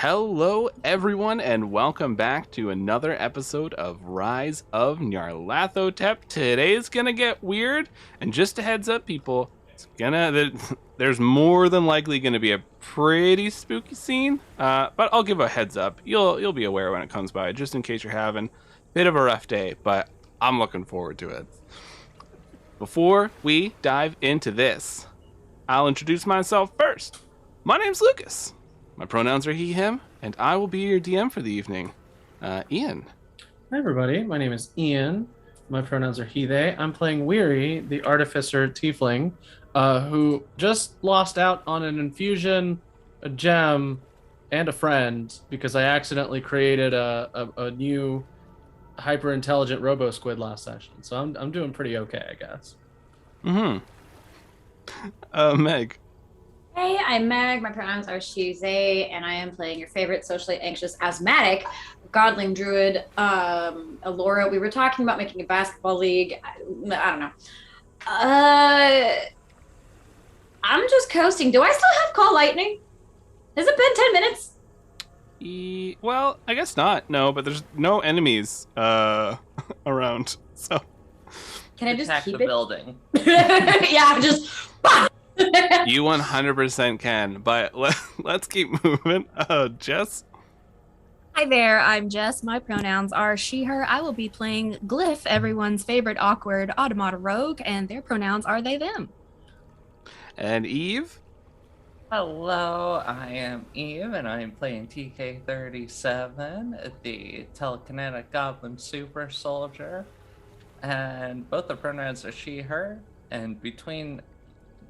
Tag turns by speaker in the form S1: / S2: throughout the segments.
S1: Hello, everyone, and welcome back to another episode of Rise of Nyarlathotep. Today's gonna get weird, and just a heads up, people, there's more than likely gonna be a pretty spooky scene. But I'll give a heads up. You'll be aware when it comes by, just in case you're having a bit of a rough day. But I'm looking forward to it. Before we dive into this, I'll introduce myself first. My name's Lucas. My pronouns are he, him, and I will be your DM for the evening. Ian.
S2: Hi, everybody. My name is Ian. My pronouns are he, they. I'm playing Weary, the artificer tiefling, who just lost out on an infusion, a gem, and a friend because I accidentally created a new hyper-intelligent robo-squid last session. So I'm doing pretty okay, I guess.
S1: Meg.
S3: Hey, I'm Meg. My pronouns are she, they, and I am playing your favorite socially anxious asthmatic godling druid, Alora. We were talking about making a basketball league. I don't know. I'm just coasting. Do I still have Call Lightning? Has it been 10 minutes?
S1: Well, I guess not. No, but there's no enemies around. So
S3: can I just
S4: attack
S3: keep
S4: the
S3: it?
S4: Building?
S3: Yeah, just.
S1: You 100% can, but let's keep moving. Jess?
S5: Hi there, I'm Jess. My pronouns are she, her. I will be playing Glyph, everyone's favorite awkward automata rogue, and their pronouns are they, them.
S1: And Eve?
S4: Hello, I am Eve, and I am playing TK37, the telekinetic goblin super soldier. And both the pronouns are she, her, and between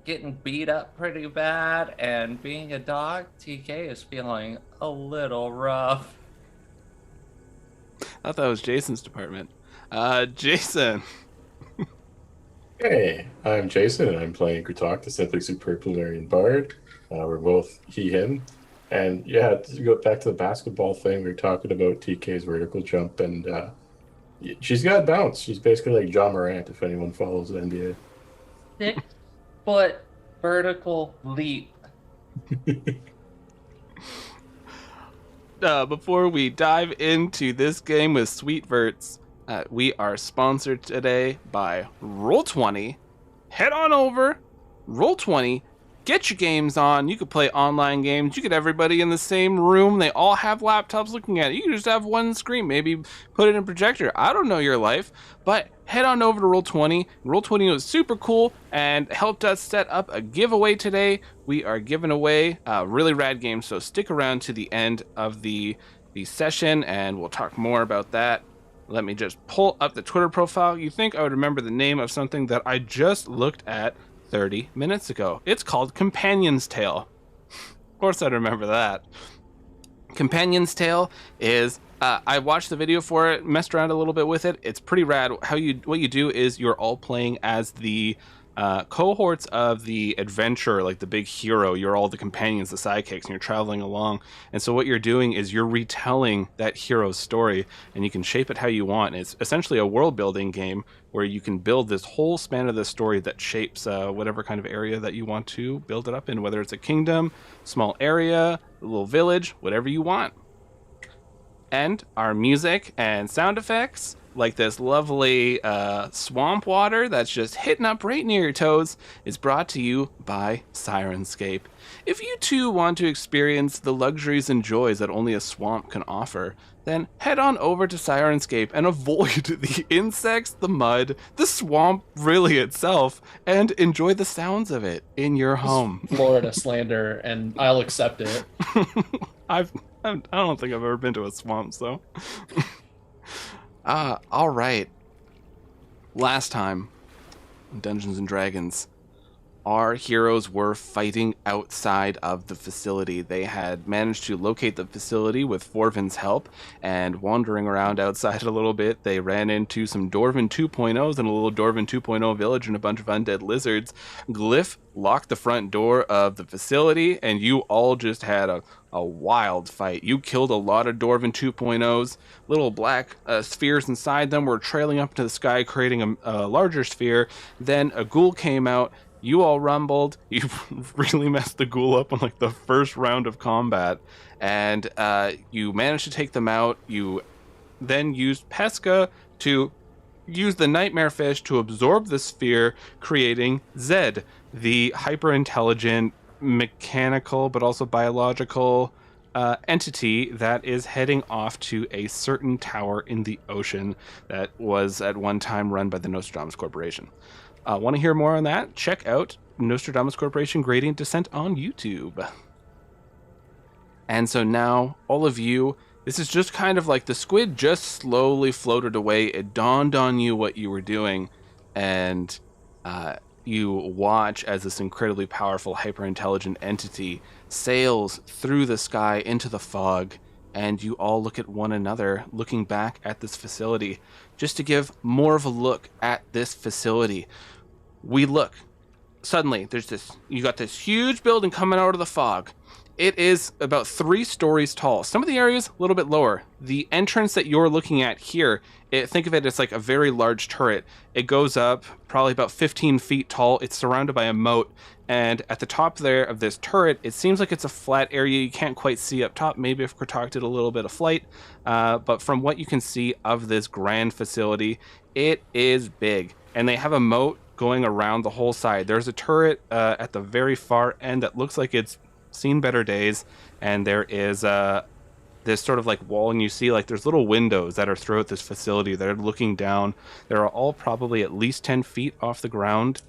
S4: getting beat up pretty bad and being a dog, TK is feeling a little rough.
S1: I thought that was Jason's department. Jason.
S6: Hey, I'm Jason, and I'm playing Grutok, the Simply Superpolarian Bard. We're both he, him. And yeah, to go back to the basketball thing, we were talking about TK's vertical jump, and she's got bounce. She's basically like John Morant, if anyone follows the NBA.
S4: 6-foot vertical leap.
S1: Before we dive into this game with Sweet Verts, we are sponsored today by Roll20. Head on over, Roll20, get your games on. You could play online games. You could have everybody in the same room. They all have laptops looking at it. You can just have one screen, maybe put it in projector. I don't know your life, but head on over to Roll20. Roll20 was super cool and helped us set up a giveaway today. We are giving away a really rad game, so stick around to the end of the session and we'll talk more about that. Let me just pull up the Twitter profile. You think I would remember the name of something that I just looked at 30 minutes ago. It's called Companion's Tale. Of course I'd remember that. Companion's Tale is I watched the video for it, messed around a little bit with it. It's pretty rad. What you do is you're all playing as the cohorts of the adventurer, like the big hero. You're all the companions, the sidekicks, and you're traveling along. And so what you're doing is you're retelling that hero's story, and you can shape it how you want. And it's essentially a world building game where you can build this whole span of the story that shapes whatever kind of area that you want to build it up in, whether it's a kingdom, small area, a little village, whatever you want. And our music and sound effects, like this lovely swamp water that's just hitting up right near your toes, is brought to you by Sirenscape. If you too want to experience the luxuries and joys that only a swamp can offer, then head on over to Sirenscape and avoid the insects, the mud, the swamp really itself, and enjoy the sounds of it in your home.
S2: Florida slander, and I'll accept it.
S1: I don't think I've ever been to a swamp, so... all right. Last time in Dungeons and Dragons, our heroes were fighting outside of the facility. They had managed to locate the facility with Forvin's help, and wandering around outside a little bit, they ran into some Dwarven 2.0s in a little Dwarven 2.0 village and a bunch of undead lizards. Glyph locked the front door of the facility, and you all just had a wild fight. You killed a lot of Dwarven 2.0s. Little black spheres inside them were trailing up to the sky, creating a larger sphere. Then a ghoul came out. You all rumbled. You really messed the ghoul up on like the first round of combat, and you managed to take them out. You then used Pesca to use the nightmare fish to absorb the sphere, creating Zed, the hyper-intelligent, mechanical, but also biological entity that is heading off to a certain tower in the ocean that was at one time run by the Nostradamus Corporation. Want to hear more on that? Check out Nostradamus Corporation Gradient Descent on YouTube. And so now, all of you, this is just kind of like the squid just slowly floated away. It dawned on you what you were doing, and you watch as this incredibly powerful, hyper-intelligent entity sails through the sky into the fog, and you all look at one another, looking back at this facility. Just to give more of a look at this facility, we look. Suddenly, you got this huge building coming out of the fog. It is about 3 stories tall. Some of the areas a little bit lower. The entrance that you're looking at here, think of it as like a very large turret. It goes up probably about 15 feet tall. It's surrounded by a moat. And at the top there of this turret, it seems like it's a flat area. You can't quite see up top. Maybe if Kratok did a little bit of flight. But from what you can see of this grand facility, it is big. And they have a moat going around the whole side. There's a turret at the very far end that looks like it's seen better days, and there is this sort of like wall, and you see like there's little windows that are throughout this facility that are looking down. They're all probably at least 10 feet off the ground,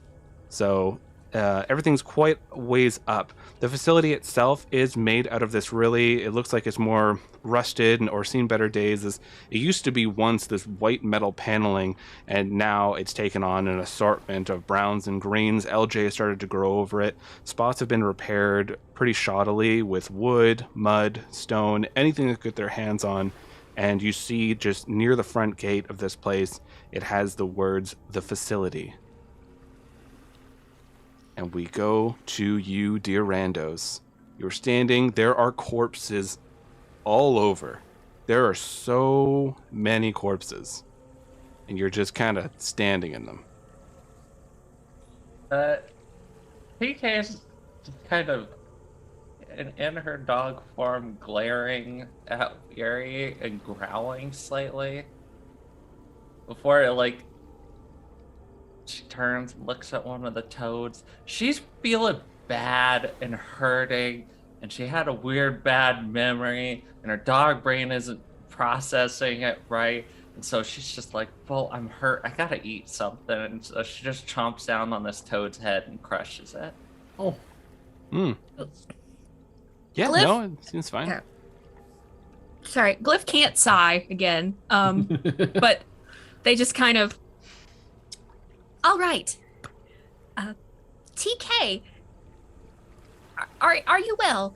S1: so everything's quite a ways up. The facility itself is made out of this really, it looks like it's more rusted or seen better days. It used to be once this white metal paneling, and now it's taken on an assortment of browns and greens. LJ has started to grow over it. Spots have been repaired pretty shoddily with wood, mud, stone, anything they could get their hands on. And you see just near the front gate of this place, it has the words, "The Facility." And we go to you, dear Randos. You're standing, there are corpses all over. There are so many corpses. And you're just kind of standing in them.
S4: PK is kind of in her dog form, glaring at Yuri and growling slightly. Before it, she turns and looks at one of the toads. She's feeling bad and hurting, and she had a weird bad memory, and her dog brain isn't processing it right. And so she's just like, well, I'm hurt. I gotta eat something. And so she just chomps down on this toad's head and crushes it.
S2: Oh.
S1: Yeah,
S5: Glyph?
S1: no, it seems fine.
S5: Yeah. Sorry, Glyph can't sigh again. But they just kind of. All right. TK. Are you well?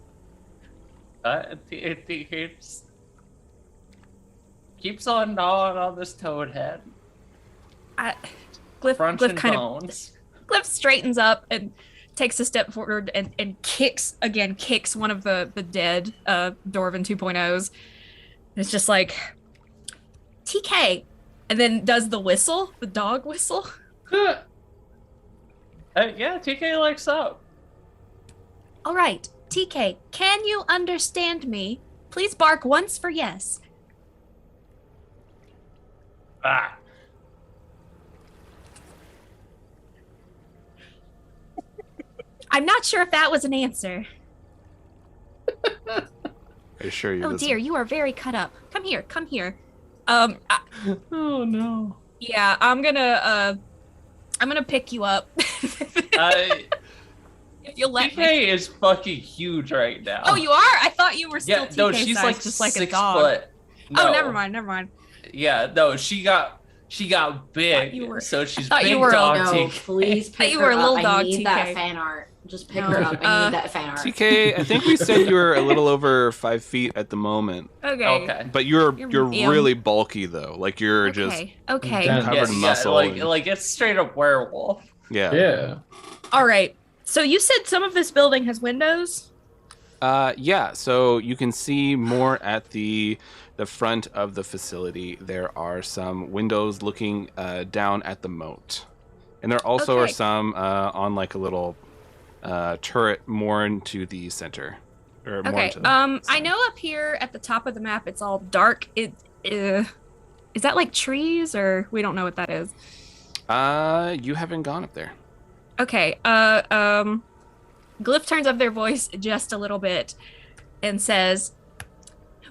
S4: It keeps on gnawing on this toad head.
S5: Glyph kind
S4: bones.
S5: of. Glyph straightens up and takes a step forward and kicks one of the dead Dwarven 2.0s. It's just like TK, and then does the whistle, the dog whistle.
S4: Yeah, TK likes up.
S5: All right, TK, can you understand me? Please bark once for yes.
S4: Ah.
S5: I'm not sure if that was an answer.
S1: Are you sure you
S5: Oh dear, you are very cut up. Come here.
S2: Oh no.
S5: Yeah, I'm gonna pick you up. If you'll let
S4: TK
S5: me.
S4: is fucking huge right now.
S5: Oh, you are? I thought you were still TK
S4: no, she's
S5: size,
S4: like
S5: just like a
S4: 6
S5: dog.
S4: foot. No.
S5: Oh, never mind.
S4: Yeah, no, she got big,
S5: you were-
S4: so she's
S5: thought
S4: big
S5: you were a-
S4: dog
S3: No,
S4: TK.
S3: please pick
S5: you
S3: her
S5: were a
S3: up.
S5: little
S3: I
S5: dog,
S3: need
S5: TK.
S3: that fan art. Just pick
S5: No.
S3: her up. I need that fan art.
S1: TK, I think we said you were a little over 5 feet at the moment.
S5: Okay.
S1: But you're
S5: You're
S1: really bulky though. Like you're just
S5: Okay.
S2: Yeah.
S1: covered in muscle.
S4: like it's straight up werewolf.
S2: Yeah.
S5: All right. So you said some of this building has windows?
S1: Yeah, so you can see more at the front of the facility. There are some windows looking down at the moat. And there also are
S5: Okay.
S1: some on like a little turret more into the center. Or more
S5: Okay.
S1: into the
S5: I
S1: side.
S5: know up here at the top of the map it's all dark. Is that like trees or we don't know what that is?
S1: You haven't gone up there.
S5: Okay. Glyph turns up their voice just a little bit and says,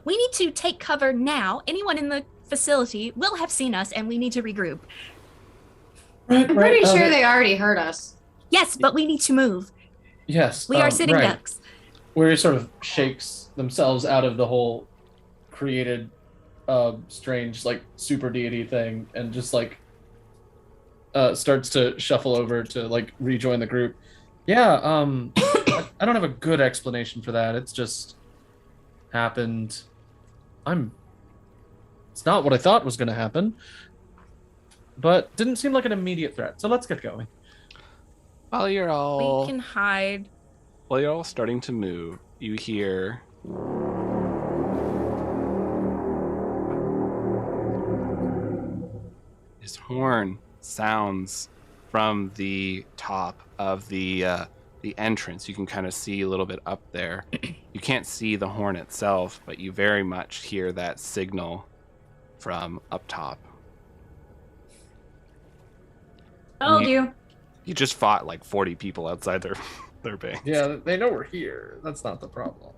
S5: "We need to take cover now. Anyone in the facility will have seen us, and we need to regroup."
S2: Right,
S3: I'm pretty sure
S2: okay.
S3: they already heard us.
S5: Yes, but we need to move.
S2: Yes.
S5: We are sitting
S2: right.
S5: ducks.
S2: Where he sort of shakes themselves out of the whole created strange like super deity thing and just like starts to shuffle over to like rejoin the group. Yeah, I don't have a good explanation for that. It's just happened. It's not what I thought was gonna happen. But didn't seem like an immediate threat. So let's get going.
S1: While you're all
S5: We can hide.
S1: While you're all starting to move, you hear this horn sounds from the top of the entrance. You can kind of see a little bit up there. You can't see the horn itself, but you very much hear that signal from up top.
S3: Told you.
S1: You just fought like 40 people outside their base.
S2: Yeah, they know we're here. That's not the problem.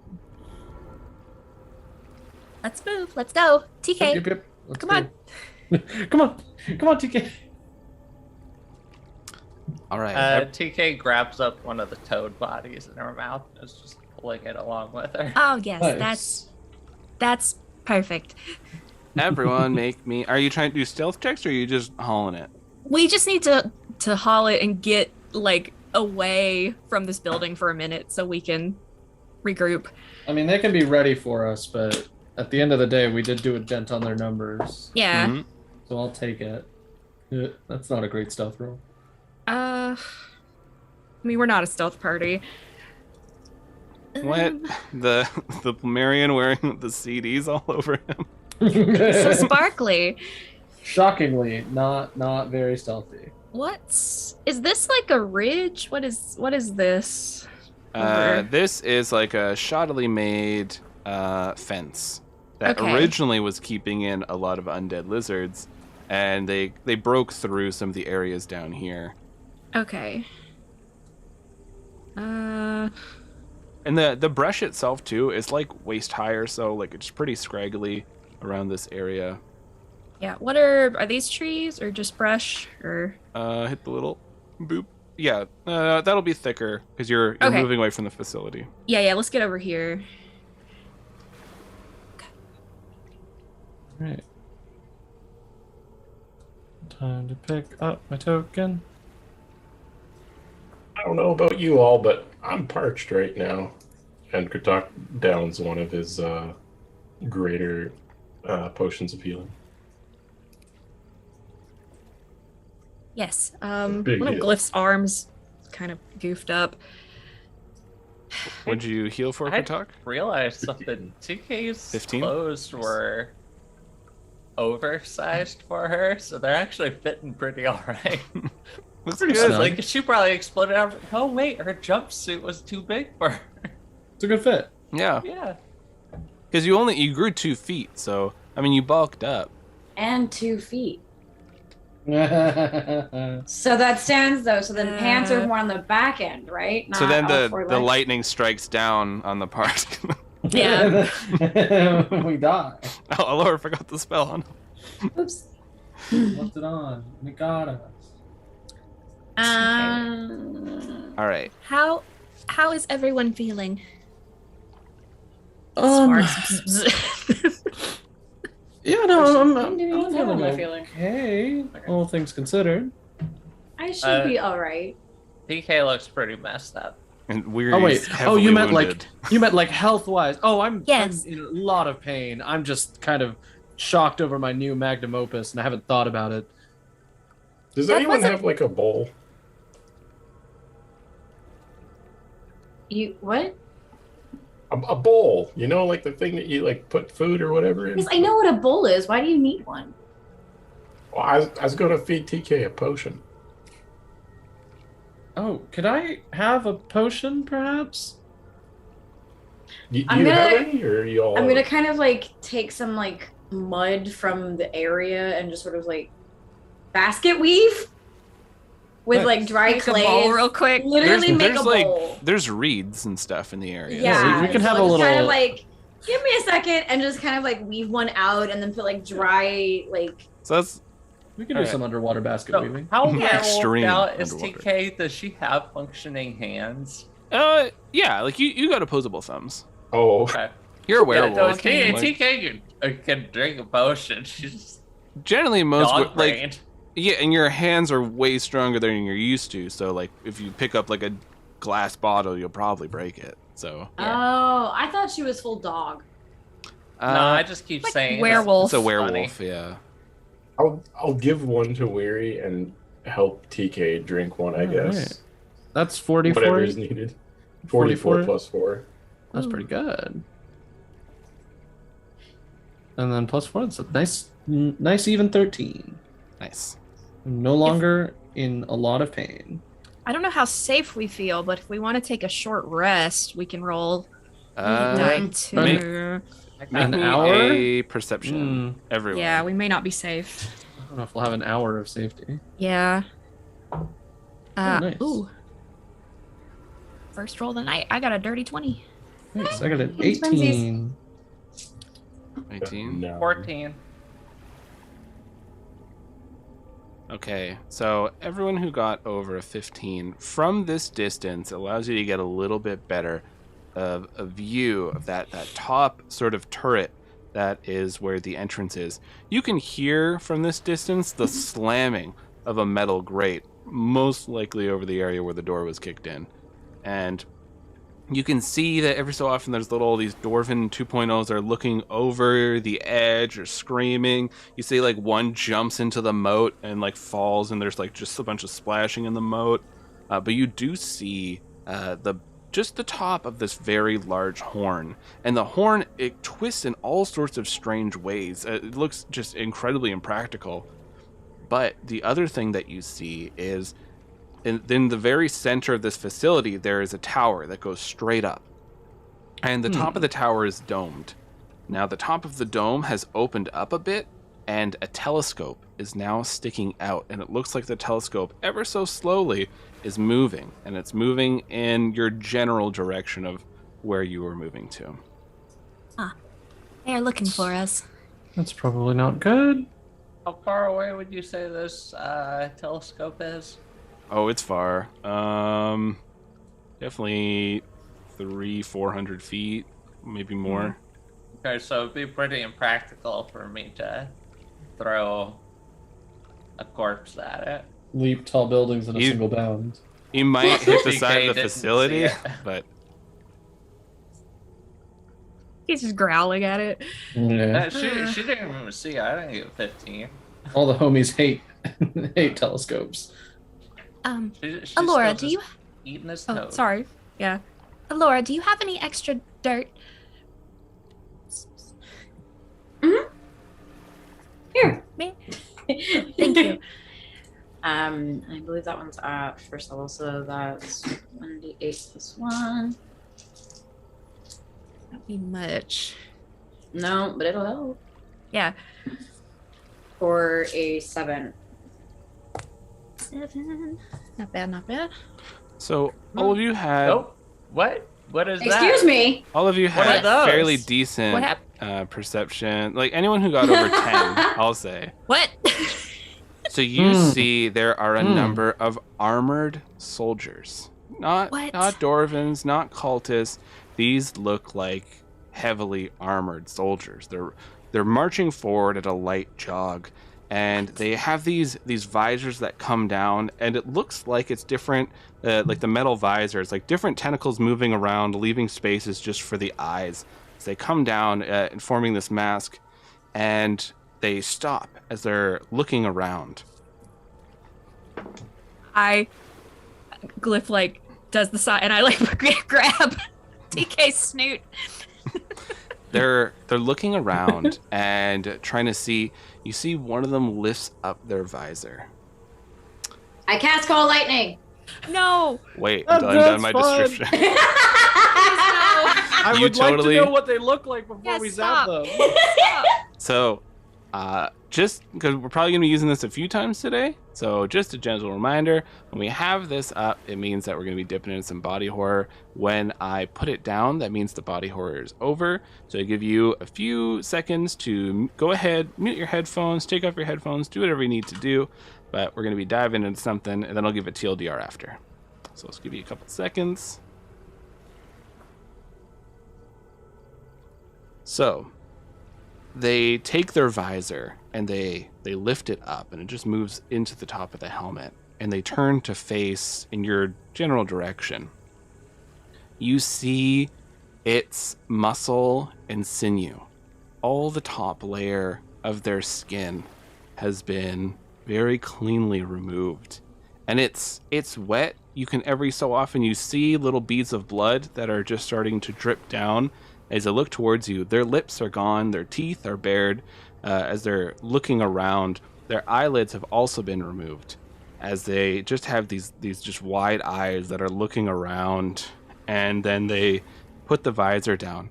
S5: Let's move. Let's go. TK.
S2: Yep. Let's
S5: Come on.
S2: go. Come on, TK.
S1: All right.
S4: TK grabs up one of the toad bodies in her mouth and is just pulling it along with her.
S5: Oh yes,
S2: Nice.
S5: that's perfect.
S1: Everyone make me... Are you trying to do stealth checks or are you just hauling it?
S5: We just need to haul it and get like away from this building for a minute so we can regroup.
S2: I mean, they can be ready for us, but at the end of the day, we did do a dent on their numbers.
S5: Yeah.
S1: Mhm.
S2: So I'll take it. Yeah, that's not a great stealth roll.
S5: I mean, we're not a stealth party.
S1: What? The Marion wearing the CDs all over him?
S5: So sparkly.
S2: Shockingly, not very stealthy.
S5: Is this like a ridge? What is this? Over?
S1: This is like a shoddily made fence that
S5: Okay.
S1: originally was keeping in a lot of undead lizards, and they broke through some of the areas down here.
S5: Okay.
S1: And the brush itself too is like waist high or so, like it's pretty scraggly around this area.
S5: Yeah. What are these trees or just brush or?
S1: Hit the little boop. Yeah, that'll be thicker because you're
S5: Okay.
S1: moving away from the facility.
S5: Yeah. Let's get over here.
S2: Right. Time to pick up my token.
S6: I don't know about you all, but I'm parched right now. And Kratok downs one of his greater potions of healing.
S5: Yes.
S6: Big
S5: One of
S6: deal.
S5: Glyph's arms kind of goofed up.
S1: What'd you heal for,
S4: I
S1: Kratok?
S4: realized something. TK's
S1: 15?
S4: clothes were oversized for her, so they're actually fitting pretty alright.
S1: Looks
S2: Pretty
S1: good.
S2: snug.
S4: Like, she probably exploded out. Oh, wait, her jumpsuit was too big for her.
S2: It's a good fit.
S1: Yeah,
S4: Yeah.
S1: because you grew 2 feet, so I mean you bulked up.
S3: And 2 feet.
S2: Yeah,
S3: So that stands though. So then pants are
S5: Uh,
S3: more on the back end, right?
S1: So
S3: Not
S1: then
S3: all four
S1: the
S3: legs.
S1: lightning strikes down on the part.
S5: Yeah.
S2: We die.
S1: Oh, Laura forgot the spell on.
S3: Oops.
S2: Left it on. And it got us.
S1: All right.
S5: How is everyone feeling?
S2: Um,
S5: Sparks.
S2: Yeah, no, I'm
S3: How am
S2: feeling
S3: I feeling?
S2: okay. All things considered.
S3: I should be all right.
S4: TK looks pretty messed up.
S1: And we're
S2: Oh wait. Oh, you meant like health wise. Oh, I'm
S5: Yes.
S2: in a lot of pain. I'm just kind of shocked over my new magnum opus, and I haven't thought about it.
S6: Does
S5: That
S6: anyone
S5: wasn't-
S6: have like a bowl?
S3: You what?
S6: A bowl, you know, like the thing that you like put food or whatever in.
S3: Yes, I know what a bowl is. Why do you need one?
S6: Well, I was going to feed TK a potion.
S2: Oh, could I have a potion, perhaps?
S6: Do
S3: I'm
S6: you have
S3: gonna-
S6: any, or are you all?
S3: I'm gonna kind of like take some like mud from the area and just sort of like basket weave with like dry
S5: Make a
S3: clay.
S5: bowl real quick.
S3: Literally make a
S1: like
S3: bowl.
S1: there's reeds and stuff in the area.
S3: Yeah,
S2: we can
S3: so
S2: have a
S3: just kind
S2: little-
S3: of like give me a second and just kind of like weave one out and then put like dry like.
S1: So that's
S2: We can do
S1: Alright.
S2: some underwater basket
S4: So,
S2: weaving.
S4: how
S5: Yeah.
S1: Extreme
S4: well out is
S1: underwater.
S4: TK? Does she have functioning hands?
S1: yeah, like you got opposable thumbs.
S6: Oh,
S4: Okay.
S1: You're a
S4: Yeah,
S1: werewolf.
S4: so
S5: Okay.
S4: TK can drink a potion. She's
S1: Generally, most
S4: dog
S1: like
S4: brained.
S1: yeah, and your hands are way stronger than you're used to. So like if you pick up like a glass bottle, you'll probably break it. So
S3: Oh, I thought she was full dog.
S4: No, I just keep
S5: like
S4: saying
S5: werewolf.
S1: it's a
S4: Funny.
S1: werewolf. Yeah.
S6: I'll give one to Weary and help TK drink one, I guess.
S2: Alright. That's 44.
S6: Whatever is needed. 44
S2: 44?
S6: plus 4.
S2: That's pretty good. And then plus 4, that's a nice even 13.
S1: Nice.
S2: I'm no longer in a lot of pain.
S5: I don't know how safe we feel, but if we want to take a short rest, we can roll
S1: Uh,
S5: die
S1: make-
S5: two.
S1: make
S2: An
S1: me
S2: hour?
S1: a perception. Everyone.
S5: Yeah, we may not be safe.
S2: I don't know if we'll have an hour of safety.
S5: Yeah.
S2: nice.
S5: Ooh. First roll of the night. I got a dirty 20.
S2: Nice. I got an
S3: Twinsies.
S2: 18.
S1: 18.
S6: No.
S4: 14.
S1: Okay, so everyone who got over a 15 from this distance allows you to get a little bit better of a view of that top sort of turret that is where the entrance is. You can hear from this distance the slamming of a metal grate, most likely over the area where the door was kicked in. And you can see that every so often there's these Dwarven 2.0s are looking over the edge or screaming. You see like one jumps into the moat and like falls, and there's like just a bunch of splashing in the moat. But you do see just the top of this very large horn, and the horn, it twists in all sorts of strange ways. It looks just incredibly impractical. But the other thing that you see is in the very center of this facility, there is a tower that goes straight up. And the top of the tower is domed. Now, the top of the dome has opened up a bit, and a telescope is now sticking out. And it looks like the telescope, ever so slowly, is moving. And it's moving in your general direction of where you were moving to.
S5: They are looking for us.
S2: That's probably not good.
S4: How far away would you say this telescope is?
S1: Oh, it's far. Definitely 300-400 feet, maybe more.
S4: Okay, so it'd be pretty impractical for me to throw a corpse at it.
S2: Leap tall buildings in a
S1: You-
S2: single bound.
S1: You might hit the
S4: TK
S1: side of the
S4: didn't
S1: facility,
S4: see it.
S1: but
S5: He's just growling at it.
S2: Yeah.
S4: She didn't even see it. I didn't get 15.
S2: All the homies hate telescopes.
S4: She's
S5: Alora,
S4: still
S5: do you?
S4: just eating his
S5: Oh,
S4: toes.
S5: sorry. Yeah. Alora, do you have any extra dirt?
S3: Here.
S5: Me? Thank you.
S3: I believe that one's at first level, so that's 1d8 plus 1.
S5: Not be much.
S3: No, but it'll help.
S5: Yeah.
S3: For a 7.
S5: 7. Not bad, not bad.
S1: so all of you had
S4: Nope. What? What is that?
S3: Excuse me.
S1: all of you
S4: What
S1: had
S4: are those?
S1: fairly decent
S5: What happened?
S1: perception. Like anyone who got over 10, I'll say.
S5: What?
S1: So you
S2: Hmm.
S1: see there are a
S2: Hmm.
S1: number of armored soldiers. Not
S5: What?
S1: Dwarvens, not cultists. These look like heavily armored soldiers. They're marching forward at a light jog, and they have these visors that come down, and it looks like it's different, like the metal visors, like different tentacles moving around, leaving spaces just for the eyes. So they come down and forming this mask, and they stop as they're looking around.
S5: I Glyph like does the side and I like grab TK's snoot.
S1: They're looking around and trying to see. You see one of them lifts up their visor.
S3: I cast Call Lightning.
S5: No.
S1: Wait
S2: That-
S1: until I'm done
S2: that's
S1: my
S2: fine.
S1: description.
S2: I
S1: You
S2: would
S1: totally-
S2: like to know what they look like before
S5: Yeah,
S2: we
S5: stop.
S2: zap them.
S5: Stop.
S1: So, just because we're probably going to be using this a few times today, so just a gentle reminder, when we have this up, it means that we're going to be dipping into some body horror. When I put it down, that means the body horror is over. So I give you a few seconds to go ahead, mute your headphones, take off your headphones, do whatever you need to do, but we're going to be diving into something, and then I'll give it TLDR after. So let's give you a couple seconds. So, they take their visor and they lift it up, and it just moves into the top of the helmet, and they turn to face in your general direction. You see its muscle and sinew. All the top layer of their skin has been very cleanly removed, and it's wet. You can every so often you see little beads of blood that are just starting to drip down as they look towards you. Their lips are gone, their teeth are bared. As they're looking around, their eyelids have also been removed, as they just have these just wide eyes that are looking around, and then they put the visor down.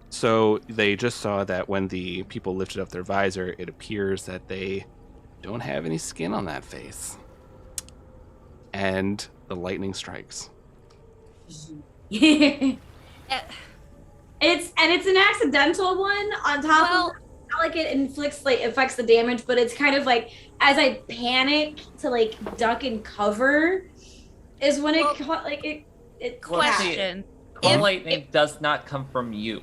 S1: So they just saw that when the people lifted up their visor, it appears that they don't have any skin on that face. And the lightning strikes.
S3: It's an accidental one on top
S5: Well-
S3: of not like it affects the damage, but it's kind of like as I panic to like duck and cover is when it
S5: Question.
S4: Cold
S5: If-
S4: lightning does not come from you.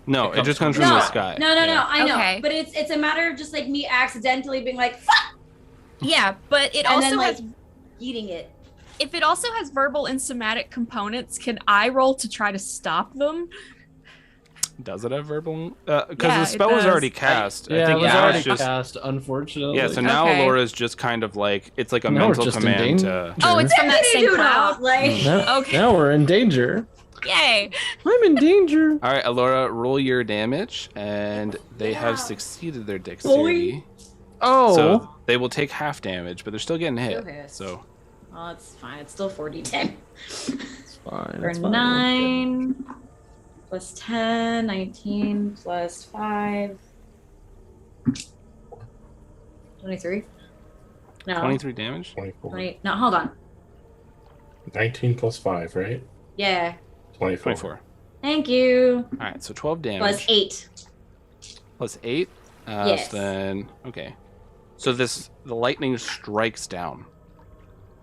S1: No,
S4: It
S1: it just
S4: comes
S1: comes
S4: from
S1: from
S3: no,
S1: the sky.
S3: No,
S1: Yeah.
S3: I know.
S5: Okay.
S3: But it's a matter of just like me accidentally being like fuck
S5: Yeah, but it
S3: and
S5: also
S3: then like
S5: has.
S3: eating it.
S5: If it also has verbal and somatic components, can I roll to try to stop them?
S1: Does it have verbal? Because
S5: Yeah,
S1: the
S5: it
S1: spell was
S5: does.
S1: already cast.
S2: Yeah,
S1: I think
S2: it was
S1: now
S2: already
S1: it's just
S2: cast, unfortunately.
S1: yeah. So now
S5: Okay.
S1: Laura's just kind of like it's like a
S2: Now we're
S1: mental
S2: just in
S1: command
S2: danger.
S1: to.
S5: Oh, it's from that same cloud.
S3: Like
S2: Now,
S5: Okay.
S2: now we're in danger.
S5: Yay!
S2: I'm in danger.
S1: All right, Alora, roll your damage, and they have
S3: Yeah.
S1: succeeded their dexterity.
S2: Oh.
S1: So they will take half damage, but they're still getting hit.
S3: Still hits.
S1: So
S3: oh, it's fine. It's still 4d10.
S2: It's fine.
S3: For
S2: It's fine.
S3: 9 plus 10, 19 plus 5. 23? No.
S1: 23 damage.
S6: 24.
S3: 20, no, hold on.
S6: 19 plus 5, right?
S3: Yeah.
S6: 24.
S1: 24.
S3: Thank you.
S1: All right, so 12 damage.
S3: Plus 8.
S1: Plus 8.
S3: Yes.
S1: So then okay. So the lightning strikes down.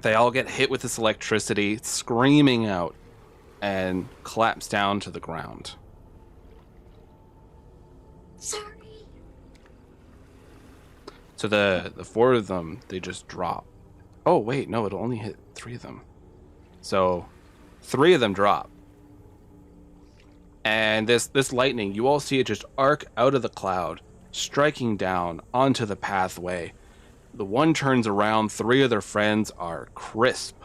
S1: They all get hit with this electricity, screaming out, and collapse down to the ground.
S3: Sorry.
S1: So the four of them, they just drop. Oh wait, no, it'll only hit 3 of them. So 3 of them drop. And this lightning, you all see it just arc out of the cloud, striking down onto the pathway. The one turns around, 3 of their friends are crisp.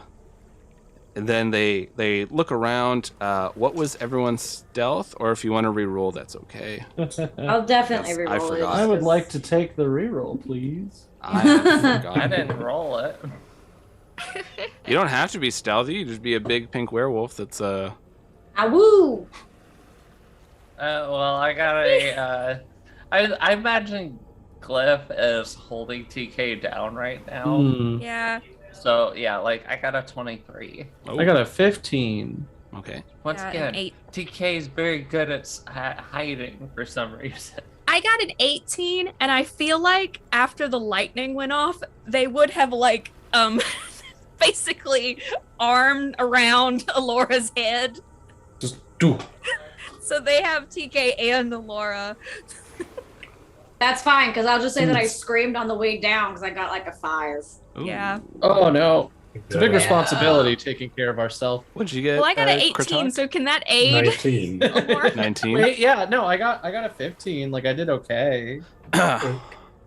S1: And then they look around. What was everyone's stealth? Or if you want to re-roll, that's okay.
S3: I'll definitely
S1: Yes,
S3: reroll
S1: I
S3: it.
S1: forgot.
S2: I would like to take the reroll, please.
S1: I had
S4: I
S1: forgotten.
S4: didn't roll it.
S1: You don't have to be stealthy. You just be a big pink werewolf that's
S3: Ah, woo!
S4: Well, I got a. I imagine Glyph is holding TK down right now.
S2: Hmm.
S5: Yeah.
S4: So yeah, like I got a 23.
S1: Oh,
S2: I got a 15.
S1: okay.
S4: Once
S5: Yeah,
S4: again,
S5: an 8.
S4: TK is very good at hiding for some reason.
S5: I got an 18, and I feel like after the lightning went off, they would have like basically armed around Alora's head.
S2: Just do.
S5: So they have TK and Alora.
S3: That's fine, because I'll just say that I screamed on the way down because I got like a 5.
S1: Ooh.
S5: Yeah.
S2: Oh no. It's a big
S6: Yeah.
S2: responsibility taking care of ourselves.
S1: What'd you get?
S5: Well, I got an 18,
S1: Kratok?
S5: so can that aid?
S6: 19.
S1: 19.
S2: Wait, yeah, no, I got a 15. Like I did okay.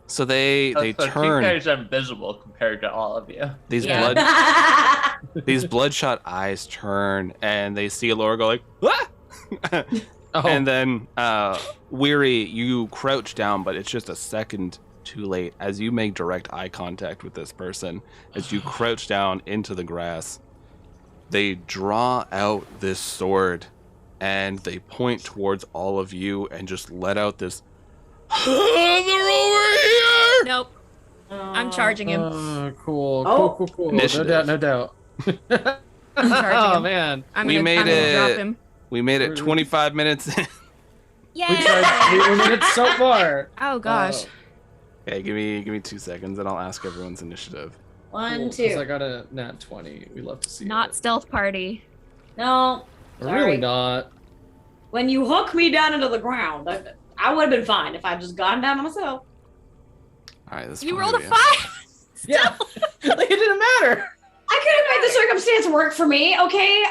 S1: So they
S4: So
S1: turn.
S4: TK is invisible compared to all of you.
S1: These
S5: Yeah.
S1: these bloodshot eyes turn, and they see Alora go like, ah!
S2: Oh,
S1: And then, weary, you crouch down, but it's just a second too late. As you make direct eye contact with this person, as you crouch down into the grass, they draw out this sword and they point towards all of you and just let out this, they're over here!
S5: Nope. I'm charging him.
S2: Cool.
S3: Oh.
S2: Cool.
S1: Initiative.
S2: No doubt.
S5: I'm charging
S2: Oh
S5: him.
S2: man.
S5: I'm
S1: We
S5: gonna,
S1: made
S5: I'm gonna
S1: it.
S5: drop him.
S1: We made it 25 minutes in.
S5: Yay!
S2: We made it so far.
S5: Oh gosh.
S1: Okay, give me 2 seconds and I'll ask everyone's initiative.
S3: 1,
S2: Cool, 'cause
S3: 2.
S2: I got a nat 20. We love to see
S5: Not
S2: it.
S5: stealth party.
S3: No.
S2: Really
S3: Sorry.
S2: not.
S3: When you hook me down into the ground, I would have been fine if I'd just gone down myself.
S1: All right, this is
S5: You
S1: fine
S5: rolled a
S1: with
S5: 5.
S2: Yeah. Like it didn't matter.
S3: I could have made the circumstance work for me, okay?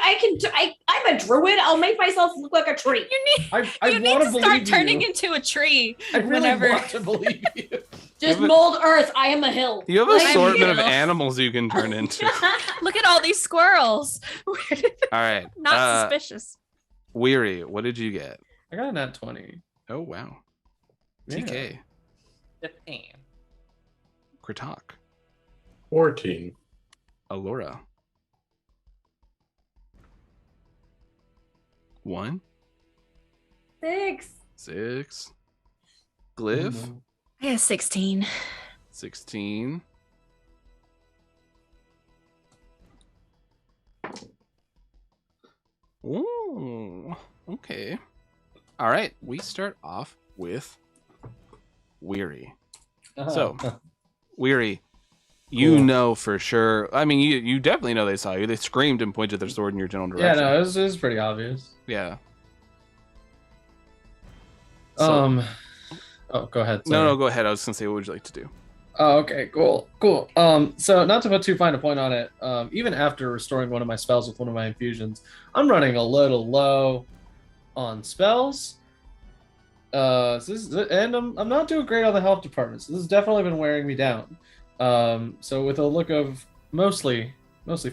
S3: I'm a druid. I'll make myself look like a tree.
S2: I
S5: You need
S2: want
S5: to
S2: to
S5: start
S2: believe
S5: turning
S2: you.
S5: into a tree
S2: I really
S5: whenever.
S2: want to believe you.
S3: Just
S1: Give it-
S3: mold earth. I am a hill.
S1: You have
S3: Like,
S1: an assortment of
S5: you know.
S1: animals you can turn into.
S5: Look at all these squirrels.
S1: All right.
S5: Not suspicious.
S1: Weary, what did you get?
S2: I got a nat 20.
S1: Oh, wow.
S2: Yeah.
S1: TK.
S4: 15.
S1: Kritok.
S6: 14.
S1: Alora. 1.
S3: 6.
S1: 6. Glyph.
S5: I got 16.
S1: 16. Ooh, okay. All right, we start off with Weary. So, Weary, you
S2: Cool.
S1: know for sure. I mean, you definitely know they saw you. They screamed and pointed their sword in your general
S2: Yeah,
S1: direction.
S2: no, it was pretty obvious.
S1: Yeah. So-
S2: Oh, go ahead.
S1: No,
S2: sorry.
S1: no, go ahead. I was gonna say, what would you like to do?
S2: Oh, okay, cool. So not to put too fine a point on it, even after restoring one of my spells with one of my infusions, I'm running a little low on spells. And I'm not doing great on the health department, so this has definitely been wearing me down. So with a look of mostly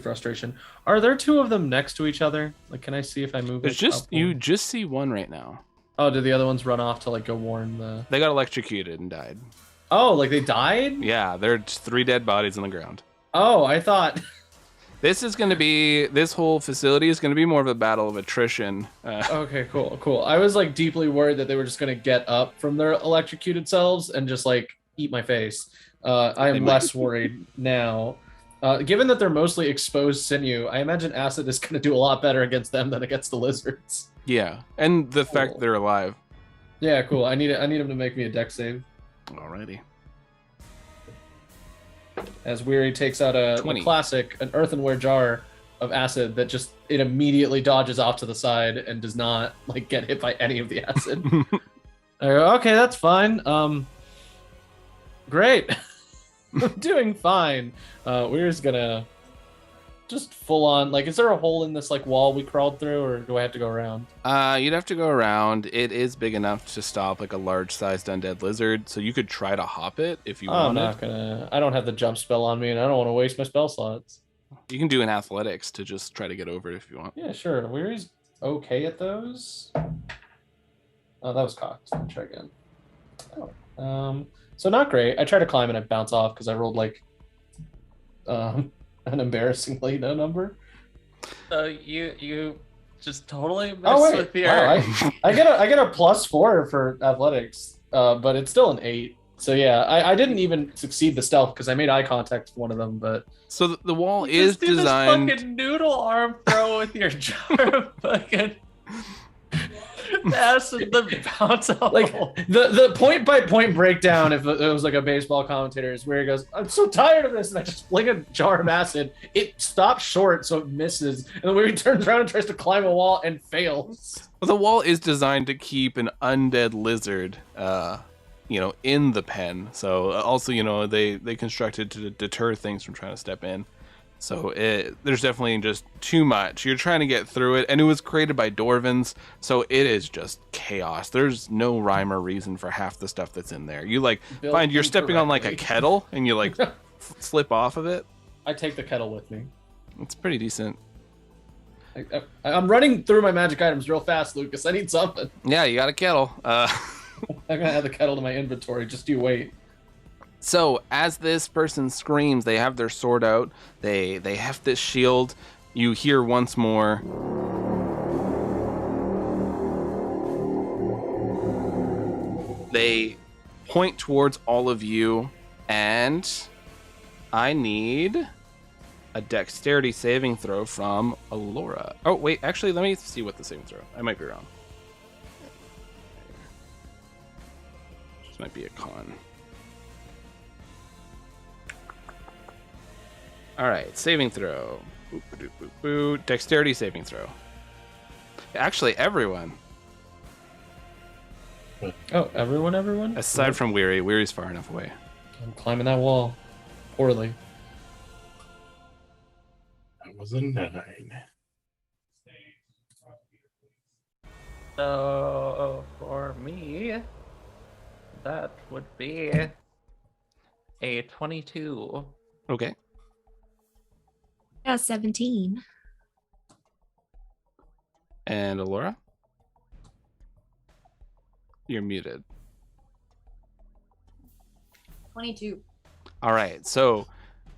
S2: frustration, are there two of them next to each other? Like, can I see if I move?
S1: It's
S2: it
S1: just
S2: up
S1: you
S2: one?
S1: just see one right now.
S2: Oh, did the other ones run off to like go warn the?
S1: They got electrocuted and died.
S2: Oh, like they died?
S1: Yeah, there are 3 dead bodies on the ground.
S2: Oh, I thought.
S1: This whole facility is gonna be more of a battle of attrition.
S2: Okay, cool. I was like deeply worried that they were just gonna get up from their electrocuted selves and just like eat my face. I
S1: They
S2: am
S1: might.
S2: less worried now. Given that they're mostly exposed sinew, I imagine acid is gonna do a lot better against them than against the lizards.
S1: Yeah, and the fact
S2: Cool.
S1: they're alive.
S2: Yeah, cool. I need him to make me a dex save.
S1: Alrighty.
S2: As Weary takes out a
S1: 20.
S2: classic, an earthenware jar of acid that just it immediately dodges off to the side and does not like get hit by any of the acid. I go, okay, that's fine. Great. I'm doing fine. We're just gonna just full on like, is there a hole in this like wall we crawled through, or do I have to go around?
S1: You'd have to go around. It is big enough to stop like a large-sized undead lizard, so you could try to hop it if you
S2: I'm
S1: wanted.
S2: not gonna. I don't have the jump spell on me, and I don't want to waste my spell slots.
S1: You can do an athletics to just try to get over it if you want.
S2: Yeah, sure. Weary's okay at those. Oh, that was cocked. Let me try again. Oh. So not great. I try to climb and I bounce off because I rolled like an embarrassingly low number.
S4: So you just totally mess
S2: Oh wait,
S4: with your.
S2: wow, I get a +4 for athletics, but it's still an 8. So yeah, I didn't even succeed the stealth because I made eye contact with one of them. But
S1: So the wall
S4: You
S1: is
S4: just do
S1: designed.
S4: This fucking noodle arm throw with your jar of fucking acid that bounce off.
S2: like the point by point breakdown, if it was like a baseball commentator, is where he goes, "I'm so tired of this," and I just fling a jar of acid. It stops short, so it misses, and then he turns around and tries to climb a wall and fails.
S1: The wall is designed to keep an undead lizard, in the pen. So also, they constructed to deter things from trying to step in. So there's definitely just too much. You're trying to get through it, and it was created by Dwarvens, so it is just chaos. There's no rhyme or reason for half the stuff that's in there. You
S2: Built
S1: find you're stepping on like a
S2: incorrectly.
S1: kettle, and you slip off of it.
S2: I take the kettle with me.
S1: It's pretty decent.
S2: I'm running through my magic items real fast, Lucas. I need something.
S1: Yeah, you got a kettle.
S2: I'm gonna add the kettle to my inventory. Just you wait.
S1: So as this person screams, they have their sword out. They heft this shield. You hear once more. They point towards all of you, and I need a dexterity saving throw from Alora. Oh, wait, actually, let me see what the saving throw. I might be wrong. This might be a con. All right, saving throw. Boop, boop, boop, boop. Dexterity saving throw. Actually, everyone.
S2: Oh, everyone?
S1: Aside from Weary. Weary's far enough away.
S2: I'm climbing that wall. Poorly.
S6: That was a 9.
S4: So for me, that would be a 22.
S1: Okay.
S5: Yeah, 17.
S1: And Alora? You're muted.
S3: 22.
S1: All right, so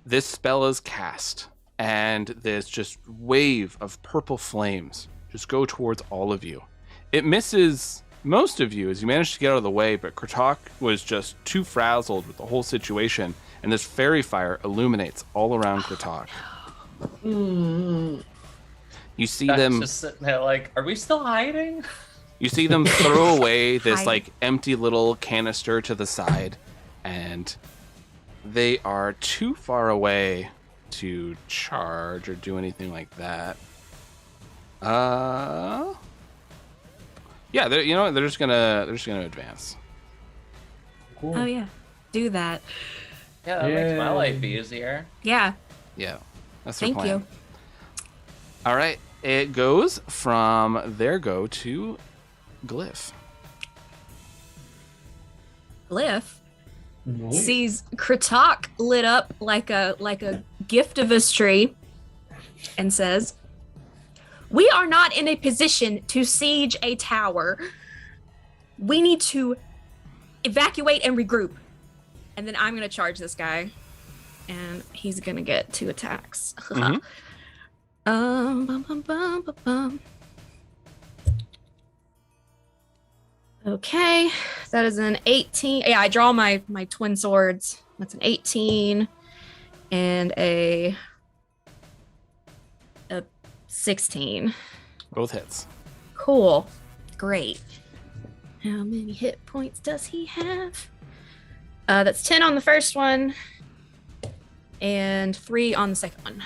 S1: this spell is cast, and this just wave of purple flames just go towards all of you. It misses most of you as you manage to get out of the way, but Kratok was just too frazzled with the whole situation, and this fairy fire illuminates all around Kratok. You see them
S4: just sitting there like, are we still hiding?
S1: You see them throw away this like empty little canister to the side, and they are too far away to charge or do anything like that. Yeah, you know what? They're just gonna advance.
S2: Cool.
S5: Oh yeah, do that.
S4: Yeah, that makes my
S2: Yay.
S4: life easier.
S5: Yeah,
S1: Yeah, that's their
S5: thank
S1: plan.
S5: you.
S1: All right, it goes from their go to Glyph.
S5: Glyph
S2: Nice.
S5: sees Kratok lit up like a gift of a tree, and says, "We are not in a position to siege a tower. We need to evacuate and regroup." And then I'm gonna charge this guy, and he's gonna get 2 attacks.
S1: Mhm.
S5: Bum, bum, bum, bum, bum. Okay, that is an 18. Yeah, I draw my twin swords. That's an 18 and a 16.
S1: Both hits.
S5: Cool. Great. How many hit points does he have? That's 10 on the first one and 3 on the second one.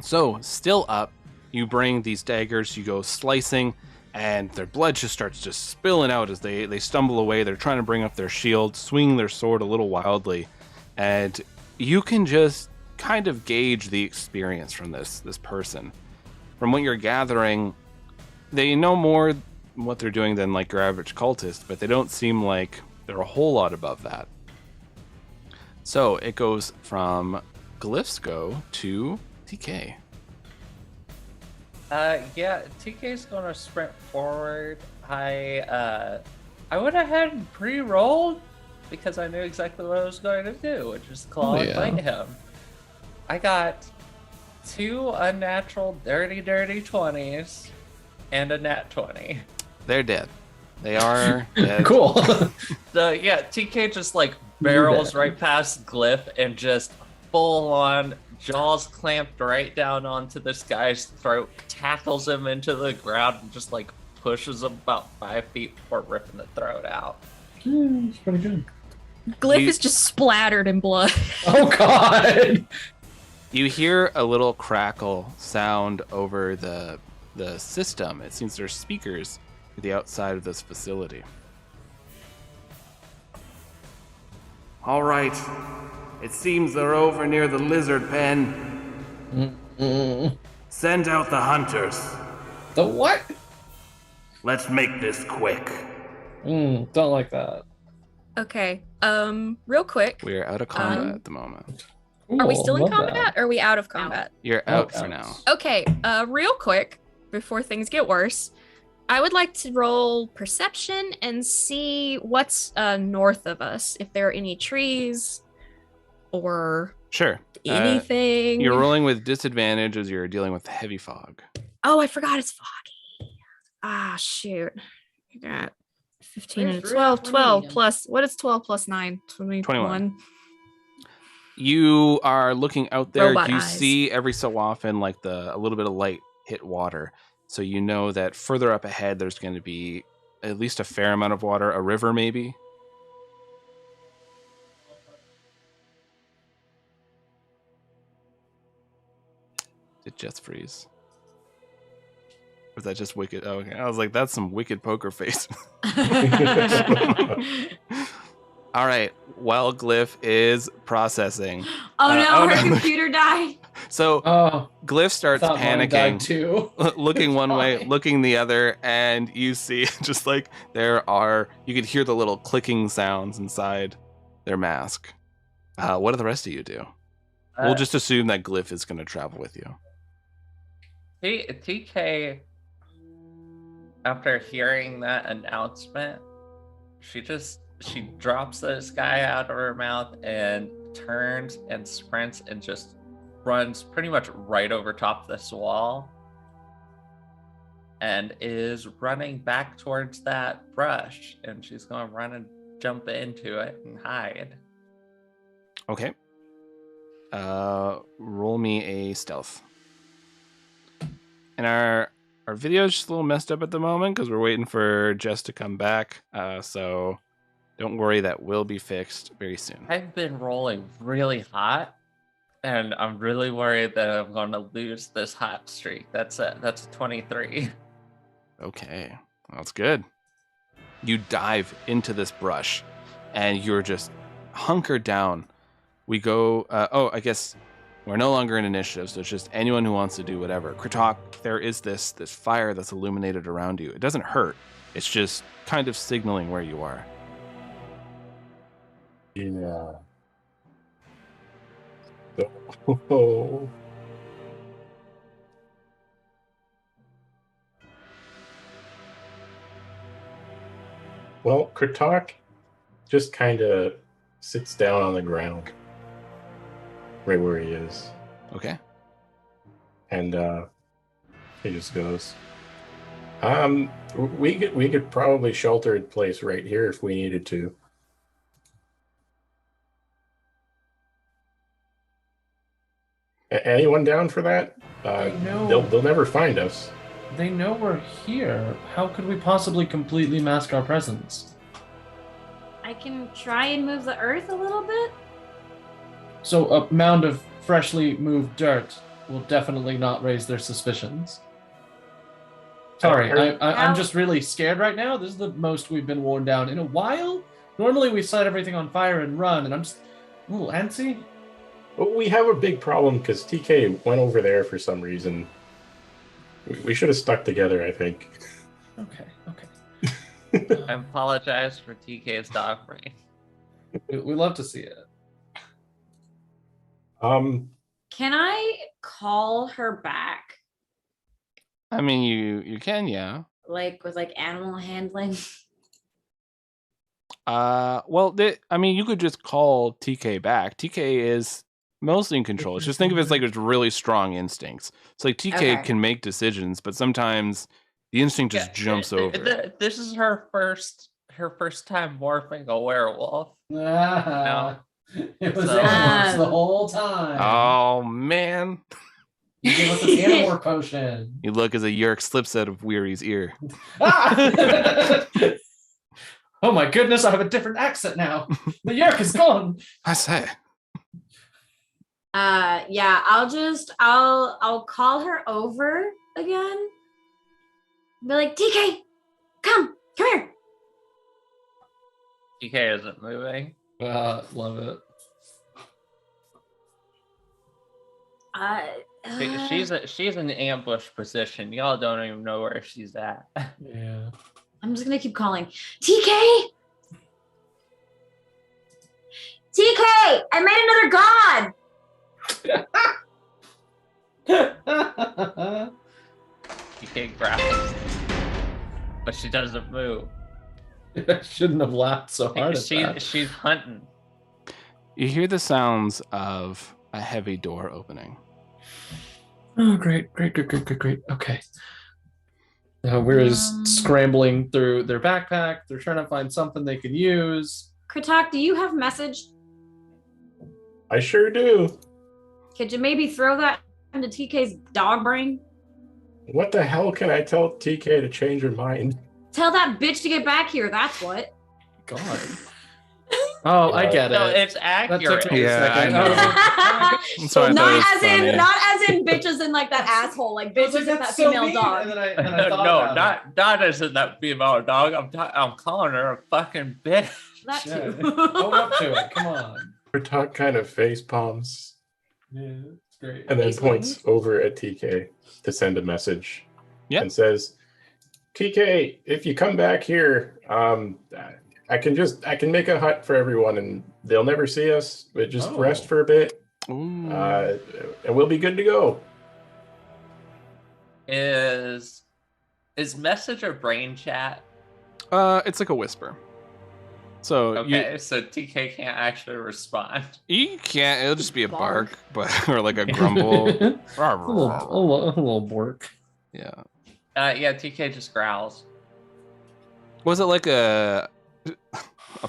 S1: So, still up, you bring these daggers, you go slicing, and their blood just starts just spilling out as they stumble away. They're trying to bring up their shield, swinging their sword a little wildly, and you can just kind of gauge the experience from this person. From what you're gathering, they know more what they're doing than like your average cultist, but they don't seem like they're a whole lot above that. So it goes from Glyph's go to TK.
S4: Yeah, TK's gonna sprint forward. I went ahead and pre-rolled because I knew exactly what I was going to do, which is claw and bite him. I got 2 unnatural dirty 20s and a nat 20.
S1: They're dead. They are dead.
S2: Cool.
S4: So yeah, TK just like barrels right past Glyph and just full on jaws clamped right down onto this guy's throat, tackles him into the ground, and just like pushes him about 5 feet before ripping the throat out.
S2: It's pretty good.
S5: Glyph is just splattered in blood.
S2: Oh god!
S1: You hear a little crackle sound over the system. It seems there's speakers to the outside of this facility. All right. It seems they're over near the lizard pen. Send out the hunters.
S2: The what?
S1: Let's make this quick.
S2: Don't like that.
S5: Okay. Real quick.
S1: We are out of combat at the moment.
S5: Are we
S2: Cool,
S5: still in
S2: love
S5: combat
S2: that.
S5: or are we out of combat?
S1: You're out for now.
S5: Okay. Real quick, before things get worse, I would like to roll perception and see what's north of us. If there are any trees or
S1: Sure.
S5: anything.
S1: You're rolling with disadvantage as you're dealing with heavy fog.
S5: Oh, I forgot it's foggy. Ah, shoot. I got 15 and
S3: Where's
S5: 12.
S3: Rudolph when you
S5: 12
S3: need him?
S5: plus, what is 12 plus 9?
S1: 21. You are looking out there.
S5: Robot
S1: you
S5: eyes.
S1: see every so often like a little bit of light hit water. So you know that further up ahead there's going to be at least a fair amount of water, a river maybe. Did just freeze? Was that just wicked? Oh, okay. I was like, that's some wicked poker face. All right. While Glyph is processing.
S3: Oh no,
S1: oh,
S3: her
S1: no.
S3: computer died.
S1: So
S2: Oh,
S1: Glyph starts
S2: thought mine died
S1: panicking,
S2: too.
S1: looking one way,
S2: Fine.
S1: looking the other, and you see just like you could hear the little clicking sounds inside their mask. What do the rest of you do? We'll just assume that Glyph is going to travel with you.
S4: TK, after hearing that announcement, she drops this guy out of her mouth and turns and sprints and just runs pretty much right over top of this wall and is running back towards that brush, and she's going to run and jump into it and hide.
S1: Okay. Roll me a stealth. And our video is just a little messed up at the moment because we're waiting for Jess to come back. So don't worry, that will be fixed very soon.
S4: I've been rolling really hot, and I'm really worried that I'm going to lose this hot streak. That's a 23.
S1: Okay, that's good. You dive into this brush, and you're just hunkered down. We go. I guess we're no longer in initiative, so it's just anyone who wants to do whatever. Kritok, there is this fire that's illuminated around you. It doesn't hurt. It's just kind of signaling where you are.
S6: Yeah. Oh. Well, Kritok just kind of sits down on the ground right where he is.
S1: Okay.
S6: And he just goes, we could probably shelter in place right here if we needed to. Anyone down for that?
S2: No.
S6: They'll never find us.
S2: They know we're here. How could we possibly completely mask our presence?
S3: I can try and move the earth a little bit.
S2: So a mound of freshly moved dirt will definitely not raise their suspicions. Sorry, I'm just really scared right now. This is the most we've been worn down in a while. Normally we set everything on fire and run, and I'm just a little antsy.
S6: Well, we have a big problem because TK went over there for some reason. We should have stuck together, I think.
S2: Okay.
S4: I apologize for TK's dog brain.
S2: We love to see it.
S3: Can I call her back?
S1: I mean, you can, yeah.
S3: Like with like animal handling?
S1: Well, you could just call TK back. TK is mostly in control. Just think of it as like it's really strong instincts. It's like TK
S3: Okay.
S1: can make decisions, but sometimes the instinct just jumps over.
S4: This is her first time morphing a werewolf.
S2: Ah, it was
S4: So-
S2: Animorphs the whole time.
S1: Oh man!
S2: You gave us an Animorph potion.
S1: You look as a yerk slips out of Weary's ear.
S2: Ah! Oh my goodness, I have a different accent now. The yerk is gone.
S1: I say.
S3: Yeah, I'll call her over again. Be like, TK, come here.
S4: TK isn't moving.
S2: Love it.
S4: She's in ambush position. Y'all don't even know where she's at.
S2: Yeah.
S3: I'm just gonna keep calling. TK! TK! I made another god!
S4: TK grabs. but she doesn't move.
S2: I shouldn't have laughed so hard at that.
S4: She's hunting.
S1: You hear the sounds of a heavy door opening.
S2: Oh, great. Okay. We're just scrambling through their backpack. They're trying to find something they can use.
S3: Kritak, do you have message?
S6: I sure do.
S3: Could you maybe throw that into TK's dog brain?
S6: What the hell can I tell TK to change her mind?
S3: Tell that bitch to get back here, that's what.
S2: God. Oh, I get it.
S4: No, it's
S2: That
S4: accurate.
S2: took me a
S1: Yeah,
S2: second.
S1: I know. I'm sorry, I thought it was funny.
S3: not as in bitches in like that asshole, like bitches in that female dog.
S2: And then I thought
S4: No,
S2: about it.
S4: not as in that female dog. I'm calling her a fucking bitch.
S3: That
S2: Shit.
S3: too.
S2: Own up to it. Come on.
S6: Kritok kind of face palms
S2: Yeah, it's great.
S6: and then
S3: Face
S6: points over at TK to send a message.
S1: Yeah.
S6: And says, TK, if you come back here, I can make a hut for everyone and they'll never see us, but just
S2: Oh.
S6: rest for a bit.
S1: Ooh.
S6: And we'll be good to go.
S4: Is message or brain chat?
S1: It's like a whisper. So
S4: Okay, so TK can't actually respond.
S1: you can't. It'll just be a
S3: Bark.
S1: bark, but or like a grumble.
S2: a little bork.
S1: Yeah.
S4: Yeah, TK just growls.
S1: Was it like a
S4: It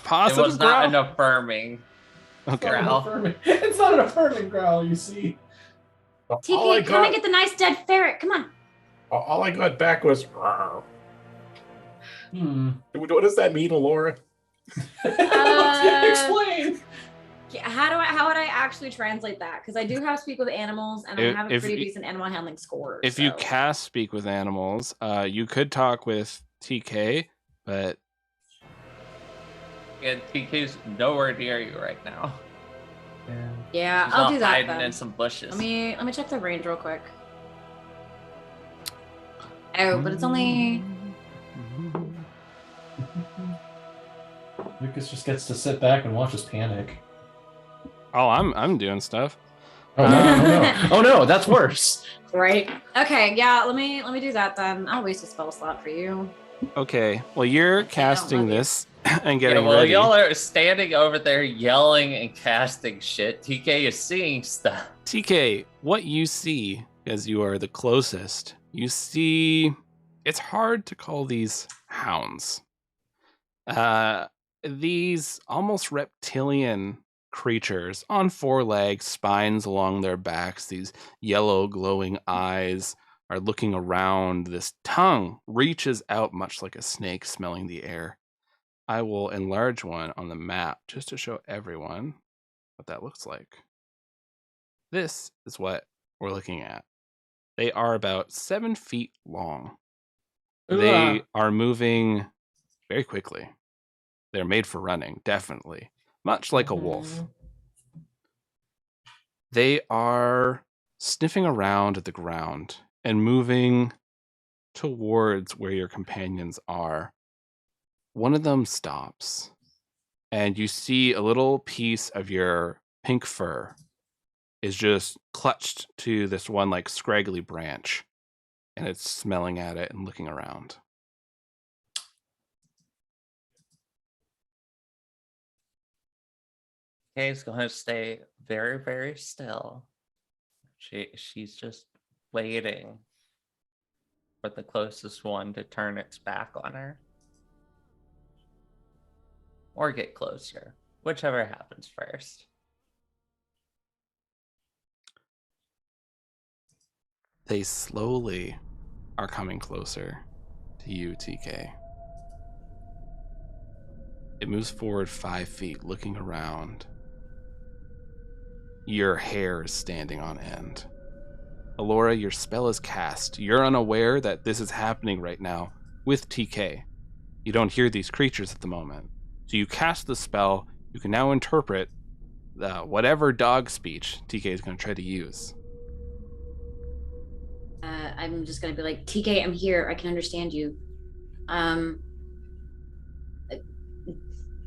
S1: positive
S4: was not
S1: growl?
S4: an affirming.
S1: Okay.
S4: Growl.
S2: It's not an affirming growl, you see.
S6: All I
S3: TK, come and
S6: got,
S3: get the nice dead ferret. Come on.
S6: all I got back was, "Rawr." What does that mean, Laura?
S2: Explain.
S3: Yeah, how would I actually translate that? Because I do have speak with animals, and I have a
S1: If
S3: pretty
S1: you-
S3: decent animal handling score.
S1: If you cast speak with animals, you could talk with TK, but
S4: Yeah, TK's nowhere near you right now.
S3: yeah,
S4: She's
S3: I'll
S4: all
S3: do that
S4: hiding
S3: then.
S4: in some bushes.
S3: Let me check the range real quick. Oh, but it's only
S2: Lucas just gets to sit back and watch us panic.
S1: oh, I'm doing stuff.
S2: Oh no! Oh no! That's worse.
S3: right. Okay, yeah. Let me do that then. I'll waste a spell slot for you.
S1: Okay. Well, you're casting
S3: love you.
S1: this and
S4: yeah,
S1: getting
S4: well,
S1: ready.
S4: y'all are standing over there yelling and casting shit. TK is seeing stuff.
S1: TK, what you see, as you are the closest, you see. It's hard to call these hounds. These almost reptilian creatures on four legs, spines along their backs, these yellow glowing eyes are looking around. This tongue reaches out much like a snake smelling the air. I will enlarge one on the map just to show everyone what that looks like. This is what we're looking at. They are about 7 feet long. They are moving very quickly. They're made for running, definitely. Much like a wolf. They are sniffing around at the ground and moving towards where your companions are. One of them stops, and you see a little piece of your pink fur is just clutched to this one like scraggly branch, and it's smelling at it and looking around.
S4: TK's going to stay very, very still. She's just waiting for the closest one to turn its back on her. Or get closer, whichever happens first.
S1: They slowly are coming closer to you, TK. It moves forward 5 feet, looking around. Your hair is standing on end. Alora, your spell is cast. You're unaware that this is happening right now with TK. You don't hear these creatures at the moment. So you cast the spell. You can now interpret whatever dog speech TK is going to try to use.
S3: I'm just gonna be like, TK, I'm here. I can understand you.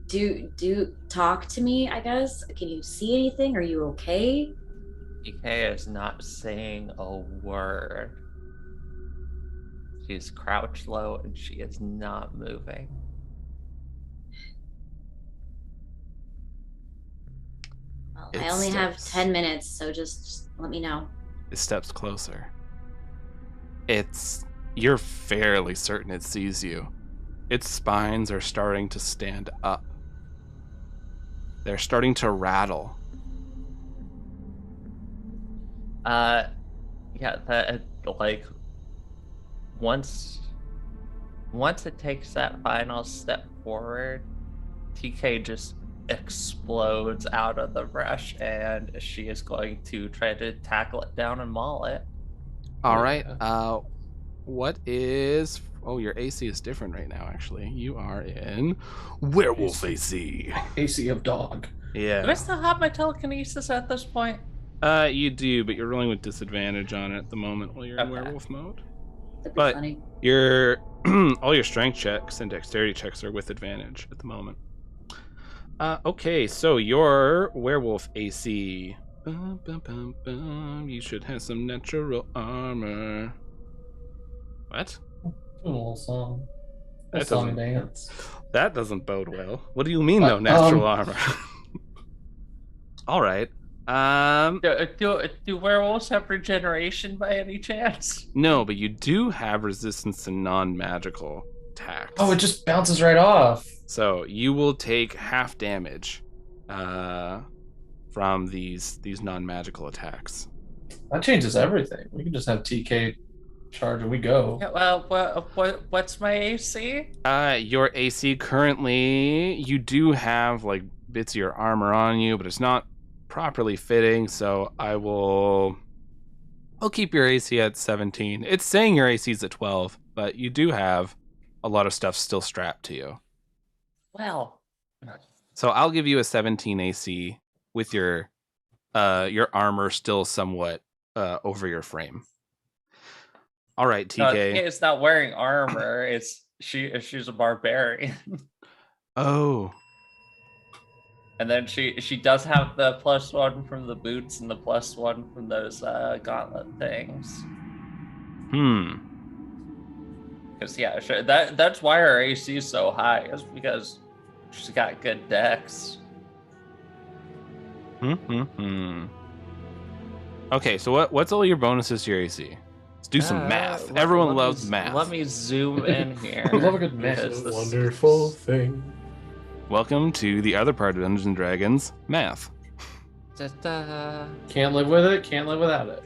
S3: Do talk to me, I guess. Can you see anything? Are you okay?
S4: TK is not saying a word. She's crouched low and she is not moving.
S3: Well,
S1: It
S3: I only have
S1: steps.
S3: 10 minutes, so just let me know.
S1: It steps closer. You're fairly certain it sees you. Its spines are starting to stand up. They're starting to rattle.
S4: Yeah, that like once it takes that final step forward, TK just explodes out of the brush, and she is going to try to tackle it down and maul it.
S1: All right.
S2: Yeah.
S1: What is? Oh, your AC is different right now. Actually, you are in werewolf AC.
S2: AC of dog.
S4: Do I
S1: Yeah.
S4: still have my telekinesis at this point?
S1: You do, but you're rolling with disadvantage on it at the moment while you're in
S4: Okay.
S1: werewolf mode.
S3: That'd be
S1: But
S3: funny.
S1: your all your strength checks and dexterity checks are with advantage at the moment. Okay, so your werewolf AC. Bum, bum, bum, bum. You should have some natural armor. What?
S2: Do a little song. A
S1: That
S2: song
S1: doesn't-
S2: and dance.
S1: That doesn't bode well. What do you mean,
S2: What?
S1: though, natural armor? All right.
S4: Do werewolves have regeneration by any chance?
S1: No, but you do have resistance to non-magical attacks.
S2: Oh, it just bounces right off.
S1: So you will take half damage from these non-magical attacks.
S2: That changes everything. We can just have TK charge and we go.
S4: Yeah, well, what's my AC?
S1: Your AC currently, you do have like bits of your armor on you, but it's not properly fitting. So I'll keep your AC at 17. It's saying your AC is at 12, but you do have a lot of stuff still strapped to you.
S4: Well,
S1: So I'll give you a 17 AC with your armor still somewhat over your frame. All right,
S4: no,
S1: TK.
S4: TK is not wearing armor. She's a barbarian,
S1: Oh,
S4: and then she does have the +1 from the boots and the +1 from those gauntlet things. Because yeah, sure, that's why her AC is so high, is because she's got good dex.
S1: Okay, so what's all your bonuses to your AC? Let's do some math. Everyone loves math.
S4: Let me zoom in here.
S2: We love a good math.
S4: because
S6: It's a
S4: this-
S6: wonderful thing.
S1: Welcome to the other part of Dungeons and Dragons, math.
S4: Da-da.
S2: Can't live with it, can't live without it.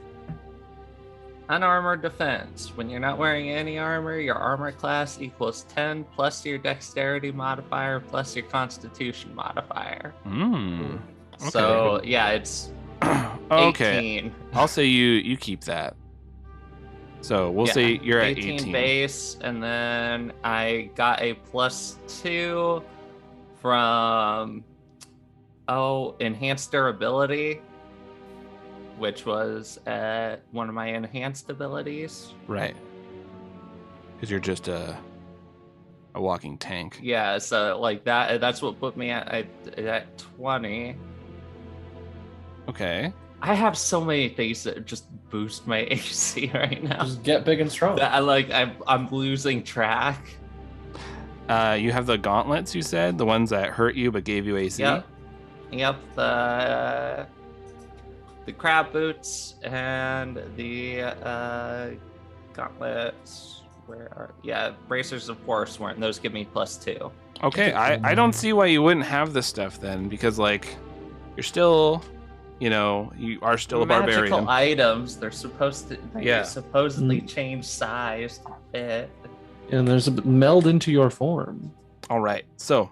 S4: Unarmored defense. When you're not wearing any armor, your armor class equals 10 plus your dexterity modifier plus your constitution modifier. So yeah, it's 18.
S1: Okay. I'll say you keep that. So we'll
S4: Yeah,
S1: say you're at 18.
S4: base, and then I got a +2 from enhanced durability, which was one of my enhanced abilities.
S1: Right. Because you're just a walking tank.
S4: Yeah, so like that's what put me at 20.
S1: Okay.
S4: I have so many things that just boost my AC right now.
S2: Just get big and strong.
S4: That I'm losing track.
S1: You have the gauntlets, you said? The ones that hurt you but gave you AC?
S4: Yep. The crab boots and the gauntlets. Bracers of force weren't. Those give me +2.
S1: Okay, I don't see why you wouldn't have this stuff then, because like you're still, you are still a barbarian.
S4: Magical items. They're supposed to.
S1: Yeah.
S4: Supposedly change size to fit.
S2: And there's a meld into your form.
S1: All right, so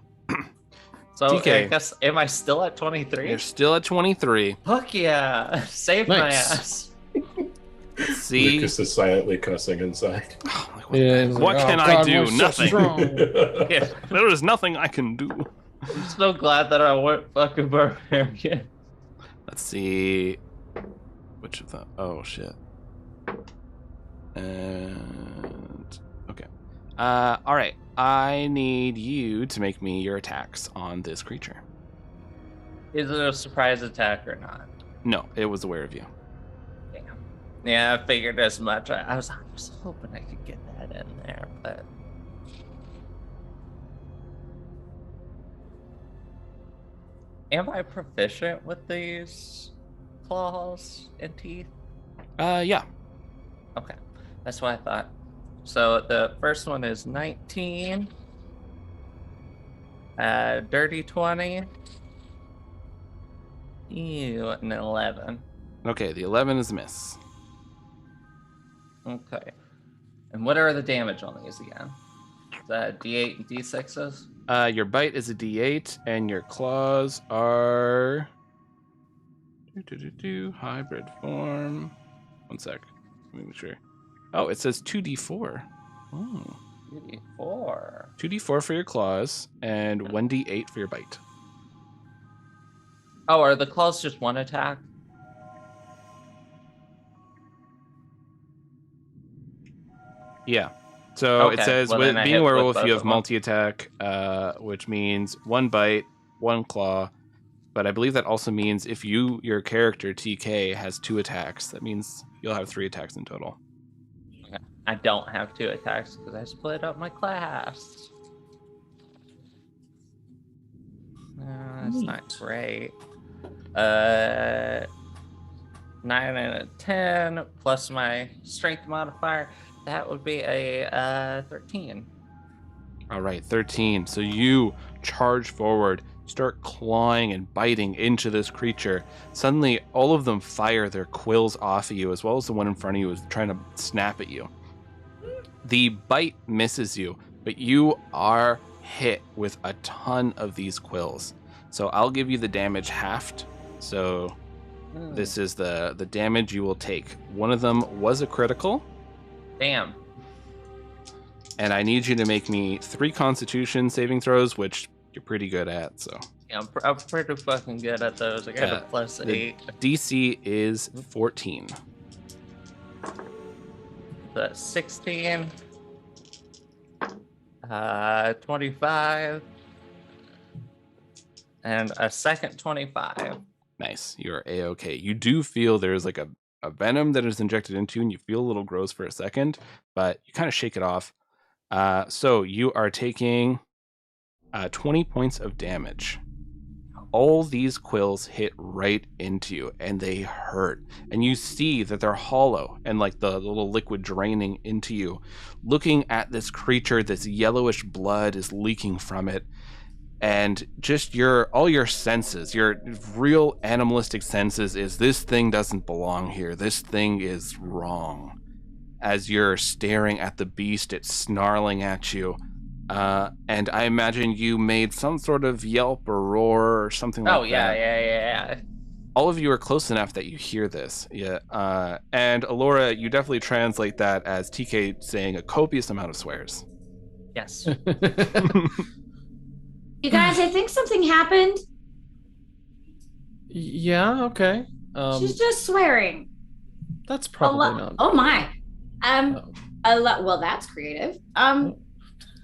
S4: So
S1: TK.
S4: I guess, am I still at 23?
S1: you're still at 23.
S4: Fuck yeah! Save my
S2: Nice.
S4: ass.
S1: Let's see.
S6: Lucas is silently cussing inside.
S1: Oh, like, what
S2: Yeah, he's
S1: what
S2: like,
S1: can
S2: "Oh,
S1: I
S2: God,
S1: do?
S2: we're so
S1: Nothing.
S2: strong."
S4: Yeah,
S1: There is nothing I can do.
S4: I'm so glad that I went fucking barbarian.
S1: Let's see. Which of them? Oh, shit. And. Okay. All right. I need you to make me your attacks on this creature.
S4: Is it a surprise attack or not?
S1: No, it was aware of you.
S4: Damn. Yeah, I figured as much. I was hoping I could get that it in there, but am I proficient with these claws and teeth?
S1: Yeah.
S4: Okay, that's what I thought. So the first one is 19, dirty 20, ew, and 11.
S1: Okay, the 11 is a miss.
S4: Okay, and what are the damage on these again? Is that D8 and D6s?
S1: Your bite is a D8, and your claws are hybrid form. One sec. Let me make sure. Oh, it says 2d4. Oh.
S4: 4.
S1: 2d4 for your claws, and 1d8 for your bite.
S4: Oh, are the claws just one attack?
S1: Yeah. So it
S4: Okay,
S1: says,
S4: well,
S1: with
S4: then I
S1: being
S4: hit
S1: a
S4: with
S1: werewolf,
S4: both
S1: you
S4: of
S1: have
S4: them.
S1: multi-attack, which means one bite, one claw. But I believe that also means if your character, TK, has 2 attacks, that means you'll have 3 attacks in total.
S4: Okay. I don't have 2 attacks because I split up my class. That's not great. 9 and a 10 plus my strength modifier. That would be a 13.
S1: All right, 13. So you charge forward, start clawing and biting into this creature. Suddenly, all of them fire their quills off of you, as well as the one in front of you is trying to snap at you. The bite misses you, but you are hit with a ton of these quills. So I'll give you the damage halved. So this is the damage you will take. One of them was a critical.
S4: Damn.
S1: And I need you to make me 3 Constitution saving throws, which you're pretty good at. So
S4: Yeah, I'm pretty fucking good at those. I got a plus
S1: the
S4: 8.
S1: DC is 14.
S4: That's 16. 25. And a second 25.
S1: Nice. You're A-okay. You do feel there's like a venom that is injected into you, and you feel a little gross for a second, but you kind of shake it off. So you are taking 20 points of damage. All these quills hit right into you, and they hurt. And you see that they're hollow, and like the little liquid draining into you. Looking at this creature, this yellowish blood is leaking from it. And just all your senses, your real animalistic senses, is this thing doesn't belong here. This thing is wrong. As you're staring at the beast, it's snarling at you. And I imagine you made some sort of yelp or roar or something like that.
S4: Oh, yeah.
S1: All of you are close enough that you hear this. Yeah. And Alora, you definitely translate that as TK saying a copious amount of swears.
S4: Yes.
S3: You guys, I think something happened.
S2: Yeah, okay.
S3: She's just swearing.
S2: That's probably not.
S3: Oh my.
S2: Oh.
S3: Well, that's creative.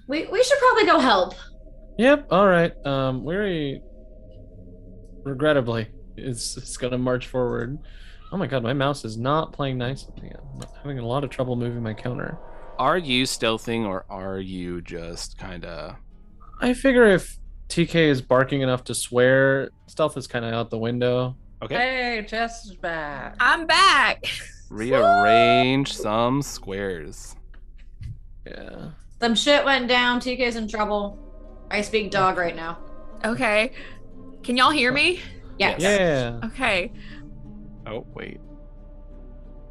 S3: We should probably go help.
S2: Yep, all right. Weary, regrettably, is going to march forward. Oh my god, my mouse is not playing nice with me. I'm having a lot of trouble moving my counter.
S1: Are you stealthing, or are you just kind of...
S2: I figure if TK is barking enough to swear, stealth is kind of out the window.
S1: Okay.
S4: Hey, Jess is back.
S5: I'm back.
S1: Rearrange some squares.
S2: Yeah.
S3: Some shit went down. TK's in trouble. I speak dog right now.
S5: Okay. Can y'all hear me?
S3: Yes.
S2: Yeah.
S5: Okay.
S1: Oh, wait.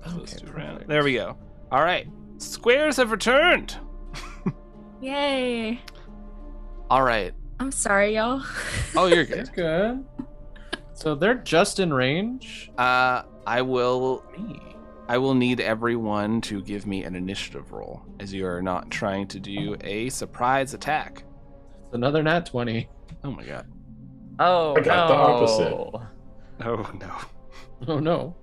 S2: Okay, perfect.
S1: There we go. All right. Squares have returned.
S5: Yay.
S1: All right.
S5: I'm sorry, y'all.
S1: Oh, you're
S2: That's
S1: good.
S2: good. So they're just in range?
S1: I will need everyone to give me an initiative roll, as you are not trying to do a surprise attack.
S2: It's another nat 20.
S1: Oh my god.
S4: Oh,
S6: I got the opposite.
S1: Oh no.
S2: Oh no.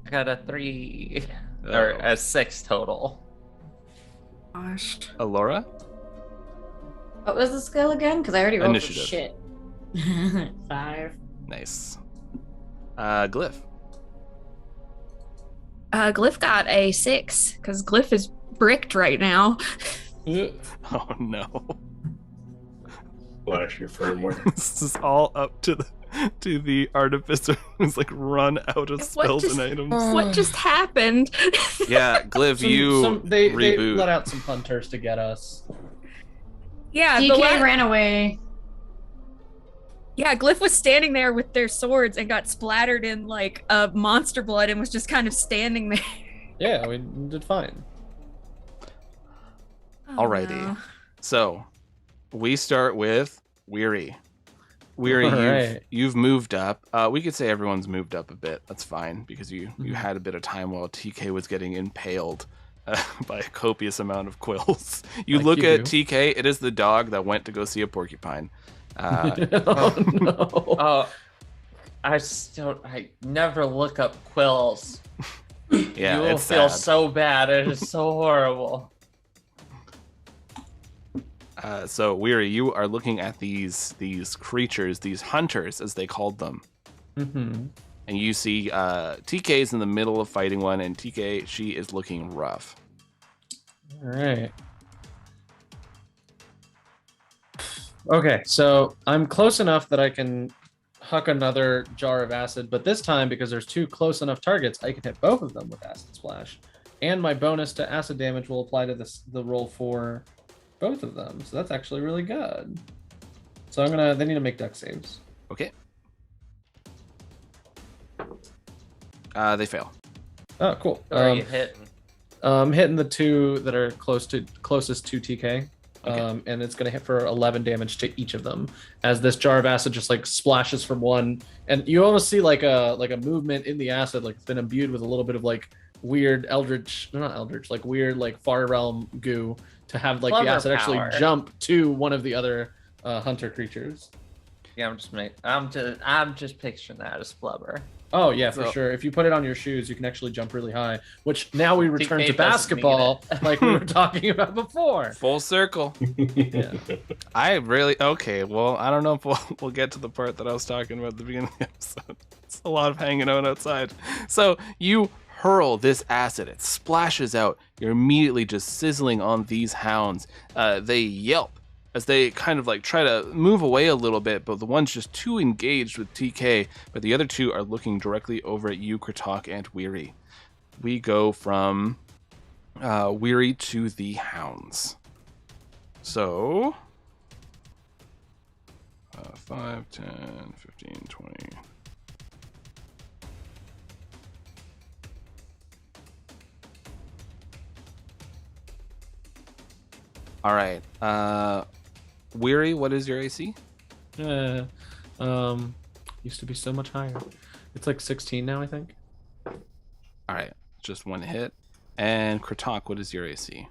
S4: I got a 3 or a 6 total.
S5: Gosh.
S1: Alora?
S3: What was the skill again? Because I already rolled for
S1: Initiative.
S3: shit. 5.
S1: Nice. Glyph.
S5: Glyph got a 6 because Glyph is bricked right now.
S1: Oh no.
S6: Flash your firmware.
S1: This is all up to the artificer who's like run out of spells and items.
S5: What just happened?
S1: Yeah, Gliv,
S2: They
S1: reboot.
S2: let out some hunters to get us.
S5: Yeah,
S3: DK ran away.
S5: Yeah, Glyph was standing there with their swords and got splattered in like monster blood and was just kind of standing there.
S2: Yeah, we did fine.
S1: Alrighty.
S5: no.
S1: So we start with Weary. Weary,
S2: Alright.
S1: you've moved up. We could say everyone's moved up a bit. That's fine because you had a bit of time while TK was getting impaled by a copious amount of quills. You
S2: Like
S1: look
S2: you
S1: at
S2: do.
S1: TK. It is the dog that went to go see a porcupine.
S2: Oh no.
S4: Oh, I never look up quills.
S1: Yeah,
S4: you will
S1: it's
S4: feel
S1: sad.
S4: so bad. It is so horrible.
S1: So Weary, you are looking at these creatures, these hunters as they called them.
S2: Mm-hmm.
S1: And you see TK's in the middle of fighting one, and TK, she is looking rough.
S2: All right. Okay, so I'm close enough that I can huck another jar of acid, but this time, because there's two close enough targets, I can hit both of them with acid splash. And my bonus to acid damage will apply to the roll for both of them. So that's actually really good. So they need to make dex saves.
S1: Okay. They fail.
S2: Oh, cool.
S4: Who are you hitting?
S2: Hitting the two that are closest to TK.
S1: Okay.
S2: And it's going to hit for 11 damage to each of them as this jar of acid just like splashes from one, and you almost see like a movement in the acid, like it's been imbued with a little bit of like weird like weird like far realm goo to have like
S4: Clever
S2: the acid
S4: power.
S2: actually jump to one of the other hunter creatures.
S4: Yeah, I'm just picturing that as flubber.
S2: Oh yeah, for
S1: So-
S2: sure. If you put it on your shoes, you can actually jump really high. Which now we return
S4: TK
S2: to
S4: doesn't
S2: basketball, like we were talking about before.
S1: Full circle.
S2: Yeah.
S1: I really okay. Well, I don't know if we'll get to the part that I was talking about at the beginning of the episode. It's a lot of hanging out outside. So you hurl this acid. It splashes out. You're immediately just sizzling on these hounds. They yelp as they kind of like try to move away a little bit, but the one's just too engaged with TK, but the other two are looking directly over at you, Kratok and Weary. We go from Weary to the hounds. So 5, 10, 15, 20. All right. Weary, what is your AC?
S2: Used to be so much higher. It's like 16 now, I think.
S1: All right, just one hit. And Kratok, what is your AC?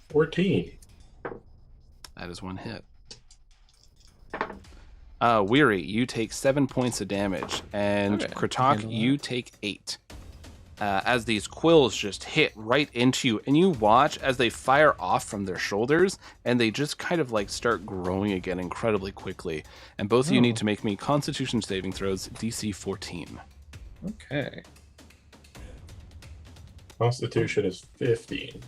S6: 14.
S1: That is one hit. Weary, you take 7 points of damage, and
S2: Okay,
S1: Kratok,
S2: handle that.
S1: you take 8. As these quills just hit right into you, and you watch as they fire off from their shoulders, and they just kind of like start growing again incredibly quickly. And both of you need to make me Constitution saving throws, DC 14.
S2: Okay.
S6: Constitution is 15.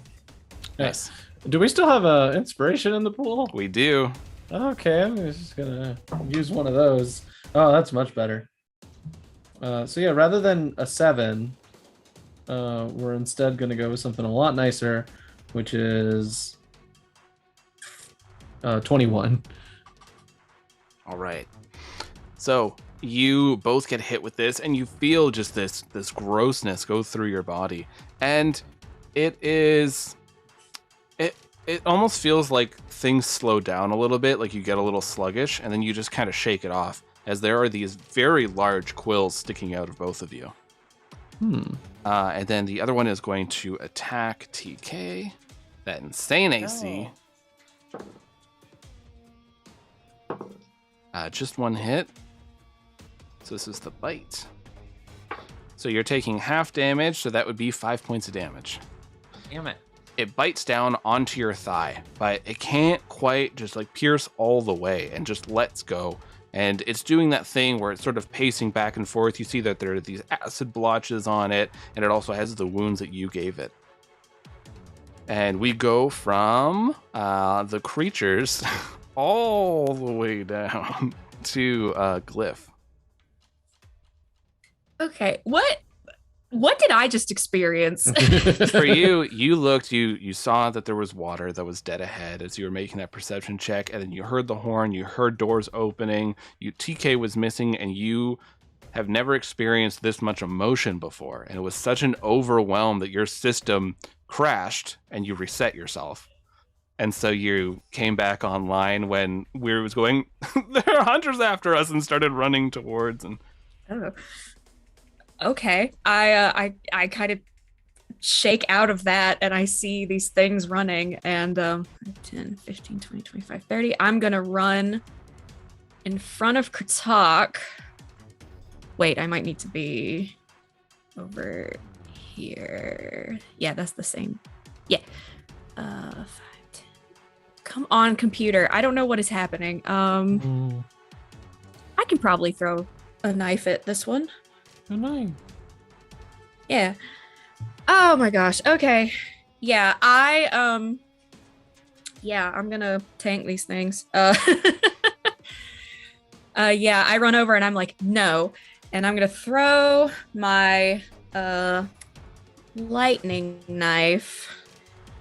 S1: Nice.
S2: Do we still have inspiration in the pool?
S1: We do.
S2: Okay, I'm just gonna use one of those. Oh, that's much better. So yeah, rather than a 7, we're instead gonna go with something a lot nicer, which is 21.
S1: All right. So you both get hit with this, and you feel just this grossness go through your body, and it almost feels like things slow down a little bit, like you get a little sluggish, and then you just kind of shake it off, as there are these very large quills sticking out of both of you. And then the other one is going to attack TK. That insane AC. Just one hit. So this is the bite. So you're taking half damage, so that would be 5 points of damage.
S4: Damn it.
S1: It bites down onto your thigh, but it can't quite just like pierce all the way and just lets go. And it's doing that thing where it's sort of pacing back and forth. You see that there are these acid blotches on it, and it also has the wounds that you gave it. And we go from the creatures all the way down to Glyph.
S5: Okay, what did I just experience?
S1: For you, you looked, you saw that there was water that was dead ahead as you were making that perception check, and then you heard the horn, you heard doors opening, TK was missing, and you have never experienced this much emotion before. And it was such an overwhelm that your system crashed and you reset yourself. And so you came back online when Weir was going, there are hunters after us, and started running towards. And
S5: Oh. Okay. I kind of shake out of that and I see these things running and 10, 15, 20, 25, 30. I'm going to run in front of Kratok. Wait, I might need to be over here. Yeah, that's the same. Yeah. 5, 10. Come on, computer. I don't know what is happening. I can probably throw a knife at this one.
S2: Oh, 9.
S5: Yeah. Oh my gosh. Okay. Yeah, I'm gonna tank these things. Yeah, I run over and I'm like, no. And I'm gonna throw my lightning knife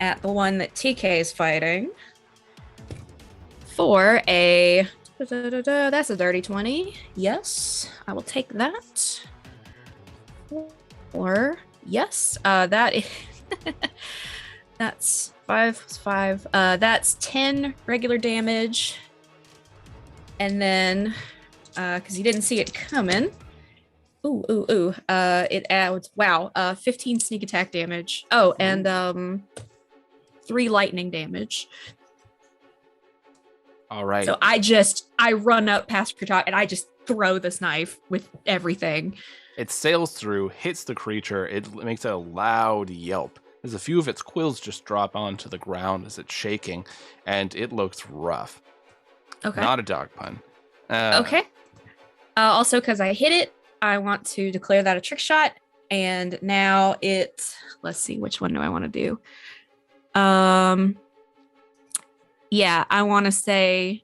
S5: at the one that TK is fighting for a that's a dirty 20. Yes, I will take that. Or yes, that is that's 5. That's 10 regular damage, and then because you didn't see it coming. It adds 15 sneak attack damage. Oh, and 3 lightning damage.
S1: all right.
S5: So I run up past Kratok and I just throw this knife with everything.
S1: It sails through, hits the creature. It makes a loud yelp as a few of its quills just drop onto the ground as it's shaking, and it looks rough.
S5: Okay.
S1: Not a dog pun.
S5: Okay. Also, because I hit it, I want to declare that a trick shot. And now let's see, which one do I want to do? Yeah, I want to say,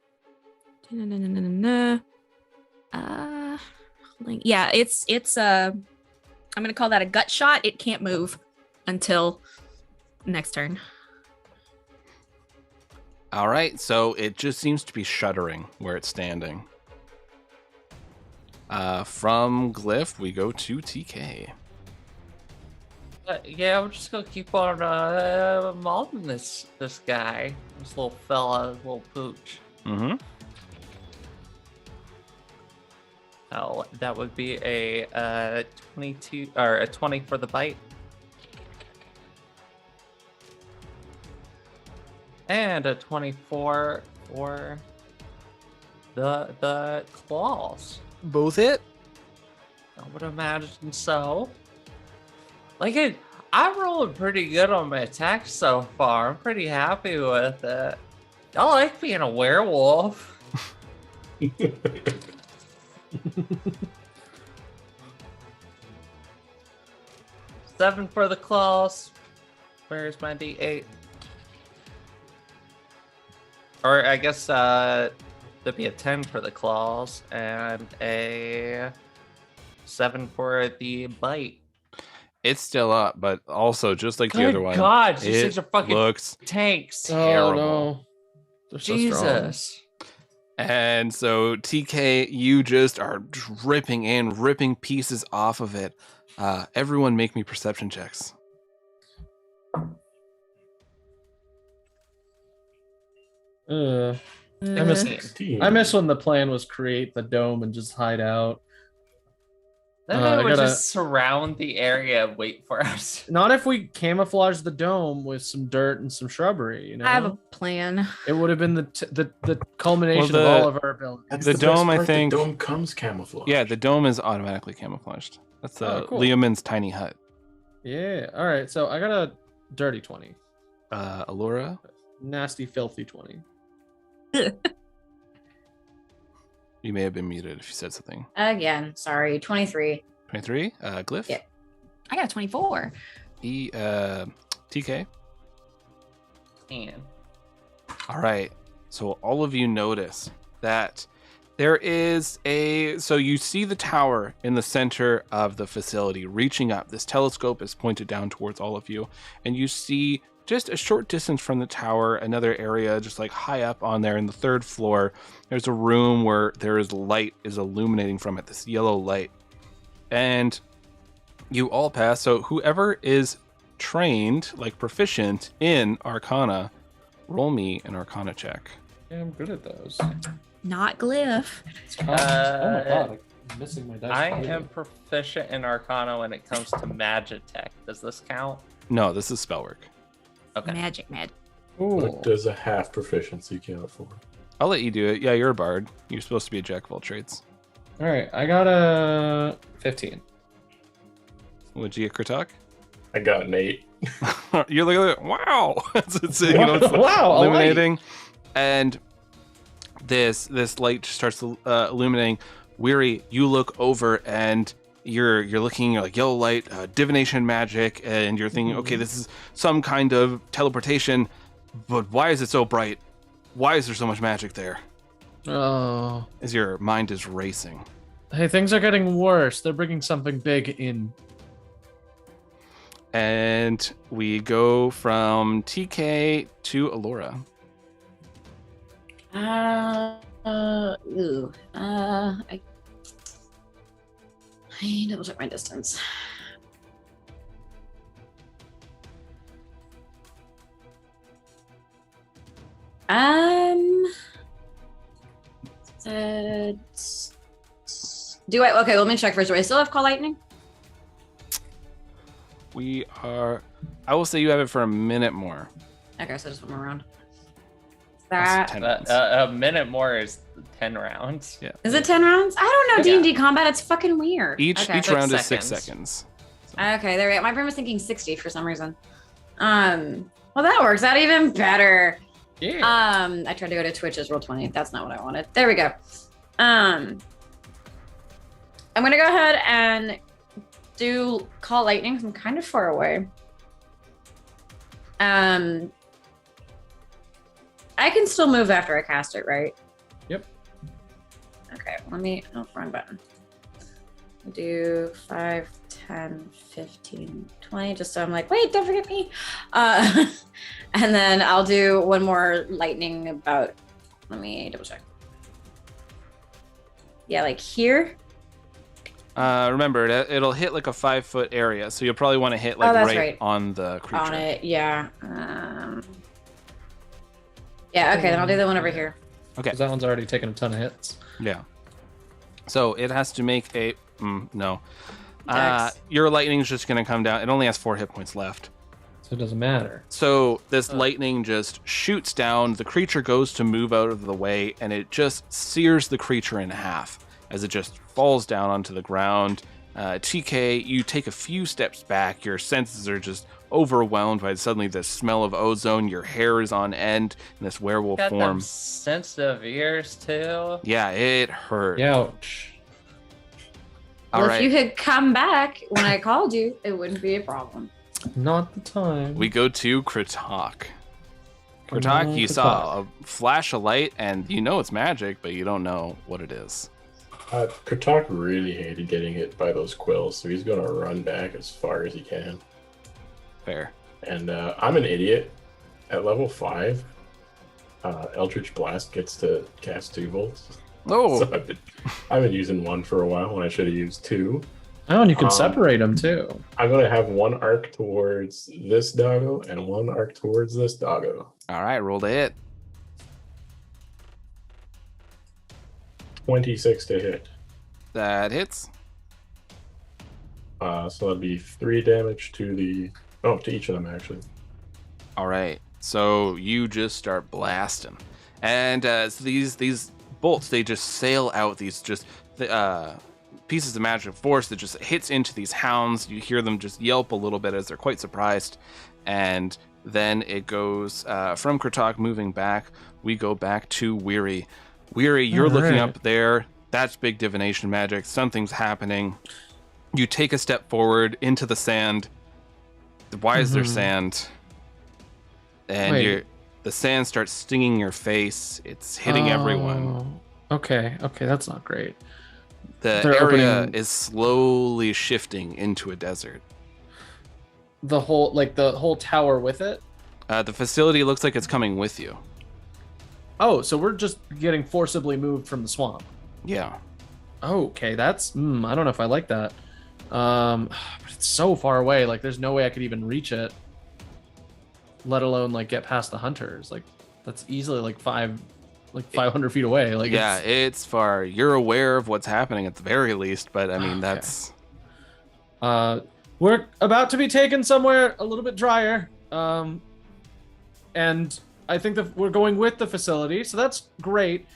S5: yeah, it's I'm gonna call that a gut shot. It can't move until next turn.
S1: All right, so it just seems to be shuddering where it's standing. From Glyph, we go to TK.
S4: Yeah, I'm just gonna keep on mauling this guy, this little fella, this little pooch.
S1: Mm-hmm.
S4: Oh, that would be a 22 or a 20 for the bite, and a 24 for the claws.
S1: Both hit?
S4: I would imagine so. I rolled pretty good on my attacks so far. I'm pretty happy with it. I like being a werewolf. 7 for the claws. Where's my D8? Or I guess there'd be a 10 for the claws and a 7 for the bite.
S1: It's still up, but also just like the other one.
S4: God, these
S1: it
S4: things are fucking
S1: looks
S4: tanks.
S1: terrible.
S2: Oh no. They're so strong.
S4: Jesus.
S1: And so TK, you just are ripping pieces off of it. Everyone make me perception checks.
S2: I
S5: Uh,
S2: miss
S6: 16.
S2: I miss when the plan was create the dome and just hide out.
S4: Then
S2: I
S4: they would
S2: gotta-
S4: just surround the area and wait for us.
S2: Not if we camouflage the dome with some dirt and some shrubbery. You know,
S5: I have a plan.
S2: it would have been the culmination
S1: Well,
S2: of all of our abilities.
S6: That's
S1: The
S6: best
S1: dome, I
S6: part,
S1: think-
S6: The dome comes camouflage.
S1: Yeah, the dome is automatically camouflaged. That's
S2: cool.
S1: Leomin's tiny hut.
S2: Yeah. All right. So I got a dirty 20,
S1: Allura,
S2: nasty, filthy 20.
S1: you may have been muted if you said something.
S3: Again, sorry, 23.
S1: 23, Glyph.
S3: Yeah.
S5: I got a 24.
S1: TK.
S4: Ian.
S1: All right. So all of you notice that there is so you see the tower in the center of the facility reaching up. This telescope is pointed down towards all of you, and you see just a short distance from the tower, another area just like high up on there in the 3rd floor. There's a room where there is light is illuminating from it, this yellow light. And you all pass. So whoever is trained, like proficient in Arcana, roll me an Arcana check.
S2: Yeah, I'm good at those.
S5: Not glyph.
S2: Oh my god, I'm missing my dice.
S4: I
S2: completely.
S4: am proficient in Arcana when it comes to Magitech. Does this count?
S1: No, this is spellwork.
S4: Okay.
S5: Magic.
S2: Ooh.
S6: What does a half proficiency count for?
S1: I'll let you do it. Yeah, you're a bard. You're supposed to be a jack of all trades.
S2: All right, I got a 15.
S1: Would you get Kritok?
S6: I got an 8.
S1: You're like, wow. it's it's
S2: Wow, a light.
S1: illuminating. And this light just starts illuminating. Weary, you look over and you're looking, you're like, yellow light, divination magic, and you're thinking, okay, this is some kind of teleportation, but why is it so bright? Why is there so much magic there?
S2: Oh.
S1: As your mind is racing.
S2: Hey, things are getting worse. They're bringing something big in.
S1: And we go from TK to Alora.
S3: I double check my distance. Do I? Okay, let me check first. Do I still have Call Lightning?
S1: I will say you have it for a minute more.
S3: Okay, so just one more round.
S1: That's
S3: That
S1: 10 rounds.
S4: A minute more is 10 rounds.
S1: Yeah.
S3: is it 10 rounds? I don't know
S4: Yeah.
S3: D&D combat. It's fucking weird.
S1: Each
S3: Okay.
S1: round is
S4: 6
S1: 6 seconds.
S3: Okay, there we go. My brain was thinking 60 for some reason. Well, that works out even better.
S2: Yeah.
S3: I tried to go to Twitch's Roll20. That's not what I wanted. There we go. I'm gonna go ahead and do Call Lightning. 'Cause I'm kind of far away. I can still move after I cast it, right?
S2: Yep.
S3: Okay, let me. Oh, wrong button. Do 5, 10, 15, 20, just so I'm like, wait, don't forget me. And then I'll do one more lightning about, let me double check. Yeah, like here.
S1: Remember, it'll hit like a 5-foot area, so you'll probably want to hit like
S3: that's
S1: right
S3: right.
S1: on the creature.
S3: On it, yeah. Yeah, okay, then I'll do the one over here.
S1: Okay.
S2: 'Cause that one's already taken a ton of hits.
S1: Yeah. So it has to make a no.
S3: Dex.
S1: Your lightning's just gonna come down. It only has 4 hit points left.
S2: So it doesn't matter.
S1: So this lightning just shoots down. The creature goes to move out of the way, and it just sears the creature in half as it just falls down onto the ground. TK, you take a few steps back. Your senses are just overwhelmed by suddenly the smell of ozone. Your hair is on end in this werewolf
S4: Got them
S1: form.
S4: sensitive ears too.
S1: Yeah, it hurt.
S2: Ouch.
S1: All
S3: Well,
S1: right.
S3: if you had come back when I called you, it wouldn't be a problem.
S2: Not the time.
S1: We go to Kritok.
S2: Come
S1: Kritok,
S2: on,
S1: you
S2: Kritok.
S1: saw a flash of light, and you know it's magic, but you don't know what it is.
S6: Kurtak really hated getting hit by those quills, so he's going to run back as far as he can.
S1: Fair.
S6: And I'm an idiot. At level 5, Eldritch Blast gets to cast 2 volts.
S1: Oh,
S6: So I've been using 1 for a while when I should have used 2.
S2: Oh, and you can
S6: Um,
S2: separate them too.
S6: I'm going to have 1 arc towards this doggo and 1 arc towards this doggo.
S1: all right, roll to hit.
S6: 26 to hit.
S1: That hits.
S6: So that'd be 3 damage to each of them, actually.
S1: All right, so you just start blasting, and so these bolts, they just sail out. These just pieces of magic force that just hits into these hounds. You hear them just yelp a little bit as they're quite surprised, and then it goes from Kritok moving back. We go back to Weary. Weary, you're looking
S2: Alright.
S1: up there. That's big divination magic. Something's happening. You take a step forward into the sand. Why is there
S2: Mhm.
S1: sand? And
S2: Wait.
S1: you're the sand starts stinging your face. It's hitting everyone.
S2: Okay, that's not great.
S1: The
S2: They're
S1: area
S2: opening-
S1: is slowly shifting into a desert.
S2: The whole tower with it?
S1: The facility looks like it's coming with you.
S2: Oh, so we're just getting forcibly moved from the swamp.
S1: Yeah.
S2: Okay, that's I don't know if I like that. But it's so far away, like there's no way I could even reach it. Let alone like get past the hunters. Like that's easily like 500 feet away. Like
S1: Yeah, it's far. You're aware of what's happening at the very least, but I mean, that's...
S2: We're about to be taken somewhere a little bit drier. And I think that we're going with the facility, so that's great.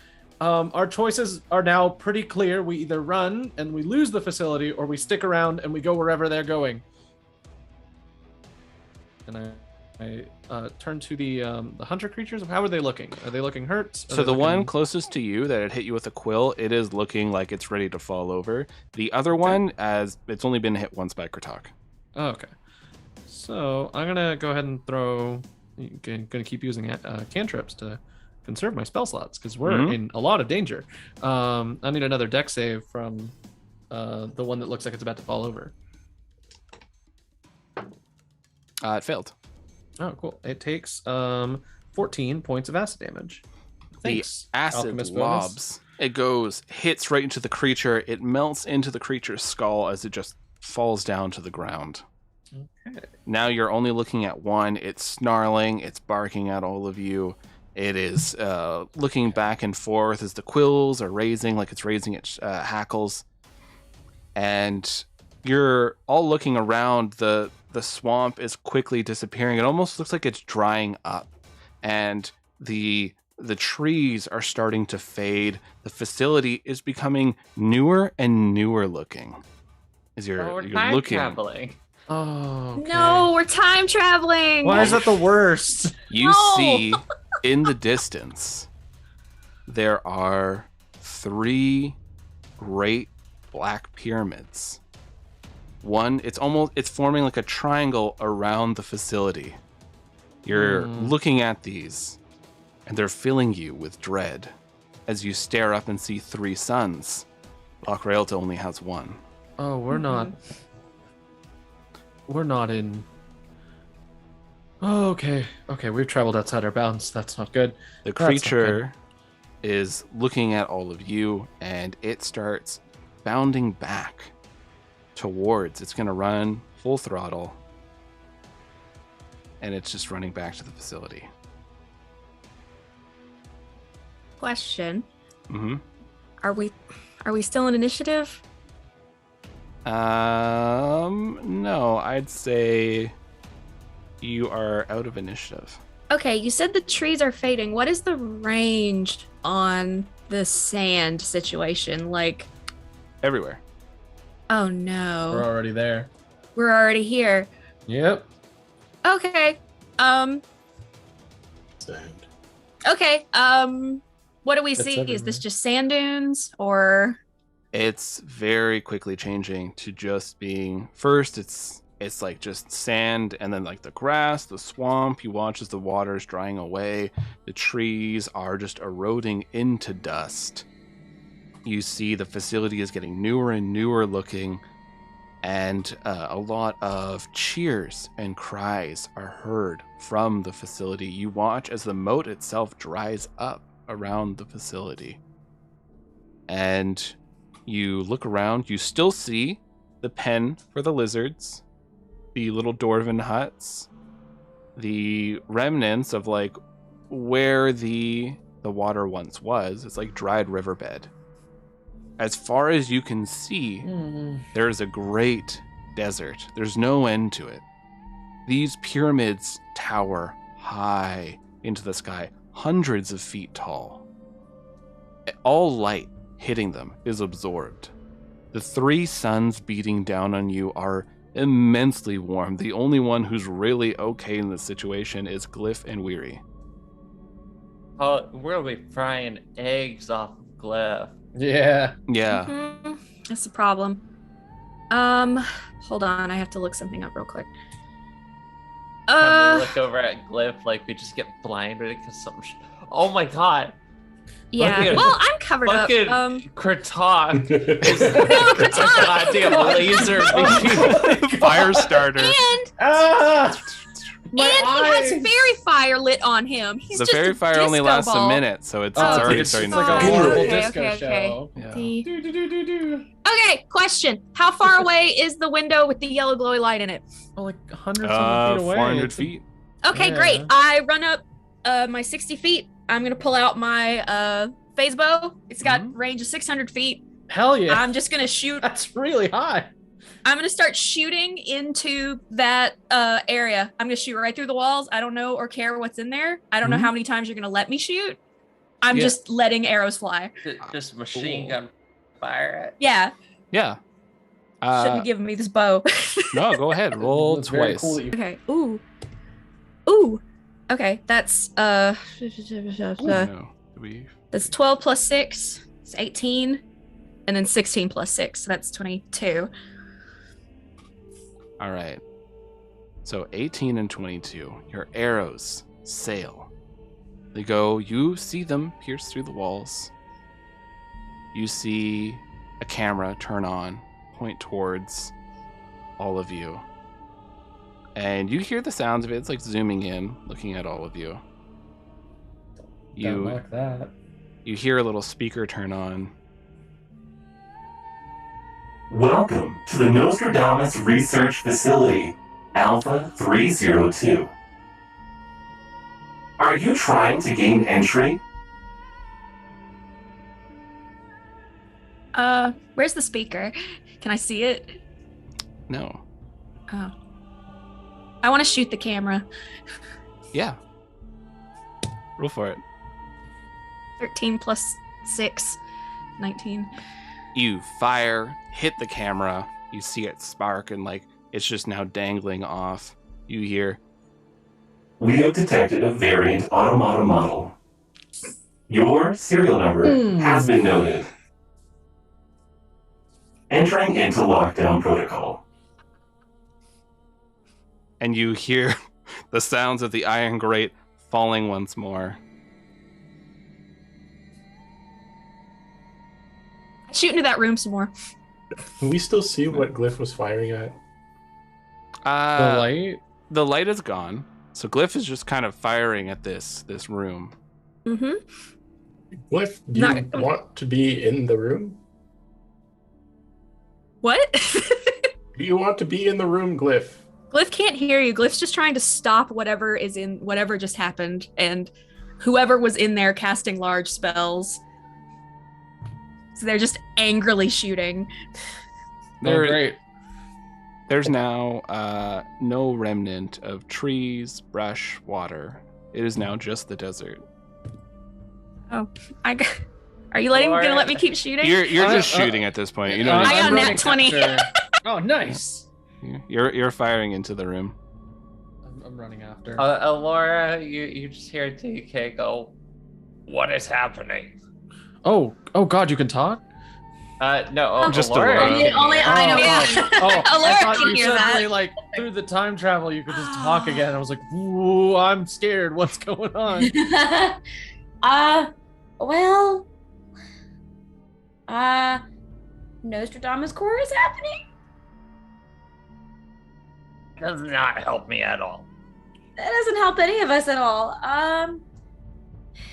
S2: Our choices are now pretty clear. We either run and we lose the facility, or we stick around and we go wherever they're going. And I turn to the hunter creatures. How are they looking? Are they looking hurt?
S1: So the one closest to you that had hit you with a quill, it is looking like it's ready to fall over. The other one, as it's only been hit once by Kratok.
S2: Okay. So I'm gonna go ahead and throw. Gonna keep using cantrips to conserve my spell slots because we're in a lot of danger. I need another deck save from the one that looks like it's about to fall over.
S1: It failed.
S2: Oh, cool. It takes 14 points of acid damage. Thanks.
S1: The acid
S2: Alchemist
S1: lobs. It hits right into the creature. It melts into the creature's skull as it just falls down to the ground.
S2: Okay.
S1: Now you're only looking at one. It's snarling. It's barking at all of you. It is looking back and forth as the quills are raising, like it's raising its hackles. And you're all looking around. The swamp is quickly disappearing. It almost looks like it's drying up. And the trees are starting to fade. The facility is becoming newer and newer looking. As you're looking.
S4: Traveling.
S2: Oh. Okay.
S5: No, we're time traveling.
S2: Why is that the worst?
S1: You
S5: No.
S1: see in the distance, there are 3 great black pyramids. One, it's forming like a triangle around the facility. You're looking at these, and they're filling you with dread as you stare up and see 3 suns. Loch Raelta only has 1.
S2: Oh, we're not. We're not in. Oh, okay. Okay, we've traveled outside our bounds. That's not good.
S1: The
S2: That's not
S1: creature is looking at all of you, and it starts bounding back towards. It's going to run full throttle, and it's just running back to the facility.
S5: Question:
S1: Mm-hmm.
S5: Are we still in initiative?
S1: No, I'd say you are out of initiative.
S5: Okay, you said the trees are fading. What is the range on the sand situation? Like,
S1: Everywhere.
S5: oh
S2: We're
S5: no,
S2: already there.
S5: we're already here.
S2: Yep.
S5: Okay.
S6: Sand.
S5: Okay. What do we
S2: It's
S5: see? Is
S2: everywhere.
S5: this just sand dunes or?
S1: It's very quickly changing to just being first it's like just sand, and then like the grass, the swamp. You watch as the water's drying away. The trees are just eroding into dust. You see the facility is getting newer and newer looking, and a lot of cheers and cries are heard from the facility. You watch as the moat itself dries up around the facility. And you look around, you still see the pen for the lizards, the little dwarven huts, the remnants of like where the water once was. It's like dried riverbed. As far as you can see, there's a great desert. There's no end to it. These pyramids tower high into the sky, hundreds of feet tall. All light hitting them is absorbed. The 3 suns beating down on you are immensely warm. The only one who's really okay in this situation is Glyph and Weary.
S4: Oh, we'll be frying eggs off of Glyph.
S2: Yeah.
S1: Yeah.
S5: Mhm, that's the problem. Hold on, I have to look something up real quick.
S4: When we look over at Glyph, like we just get blinded because something. Oh my god!
S5: Yeah.
S4: Fucking-
S5: Well, I'm covered up.
S4: Fucking Kratok is a
S5: Kratok!
S4: goddamn laser beam.
S1: Fire starter.
S5: And
S2: Ah!
S5: he has fairy fire lit on him. He's
S1: The
S5: just
S1: fairy
S5: a
S1: fire only
S5: disco
S1: lasts
S5: ball.
S1: a minute, so it's
S2: Oh,
S1: already
S2: it's
S1: starting
S2: like
S1: to
S2: a
S1: go.
S2: horrible
S5: Okay,
S2: disco
S5: okay, okay.
S2: show.
S1: Yeah.
S5: The-
S2: Do, do, do, do, do.
S5: Okay, question. How far away is the window with the yellow glowy light in it?
S2: Oh, like hundreds of feet away.
S1: 400
S2: It's a-
S1: feet.
S5: Okay,
S2: Yeah.
S5: great. I run up my 60 feet. I'm going to pull out my phase bow. It's got range of 600 feet.
S2: Hell yeah.
S5: I'm just going to shoot.
S2: That's really high.
S5: I'm going to start shooting into that area. I'm going to shoot right through the walls. I don't know or care what's in there. I don't know how many times you're going to let me shoot. I'm
S1: Yeah.
S5: just letting arrows fly.
S4: Just machine gun fire it.
S5: Yeah.
S1: Yeah.
S5: Shouldn't be giving me this bow.
S1: No, go ahead. Roll
S2: It's very
S1: twice.
S2: cool that you-
S5: Okay. Ooh. Ooh. Okay. That's
S1: Oh, no.
S5: that's 12 plus 6. It's 18. And then 16 plus 6. So that's 22.
S1: All right. So 18 and 22. Your arrows sail. They go, you see them pierce through the walls. You see a camera turn on, point towards all of you. And you hear the sounds of it. It's like zooming in, looking at all of you.
S2: Don't like that.
S1: You hear a little speaker turn on.
S7: Welcome to the Nostradamus Research Facility, Alpha 302. Are you trying to gain entry?
S5: Where's the speaker? Can I see it?
S1: No.
S5: Oh. I want to shoot the camera.
S1: Yeah. Roll for it.
S5: 13 plus 6. 19.
S1: You fire, hit the camera. You see it spark and like it's just now dangling off. You hear,
S7: We have detected a variant automata model. Your serial number has been noted. Entering into lockdown protocol.
S1: and you hear the sounds of the iron grate falling once more.
S5: Shoot into that room some more.
S6: Can we still see what Glyph was firing at?
S2: The light?
S1: The light is gone, so Glyph is just kind of firing at this room.
S5: Mm-hmm.
S6: Glyph, do you want to be in the room?
S5: What?
S6: Do you want to be in the room, Glyph?
S5: Glyph can't hear you. Glyph's just trying to stop whatever just happened, and whoever was in there casting large spells. So they're just angrily shooting.
S2: Great.
S1: There's now no remnant of trees, brush, water. It is now just the desert.
S5: Oh, are you gonna let me keep shooting?
S1: You're just shooting at this point. You know,
S5: I got
S2: I'm
S5: nat
S2: running
S5: 20.
S2: after- Oh, nice.
S1: you're firing into the room.
S2: I'm running after.
S4: Laura, you just hear TK go, "What is happening?"
S2: Oh God, you can talk?
S4: No,
S1: Just
S4: Laura.
S1: Laura.
S3: Only I know.
S5: Yeah.
S2: I
S5: Laura
S2: thought
S5: can
S2: you
S5: hear
S2: suddenly,
S5: that.
S2: like, through the time travel, you could just talk again. I was like, ooh, I'm scared. What's going on?
S3: Well, Nostradamus core is happening.
S4: Does not help me at all.
S3: That doesn't help any of us at all.
S4: I'm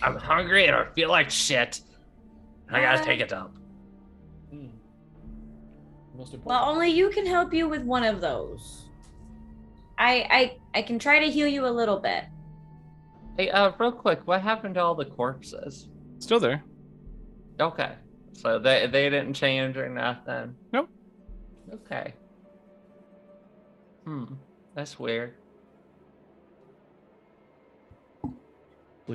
S4: hungry and I feel like shit. I gotta take a dump.
S2: Most important.
S3: Well, only you can help you with one of those. I can try to heal you a little bit.
S4: Hey, real quick, what happened to all the corpses?
S1: Still there.
S4: Okay, so they didn't change or nothing.
S1: Nope.
S4: Okay. That's weird.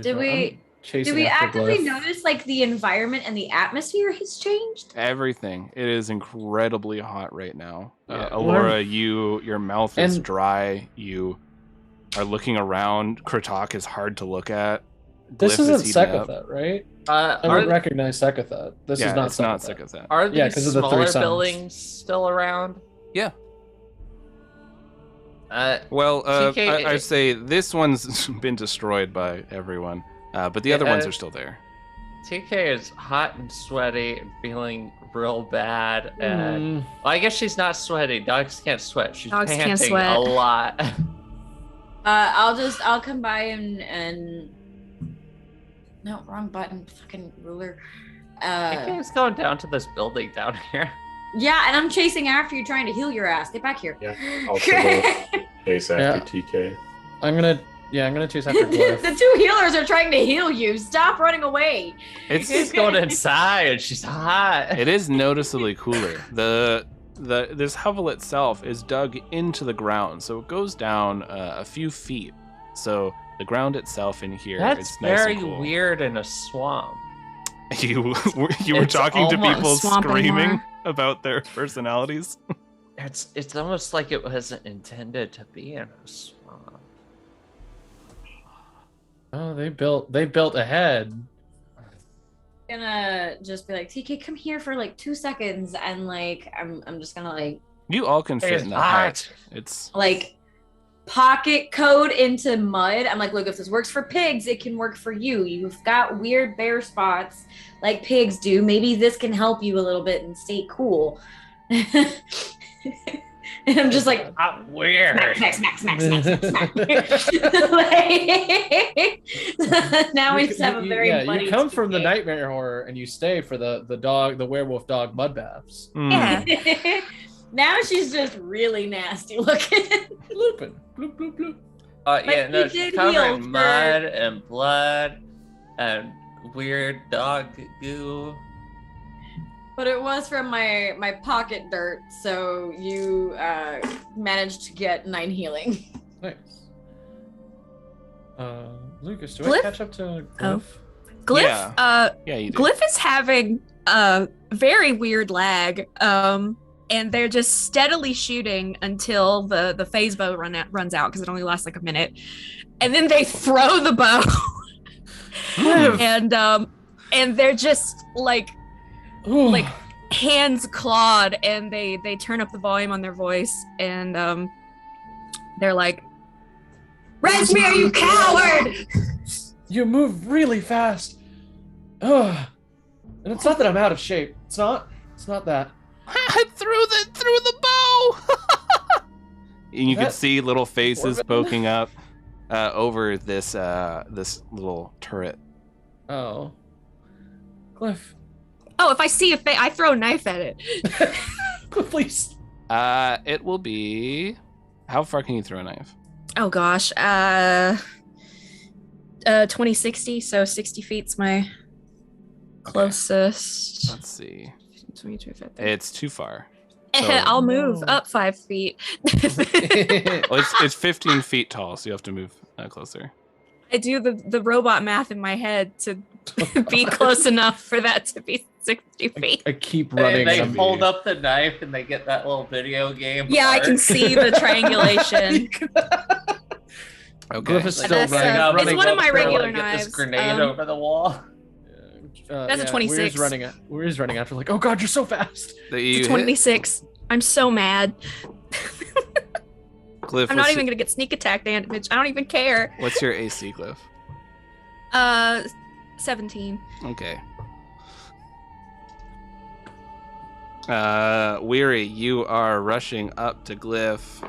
S3: Did we actively notice like the environment and the atmosphere has changed?
S1: Everything. It is incredibly hot right now.
S2: Yeah.
S1: Alora, your mouth is
S2: And-
S1: dry. You are looking around. Kratok is hard to look at.
S2: This
S1: Glyph is
S2: isn't
S1: heating up.
S2: Sekathet, right? I
S4: Are,
S2: would recognize Sekathet. This
S1: Yeah,
S2: is not
S1: it's not
S2: Sekathet.
S1: Sekathet.
S4: are these
S2: Yeah, 'cause of the three
S4: smaller
S2: suns.
S4: buildings still around?
S1: Yeah. Well,
S4: TK
S1: I say this one's been destroyed by everyone, but the other ones are still there.
S4: TK is hot and sweaty and feeling real bad. And well, I guess she's not sweaty. Dogs can't sweat. She's
S5: Dogs can't
S4: panting
S5: sweat.
S4: a lot.
S3: I'll come by and no, wrong button, fucking ruler.
S4: TK's going down to this building down here.
S3: Yeah, and I'm chasing after you, trying to heal your ass. Get back here.
S6: Yeah, I'll chase after TK.
S2: I'm gonna chase after Glyph.
S3: The two healers are trying to heal you. Stop running away.
S4: TK's going inside. She's hot.
S1: It is noticeably cooler. This hovel itself is dug into the ground, so it goes down a few feet. So the ground itself in here
S4: That's
S1: is nice
S4: very
S1: and cool.
S4: weird in a swamp.
S1: You were
S4: It's
S1: talking to
S4: almost
S1: people
S5: swamp
S1: screaming
S5: anymore.
S1: about their personalities.
S4: It's almost like it wasn't intended to be in a swamp.
S2: Oh, they built ahead.
S3: Gonna just be like, TK, come here for like 2 seconds, and like I'm just gonna like
S1: You all can fit
S4: It's
S1: in the
S4: hot.
S1: hut. It's
S3: pocket code into mud. I'm like, look, if this works for pigs, it can work for you. You've got weird bare spots like pigs do. Maybe this can help you a little bit and stay cool. And I'm just like,
S4: Not weird.
S3: smack. Now we just have a very funny.
S2: You come from the
S3: TK.
S2: nightmare horror and you stay for the werewolf dog mud baths.
S5: Yeah.
S3: Now she's just really nasty looking.
S2: Blooping. Bloop, bloop, bloop.
S4: Yeah,
S3: But
S4: no,
S3: he
S4: she's
S3: did
S4: covered
S3: heal
S4: in
S3: for-
S4: mud and blood and weird dog goo.
S3: But it was from my pocket dirt, so you managed to get 9 healing.
S2: Nice. Lucas, do
S5: Glyph?
S2: I catch up to Glyph?
S5: Glyph,
S1: Yeah. Yeah, you do.
S5: Glyph is having very weird lag. And they're just steadily shooting until the phase bow runs out because it only lasts like a minute. And then they throw the bow. And they're just like hands clawed, and they turn up the volume on their voice, and they're like, Resmere, you coward!
S2: You move really fast. Ugh. And it's not that I'm out of shape. It's not that.
S1: through the bow. And you can see little faces poking up over this little turret.
S2: Oh. Glyph.
S5: Oh, if I see I throw a knife at it.
S2: Please.
S1: It will be. How far can you throw a knife?
S5: Oh gosh. 2060, so 60 feet's my closest.
S1: Let's see.
S5: 22, 50.
S1: It's too far.
S5: I'll move up 5 feet.
S1: Well, it's 15 feet tall, so you have to move closer.
S5: I do the robot math in my head to be close enough for that to be 60 feet.
S2: I keep running.
S4: They
S2: and
S4: hold up the knife and they get that little video game.
S5: Yeah, I can
S4: art.
S5: see the triangulation.
S1: Okay.
S2: Glyph is still
S5: That's,
S2: running.
S5: it's
S2: running
S5: one of my
S4: Up there,
S5: regular
S4: like, get
S5: knives.
S4: this grenade over the wall.
S5: That's a 26.
S2: Weir's running after, like, oh god, you're so fast.
S5: It's a 26. I'm so mad.
S1: Glyph,
S5: I'm not even gonna get sneak attack damage. I don't even care.
S1: What's your AC, Glyph?
S5: 17.
S1: Okay. Weary, you are rushing up to Glyph.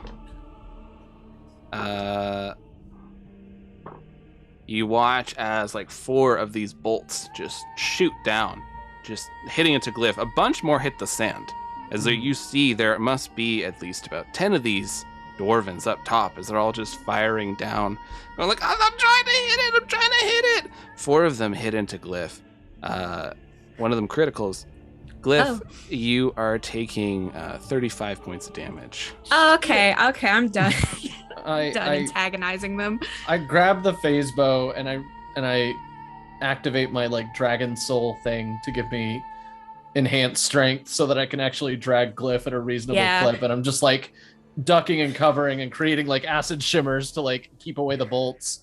S1: You watch as like 4 of these bolts just shoot down, just hitting into Glyph. A bunch more hit the sand. As you see, there must be at least about 10 of these dwarvens up top as they're all just firing down. They're like, I'm trying to hit it, I'm trying to hit it. 4 of them hit into Glyph. One of them criticals. Glyph, you are taking 35 points of damage.
S5: Okay, I'm done.
S2: I
S5: antagonizing them.
S2: I grab the phase bow and I activate my like dragon soul thing to give me enhanced strength so that I can actually drag Glyph at a reasonable clip, and I'm just like ducking and covering and creating like acid shimmers to like keep away the bolts.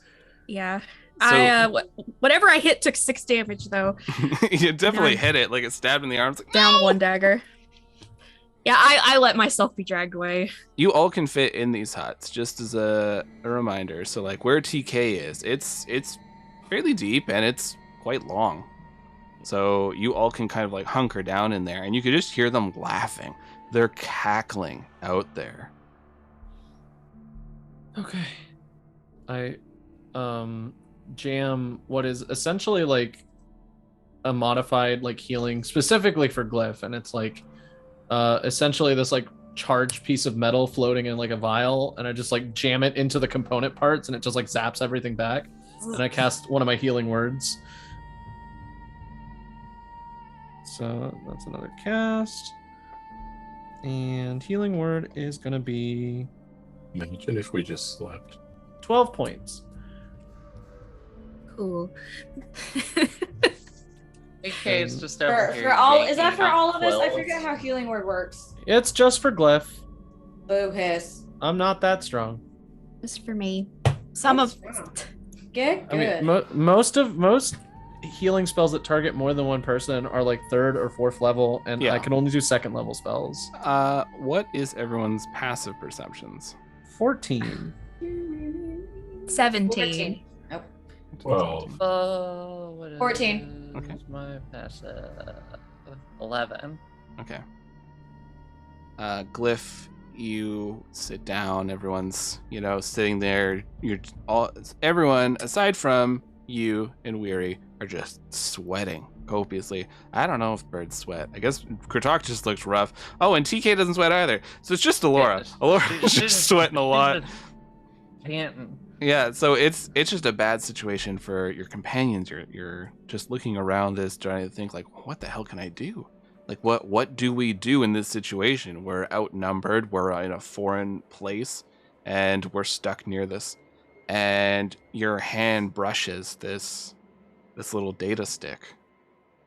S5: Yeah.
S1: So-
S5: Whatever I hit took 6 damage though.
S1: You definitely hit it, like it stabbed in the arms. Like,
S5: Down 1 dagger. Yeah, I let myself be dragged away.
S1: You all can fit in these huts, just as a reminder. So like where TK is, it's fairly deep and it's quite long. So you all can kind of like hunker down in there, and you could just hear them laughing. They're cackling out there.
S2: Okay. I jam what is essentially like a modified like healing specifically for Glyph, and it's like essentially this like charged piece of metal floating in like a vial, and I just like jam it into the component parts and it just like zaps everything back. And I cast one of my healing words. So that's another cast. And healing word is gonna be
S6: Imagine if we just slept.
S2: 12 points.
S5: Cool.
S4: TK is just over here.
S3: For all, is that
S4: yanking
S3: for all of us? I
S4: quills.
S3: forget how healing word works.
S2: It's just for Glyph.
S3: Boo hiss.
S2: I'm not that strong.
S5: Just for me. Some of
S3: Get
S2: I
S3: good.
S2: mean, most healing spells that target more than one person are like 3rd or 4th level, and
S1: Yeah.
S2: I can only do 2nd level spells.
S1: What is everyone's passive perceptions?
S2: 14.
S5: 17.
S3: Nope.
S6: 12.
S4: Oh, what
S3: 14.
S1: Okay.
S4: is my passive? 11.
S1: Okay. Glyph, you sit down. Everyone's, sitting there. Everyone aside from you and Weary are just sweating copiously. I don't know if birds sweat. I guess Kratok just looks rough. Oh, and TK doesn't sweat either. So it's just Alora.
S4: Yeah,
S1: Alora's just sweating a lot.
S4: Panting.
S1: Yeah, so it's just a bad situation for your companions. You're just looking around this, trying to think like, what the hell can I do? Like, what do we do in this situation? We're outnumbered. We're in a foreign place, and we're stuck near this. And your hand brushes this little data stick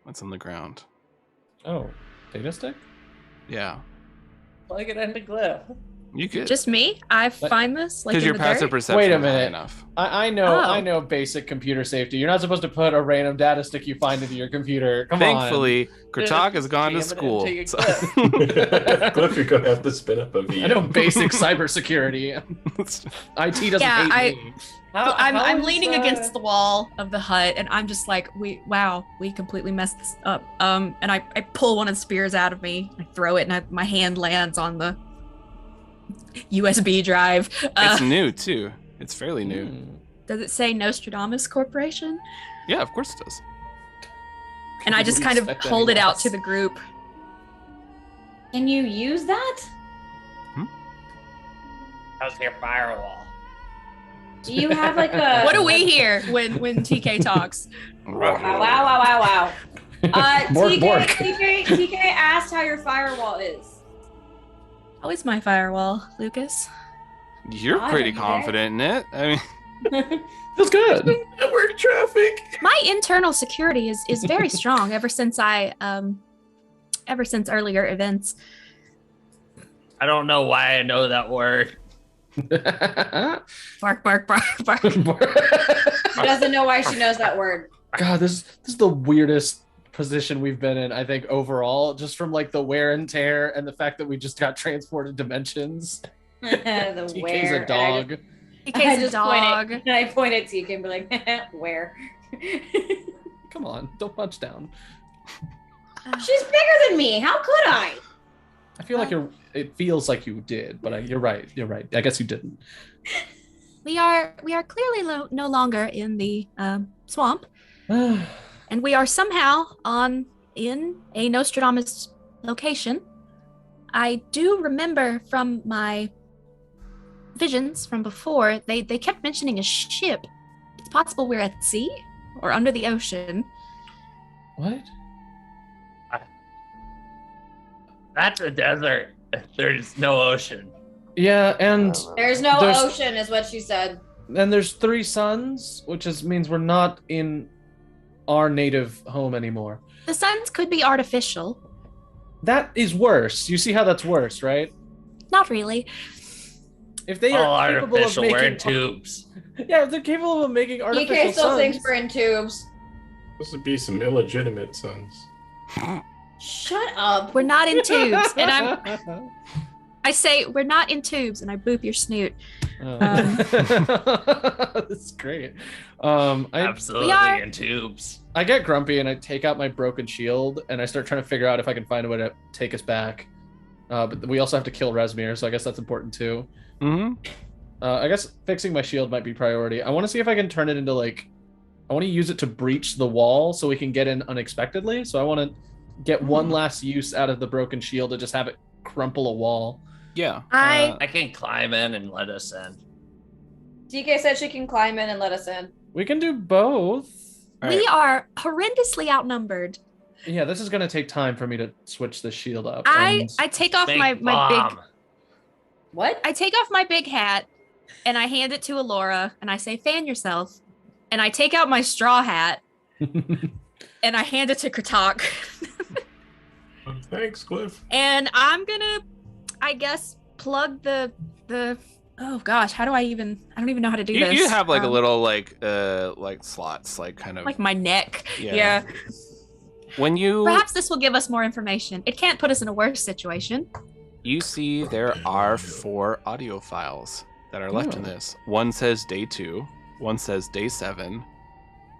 S1: that's on the ground.
S2: Oh, data stick?
S1: Yeah,
S4: Plug it into Glyph.
S1: you could.
S5: Just me? I find this like
S1: because
S5: in
S1: your
S5: the
S1: passive
S5: dirt?
S1: perception
S2: Wait a
S1: is high
S2: minute.
S1: enough.
S2: I know
S5: Oh.
S2: I know basic computer safety. You're not supposed to put a random data stick you find into your computer. Come
S1: Thankfully, Kratok has gone to
S4: Jam it
S1: school.
S4: into your
S1: so-
S6: Glyph, you're gonna have to spin up a
S2: on.
S6: VM.
S2: I know basic cybersecurity. IT doesn't
S5: Yeah,
S2: hate me.
S5: I'm leaning against the wall of the hut, and I'm just like, we completely messed this up. And I pull one of the spears out of me, I throw it, and my hand lands on the USB drive.
S1: It's new too. It's fairly new.
S2: Hmm.
S5: Does it say Nostradamus Corporation?
S1: Yeah, of course it does.
S5: And I just
S2: Would
S5: kind of
S2: expect
S5: hold it
S2: anyone
S5: out to
S2: else.
S5: the group.
S3: Can you use that?
S4: How's your firewall?
S3: Do you have like a?
S5: What do we hear when TK talks?
S3: Wow.
S2: Bork,
S3: TK,
S2: bork.
S3: TK asked how your firewall is.
S5: How is my firewall, Lucas?
S1: You're
S3: I
S1: pretty
S3: don't know.
S1: confident in it. I mean,
S2: Feels good.
S6: Network traffic.
S5: My internal security is very strong ever since earlier events.
S4: I don't know why I know that word.
S5: Bark, bark, bark, bark.
S3: She doesn't know why she knows that word.
S2: God, this is the weirdest position we've been in, I think, overall, just from like the wear and tear and the fact that we just got transported dimensions.
S3: The
S2: TK's
S3: where.
S2: a dog.
S5: TK's a dog.
S3: I point at TK and be like, where?
S2: Come on, don't punch down.
S3: She's bigger than me. How could I?
S2: I feel like it feels like you did, but you're right. You're right. I guess you didn't.
S5: We are clearly no longer in the swamp, and we are somehow in a Nostradamus location. I do remember from my visions from before, they kept mentioning a ship. It's possible we're at sea or under the ocean.
S2: What?
S4: That's a desert. There's no ocean.
S2: Yeah, and
S3: There's no
S2: There's-
S3: ocean, is what she said.
S2: then there's 3 suns, which means we're not in our native home anymore.
S5: The suns could be artificial.
S2: That is worse. You see how that's worse, right?
S5: Not really.
S2: If they
S4: All
S2: are capable of
S4: artificial. We're in
S2: making
S4: tubes.
S2: yeah, if they're capable of making artificial
S3: TK still
S2: suns.
S3: thinks we're in tubes.
S6: Supposed to be some illegitimate sons.
S3: Shh. Shut up.
S5: We're not in tubes. And I say, we're not in tubes, and I boop your snoot.
S2: That's great.
S4: Absolutely
S5: We are-
S4: in tubes.
S2: I get grumpy and I take out my broken shield and I start trying to figure out if I can find a way to take us back. But we also have to kill Resmir, so I guess that's important too.
S1: Mm-hmm.
S2: I guess fixing my shield might be priority. I want to see if I can turn it into I want to use it to breach the wall so we can get in unexpectedly. So I want to get one last use out of the broken shield to just have it crumple a wall.
S1: Yeah.
S4: I can climb in and let us in.
S8: DK said she can climb in and let us in.
S2: We can do both.
S5: We are horrendously outnumbered.
S2: Yeah, this is going to take time for me to switch the shield up.
S5: I take off my big
S8: What?
S5: I take off my big hat and I hand it to Alora and I say, fan yourself. And I take out my straw hat and I hand it to Kratok.
S6: Thanks, Cliff.
S5: And I'm gonna, I guess, plug the oh gosh, how do I don't even know how to do this.
S1: You have like a little like slots, like kind of
S5: like my neck.
S1: Yeah.
S5: Yeah.
S1: When you
S5: Perhaps this will give us more information. It can't put us in a worse situation.
S1: you see there are 4 audio files that are left in this. One says day 2, one says day 7,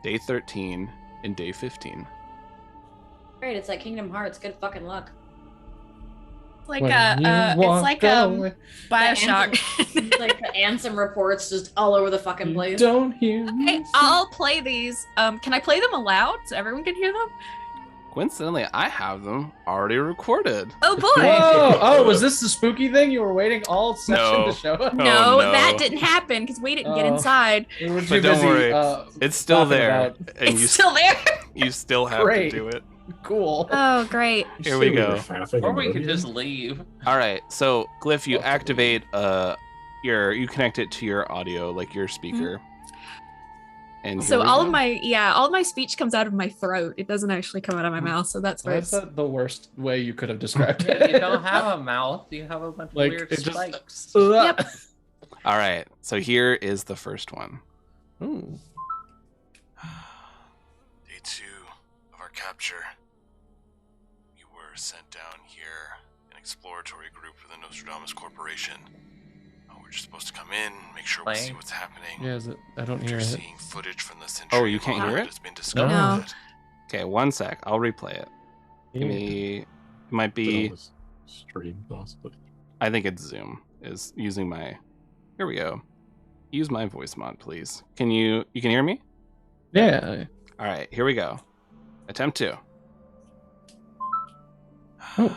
S1: day 13, and day 15.
S3: Great, it's like Kingdom Hearts. Good fucking luck.
S5: It's like Bioshock.
S3: It's like the Ansem reports just all over the fucking place.
S2: Don't hear
S5: Okay,
S2: me.
S5: I'll play these. Can I play them aloud so everyone can hear them?
S1: Coincidentally, I have them already recorded.
S5: Oh boy.
S2: Whoa! Was this the spooky thing you were waiting all session
S1: No.
S2: to show us?
S5: No,
S1: no.
S5: that didn't happen because we didn't get
S2: Oh.
S5: inside.
S2: We were too
S1: But don't
S2: busy,
S1: worry, it's still
S2: talking
S1: there,
S2: about-
S1: and
S5: It's
S1: you
S5: still there.
S1: you still have
S2: Great.
S1: to do it.
S2: Cool.
S5: Oh, great.
S1: Here we go.
S4: Or we could just leave.
S1: All right, so Glyph, you
S2: Okay.
S1: activate you connect it to your audio, like your speaker. And here
S5: So
S1: we
S5: all
S1: go.
S5: of my speech comes out of my throat. It doesn't actually come out of my mouth, so that's
S2: Why is
S5: nice.
S2: that the worst way you could have described
S4: Yeah,
S2: it?
S4: you don't have a mouth. You have a bunch of
S2: Like,
S4: weird
S2: it just-
S4: spikes.
S5: Yep.
S1: All right, so here is the first one.
S2: Ooh.
S9: Day 2 of our capture. We were sent down here, an exploratory group for the Nostradamus Corporation. We're just supposed to come in, make sure we see
S4: Playing?
S9: what's happening.
S2: Yeah, is it? I don't hear
S9: After
S2: it.
S9: seeing footage from the century.
S1: Oh, you can't hear it?
S9: It's been discovered
S5: No.
S9: that
S1: Okay, 1 sec. I'll replay it. Give me. It might be.
S6: Stream, possibly.
S1: I think it's Zoom is using my. Here we go. Use my voice mod, please. Can you can hear me?
S2: Yeah.
S1: All right, here we go. Attempt 2.
S2: Oh.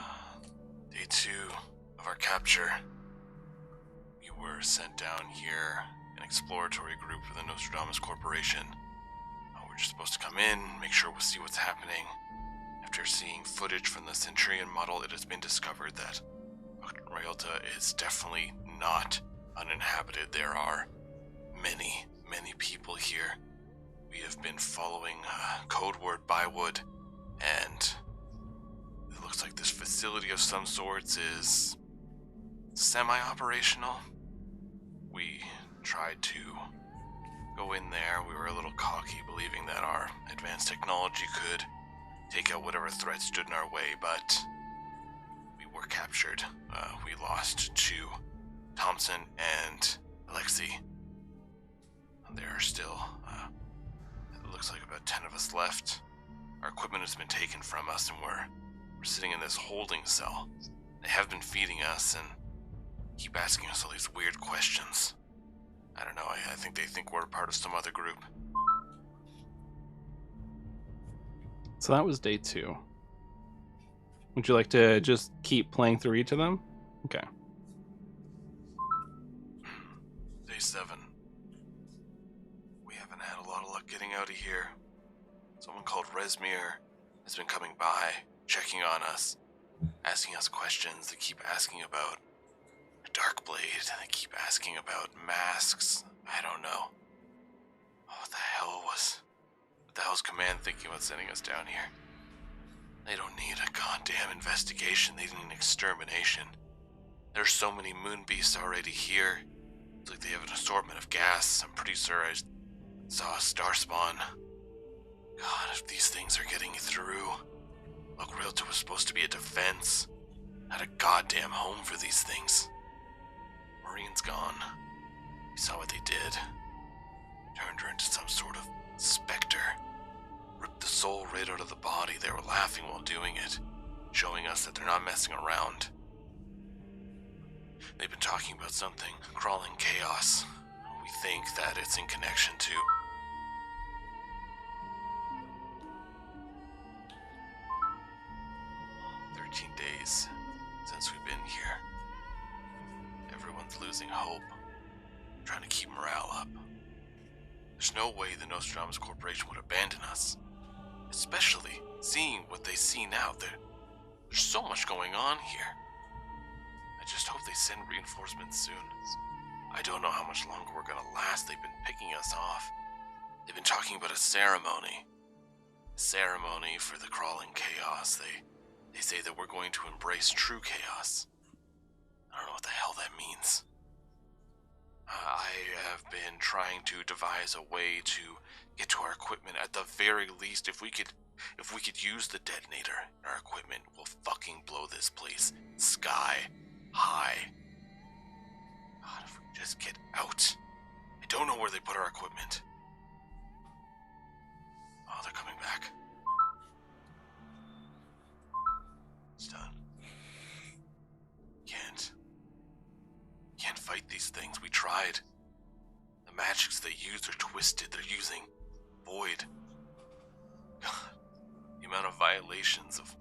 S9: Day 2 of our capture. We were sent down here, an exploratory group for the Nostradamus Corporation. We're just supposed to come in, make sure we see what's happening. After seeing footage from the Centurion model, it has been discovered that Ryalta is definitely not uninhabited. There are many, many people here. We have been following code word Bywood, and it looks like this facility of some sorts is semi-operational. We tried to go in there. We were a little cocky, believing that our advanced technology could take out whatever threat stood in our way, but we were captured. We lost to Thompson and Alexei. There are still, it looks like about 10 of us left. Our equipment has been taken from us, and we're sitting in this holding cell. They have been feeding us and keep asking us all these weird questions. I don't know, I think they think we're a part of some other group.
S1: So that was day 2. Would you like to just keep playing through each of them? Okay.
S9: Day 7. We haven't had a lot of luck getting out of here. Someone called Resmir has been coming by, checking on us, asking us questions. They keep asking about a dark blade. They keep asking about masks. I don't know. What the hell's Command thinking about sending us down here? They don't need a goddamn investigation. They need an extermination. There's so many moon beasts already here. It's like they have an assortment of gas. I'm pretty sure I saw a star spawn. God, if these things are getting through, Look, Realtor was supposed to be a defense. Not a goddamn home for these things. Maureen's gone. You saw what they did. Turned her into some sort of specter. Ripped the soul right out of the body. They were laughing while doing it, showing us that they're not messing around. They've been talking about something, crawling chaos. We think that it's in connection to... 13 days since we've been here. Everyone's losing hope, trying to keep morale up. There's no way the Nostradamus Corporation would abandon us, especially seeing what they see now. There's so much going on here. I just hope they send reinforcements soon. I don't know how much longer we're gonna last. They've been picking us off. They've been talking about a ceremony. A ceremony for the crawling chaos. They say that we're going to embrace true chaos. I don't know what the hell that means. I have been trying to devise a way to get to our equipment. At the very least, if we could use the detonator in our equipment, we'll fucking blow this place sky high. God, if we just get out. I don't know where they put our equipment. Oh, they're coming back. It's done. Can't fight these things. We tried. The magics they use are twisted. They're using void. God, the amount of violations of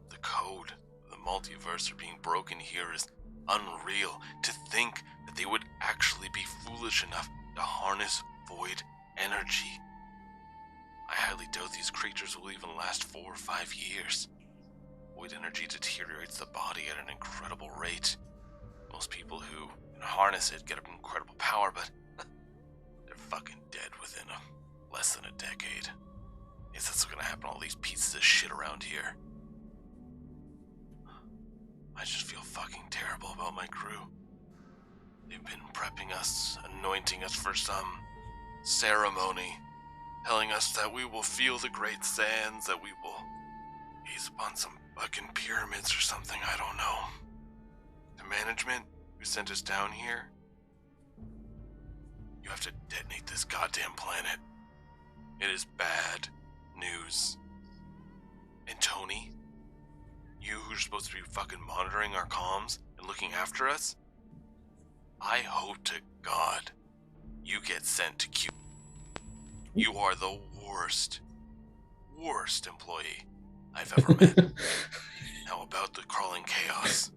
S9: the code of the multiverse are being broken here is unreal. To think that they would actually be foolish enough to harness void energy. I highly doubt these creatures will even last 4 or 5 years. Void energy deteriorates the body at an incredible rate. Most people who harness it get incredible power, but they're fucking dead within less than a decade. Is that's what's gonna happen to all these pieces of shit around here? I just feel fucking terrible about my crew. They've been prepping us, anointing us for some ceremony, telling us that we will feel the great sands, that we will gaze upon some fucking pyramids or something, I don't know. The management who sent us down here, you have to detonate this goddamn planet. It is bad news. And Tony, you who's supposed to be fucking monitoring our comms and looking after us, I hope to God you get sent to Q. You are the worst employee I've ever met. Now about the crawling chaos,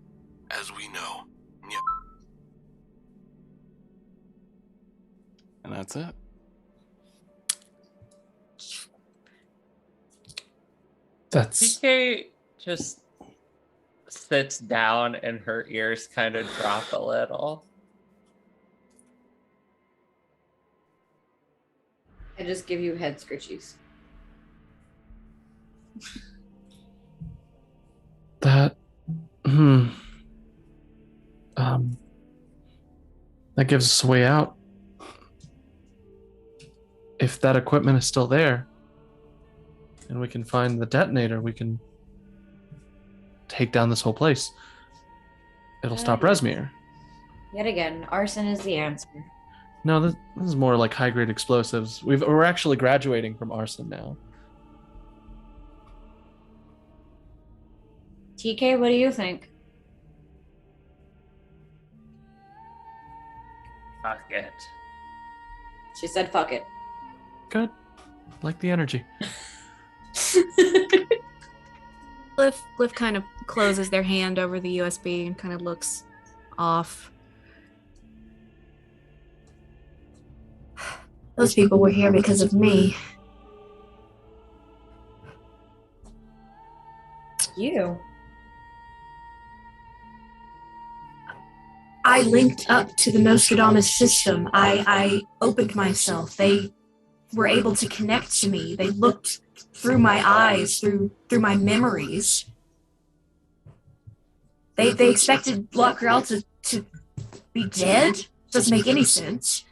S9: as we know. Yeah.
S1: And that's it.
S2: That's
S4: TK just sits down and her ears kind of drop a little.
S3: I just give you head scritchies.
S2: that. That gives us a way out. If that equipment is still there, and we can find the detonator, we can take down this whole place. It'll stop Resmir.
S3: Yet again, arson is the answer.
S2: No, this is more like high-grade explosives. We're actually graduating from arson now.
S3: TK, what do you think?
S4: Fuck it.
S3: She said fuck it.
S2: Good. Like the energy.
S5: Liv kind of closes their hand over the USB and kind of looks off. Those people were here because of me.
S3: You.
S5: I linked up to the Nostradamus system. I opened myself. They were able to connect to me. They looked through my eyes, through my memories. They expected Lockrell to be dead? Doesn't make any sense.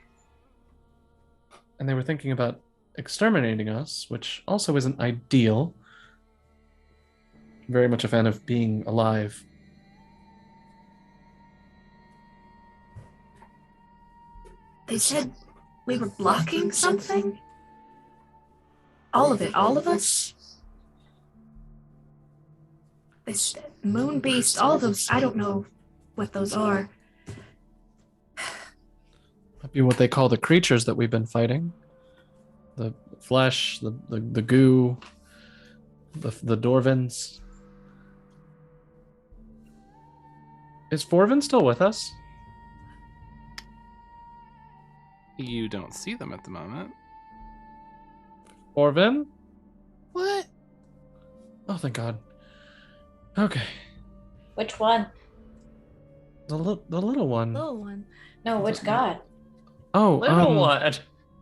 S2: And they were thinking about exterminating us, which also isn't ideal. very much a fan of being alive.
S5: They said we were blocking something? All of it, all of us? This moon beast, all of those, I don't know what those are.
S2: Might be what they call the creatures that we've been fighting. The flesh, the goo, the Dorvins. Is Forvin still with us?
S1: You don't see them at the moment.
S2: Forvin?
S1: What?
S2: Oh, thank God. Okay.
S3: Which one?
S2: The little one.
S5: Little one.
S3: No, which god?
S2: Oh,
S4: Little one.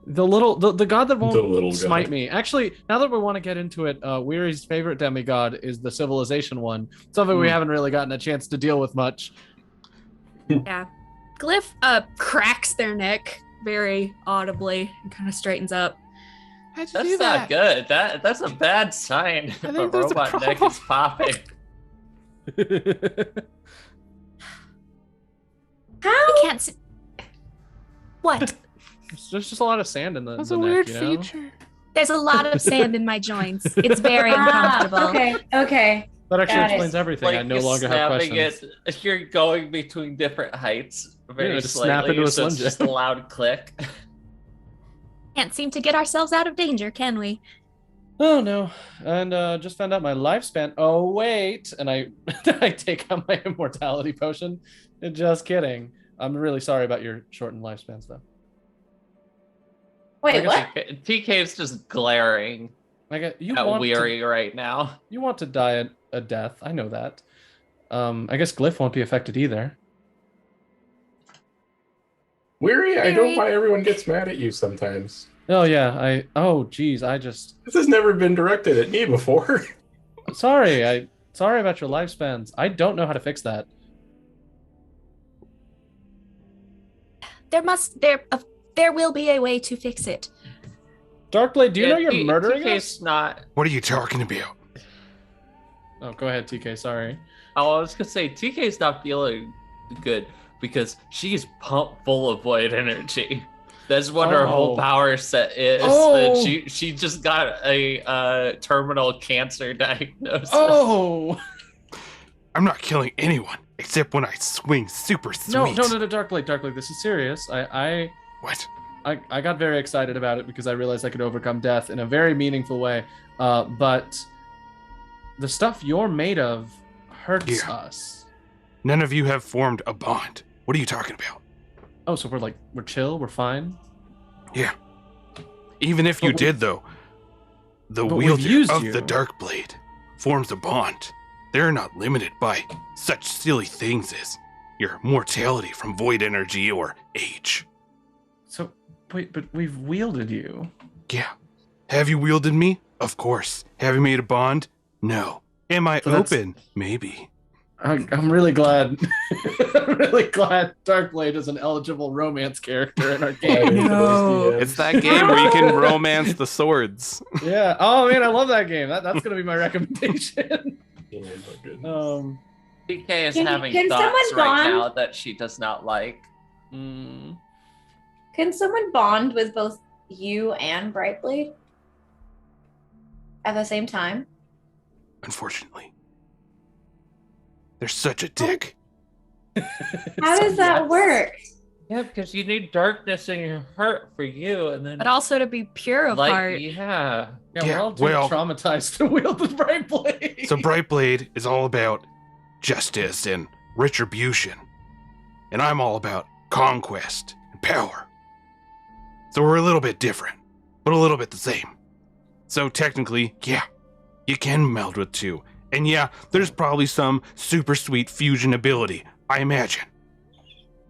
S2: the god that
S6: The little
S2: won't smite
S6: god.
S2: me. Actually, now that we want to get into it, Weary's favorite demigod is the civilization one. Something we haven't really gotten a chance to deal with much.
S5: Yeah. Glyph cracks their neck very audibly and kind of straightens up.
S1: How'd you
S4: That's
S1: do
S4: not
S1: that?
S4: good. That's a bad sign if a
S1: think there's a
S4: robot neck
S1: problem.
S4: is popping.
S3: How?
S5: I can't see. What?
S2: There's just a lot of sand in the,
S1: That's
S2: the
S1: a
S2: neck,
S1: weird
S2: you know?
S1: feature.
S5: There's a lot of sand in my joints. It's very uncomfortable.
S3: Okay.
S2: That actually
S3: Got it.
S2: explains everything. I no
S4: you're
S2: longer have
S4: snapping
S2: questions.
S4: it. You're going between different heights very
S2: just snap
S4: slightly,
S2: into a
S4: so it's
S2: Slim
S4: just a
S2: Jim.
S4: loud click.
S5: Can't seem to get ourselves out of danger, can we?
S2: Oh no! And just found out my lifespan. Oh wait! And I I take out my immortality potion. Just kidding. I'm really sorry about your shortened lifespans, though.
S3: Wait, what?
S4: TK is just glaring
S2: You
S4: at
S2: want
S4: Weary right now.
S2: you want to die a death. I know that. I guess Glyph won't be affected either.
S6: Weary, I know
S5: Weary.
S6: why everyone gets mad at you sometimes.
S2: Oh yeah. Oh geez. I just
S6: This has never been directed at me before.
S2: sorry. Sorry about your lifespans. I don't know how to fix that.
S5: There will be a way to fix it.
S2: Darkblade, do you know you're
S4: T-
S2: murdering
S4: TK's
S2: us?
S4: not.
S9: What are you talking about?
S2: Oh, go ahead, TK. Sorry.
S4: Oh, I was gonna say TK's not feeling good because she's pumped full of void energy. That's what her whole
S2: Oh.
S4: power set is.
S2: Oh.
S4: And she just got a terminal cancer diagnosis.
S2: Oh
S9: I'm not killing anyone except when I swing super sweet.
S2: no, Darkblade. This is serious.
S9: What?
S2: I got very excited about it because I realized I could overcome death in a very meaningful way. But the stuff you're made of hurts
S9: Yeah.
S2: us.
S9: None of you have formed a bond. What are you talking about?
S2: Oh, so we're chill, we're fine.
S9: Yeah. Even if you
S2: But
S9: did, though, the
S2: but we've
S9: wielder
S2: used
S9: of
S2: you.
S9: the Dark Blade forms a bond. They're not limited by such silly things as your mortality from void energy or age.
S2: So wait, but we've wielded you.
S9: Yeah. Have you wielded me? Of course. Have you made a bond? No. Am I
S2: So that's-
S9: open? Maybe.
S2: I'm really glad. I'm really glad Darkblade is an eligible romance character in our game.
S6: No.
S1: It's that game where you can romance the swords.
S2: Yeah. Oh man, I love that game. That's gonna be my recommendation.
S6: Oh my goodness.
S4: TK is
S3: Can-
S4: having
S3: can
S4: thoughts
S3: someone
S4: right
S3: bond?
S4: now that she does not like.
S2: Mm.
S3: Can someone bond with both you and Brightblade at the same time?
S9: Unfortunately. There's such a dick.
S3: How does that work?
S4: Yeah, because you need darkness in your heart for you, and then
S5: But also to be pure of
S4: like
S5: heart.
S4: yeah.
S2: Yeah,
S9: Yeah,
S2: we're all too
S9: well-
S2: traumatized to wield the bright blade.
S9: So Brightblade is all about justice and retribution. And I'm all about conquest and power. So we're a little bit different, but a little bit the same. So technically, yeah, you can meld with two. And yeah, there's probably some super sweet fusion ability, I imagine.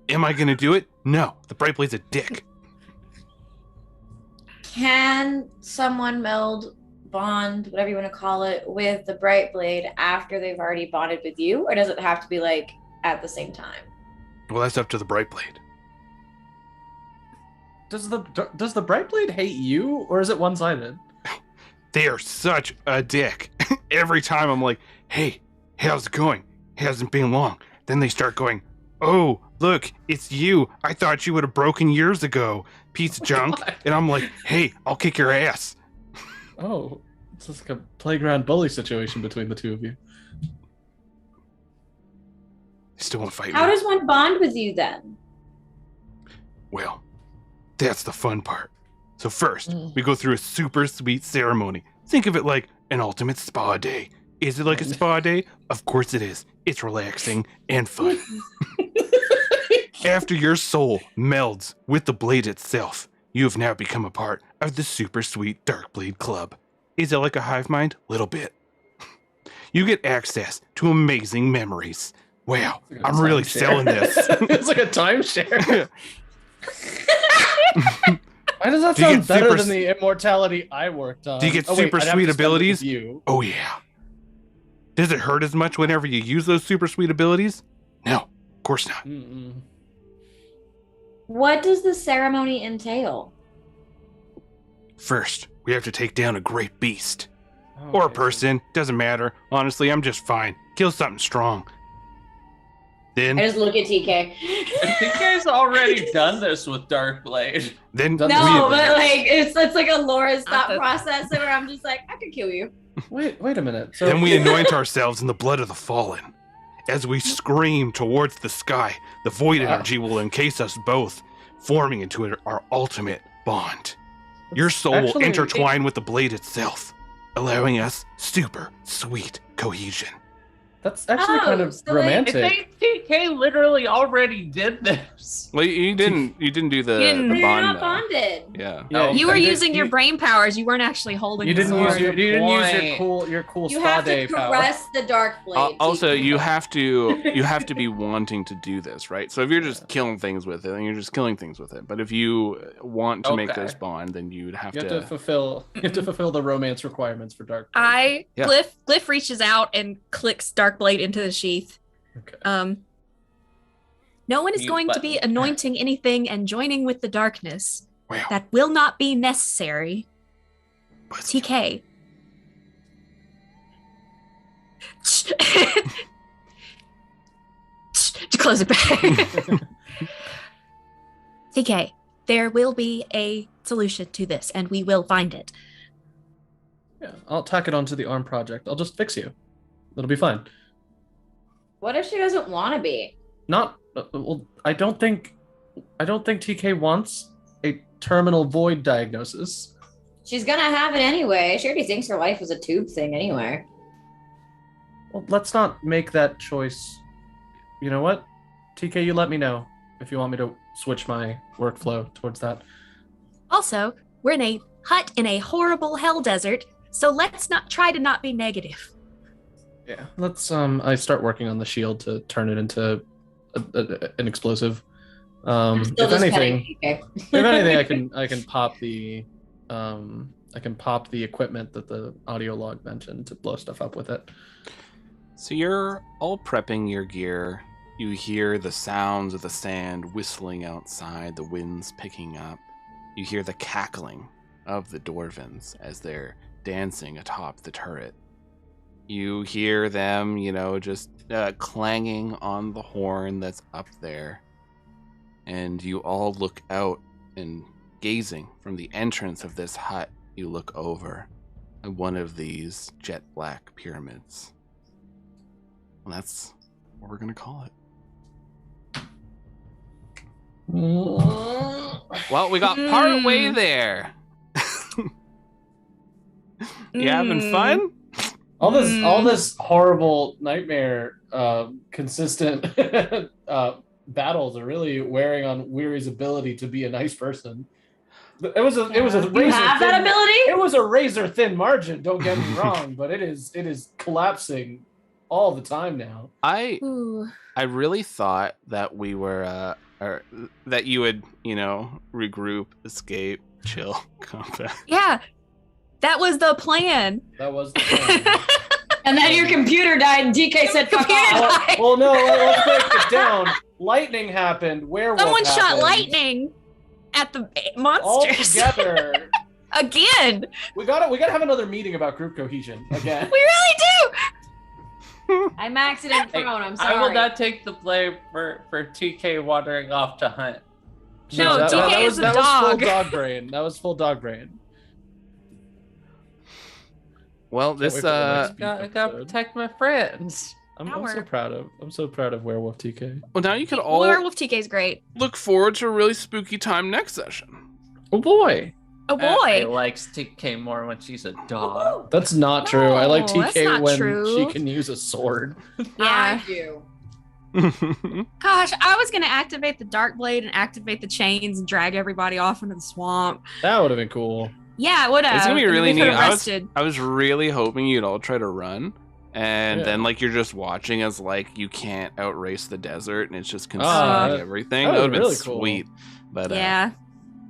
S9: Am I gonna do it? No, the Brightblade's a dick.
S3: Can someone meld, bond, whatever you want to call it, with the Brightblade after they've already bonded with you? Or does it have to be like at the same time?
S9: Well, that's up to the Brightblade.
S2: Does the bright blade hate you, or is it one-sided?
S1: they are such a dick. Every time I'm like, hey, how's it going? Hasn't been long. Then they start going, oh, look, it's you. I thought you would have broken years ago, piece of junk. And I'm like, hey, I'll kick your ass.
S2: Oh, it's just like a playground bully situation between the two of you.
S1: They still won't fight
S3: How
S1: me.
S3: does one bond with you then?
S1: Well, that's the fun part. So first, we go through a super sweet ceremony. Think of it like an ultimate spa day. Is it like a spa day? Of course it is. It's relaxing and fun. After your soul melds with the blade itself, you have now become a part of the super sweet Darkblade Club. Is it like a hive mind? Little bit. You get access to amazing memories. Wow,
S2: It's like a
S1: I'm really
S2: timeshare.
S1: selling this.
S2: It's like a timeshare. Why does that
S1: Do you
S2: sound
S1: get
S2: better
S1: super
S2: than the immortality I worked on?
S1: Do you get
S2: Oh, wait,
S1: super
S2: I'd have
S1: sweet
S2: to spend it with
S1: abilities?
S2: You.
S1: Oh yeah. Does it hurt as much whenever you use those super sweet abilities? No, of course not.
S2: Mm-mm.
S3: What does the ceremony entail?
S1: First, we have to take down a great beast.
S2: Oh,
S1: Or a
S2: okay, so-
S1: person, doesn't matter. Honestly, I'm just fine. Kill something strong. Then,
S3: I just look at TK.
S4: I think TK's already done this with Darkblade.
S1: then
S2: No,
S3: No,
S1: we,
S3: but like it's like a Laura's thought
S5: the-
S3: process where I'm just like, I could kill you.
S2: Wait a minute. So
S1: then we anoint ourselves in the blood of the fallen. As we scream towards the sky, the void
S2: Wow.
S1: energy will encase us both, forming into our ultimate bond. Your soul will
S2: actually-
S1: intertwine with the blade itself, allowing us super sweet cohesion.
S2: That's actually kind of
S3: so, like,
S4: I
S2: romantic.
S4: think TK literally already did this.
S1: Well, you didn't do the,
S5: You didn't-
S1: the
S3: But you're
S1: bond.
S3: not
S1: though.
S3: bonded.
S1: Yeah.
S2: Yeah,
S5: You were
S2: did-
S5: using your brain powers. You weren't actually holding
S2: You
S5: the
S2: didn't use
S5: sword.
S2: your. You didn't use
S4: Point.
S2: your cool
S3: You
S2: spa
S3: have
S2: day
S3: to
S2: power.
S3: caress the dark blade.
S1: Also,
S3: TK.
S1: you have to be wanting to do this, right? So if you're just killing things with it, then you're just killing things with it. But if you want to make
S4: Okay.
S1: this bond, then you'd have
S2: You
S1: to.
S2: have to fulfill. You have to fulfill the romance requirements for Dark.
S1: Yeah.
S5: Glyph reaches out and clicks Darkblade into the sheath.
S2: Okay.
S5: No one is
S4: Mute
S5: going to be
S4: button.
S5: anointing anything and joining with the darkness.
S1: Wow.
S5: That will not be necessary.
S1: But
S5: TK. To close it back. TK, there will be a solution to this, and we will find it.
S2: Yeah, I'll tack it onto the arm project. I'll just fix you. It'll be fine.
S3: What if she doesn't want to be?
S2: Not. Well, I don't think TK wants a terminal void diagnosis.
S3: She's gonna have it anyway. She already thinks her life is a tube thing anyway.
S2: Well, let's not make that choice. You know what? TK, you let me know if you want me to switch my workflow towards that.
S5: Also, we're in a hut in a horrible hell desert, so let's not try to not be negative.
S2: Yeah. Let's. I start working on the shield to turn it into an explosive.
S3: I'm still
S2: If
S3: just
S2: anything,
S3: petting TK.
S2: if anything, I can pop the equipment that the audio log mentioned to blow stuff up with it.
S1: So you're all prepping your gear. You hear the sounds of the sand whistling outside, the winds picking up. You hear the cackling of the dwarvens as they're dancing atop the turret. You hear them, just clanging on the horn that's up there. And you all look out and gazing from the entrance of this hut, you look over at one of these jet black pyramids. And that's what we're going to call it. Well, we got part way there. You having fun?
S2: All this horrible nightmare, consistent battles are really wearing on Weary's ability to be a nice person. It was a
S3: You
S2: razor
S3: have that
S2: thin-
S3: ability?
S2: It was a razor thin margin. Don't get me wrong, but it is collapsing all the time now.
S1: I
S5: Ooh.
S1: really thought that we were or that you would, regroup, escape, chill, come back.
S5: Yeah, that was the plan.
S2: That was the plan.
S3: And then your computer died and DK said fuck
S5: Computer
S3: off.
S5: died.
S2: Well, no, let's break it down. Lightning happened. Werewolf
S5: Someone shot
S2: happened.
S5: lightning at the
S2: All
S5: monsters.
S2: together.
S5: Again.
S2: We gotta have another meeting about group cohesion again.
S5: We really do.
S3: I'm accident
S4: Hey,
S3: prone. I'm sorry.
S4: I will not take the blame for TK wandering off to hunt.
S5: No, TK is a
S2: that
S5: dog.
S2: was full dog brain. That was full dog brain.
S1: Well,
S2: Can't
S1: this
S2: wait for the next
S4: I gotta protect my friends.
S2: I'm
S5: That
S2: so
S5: worked.
S2: proud of. I'm so proud of Werewolf TK.
S1: well, now you can all
S5: Werewolf TK's great.
S1: look forward to a really spooky time next session.
S2: Oh boy,
S5: Oh
S4: I
S5: boy.
S4: likes TK more when she's a dog.
S2: that's not true. I like
S5: No, that's
S2: TK
S5: not
S2: when
S5: true.
S2: she can use a sword.
S5: Yeah.
S3: I do.
S5: Gosh, I was gonna activate the Dark Blade and activate the chains and drag everybody off into the swamp.
S2: That would have been cool.
S5: Yeah, it would have.
S1: It's gonna be
S5: And then
S1: really
S5: we
S1: neat.
S5: could've rested.
S1: I was really hoping you'd all try to run, and
S2: Yeah.
S1: then like you're just watching as like you can't outrace the desert, and it's just
S2: Oh,
S1: consuming
S2: that-
S1: everything.
S2: that
S1: That
S2: would
S1: would
S2: be
S1: have been
S2: really cool.
S1: sweet, but
S5: Yeah.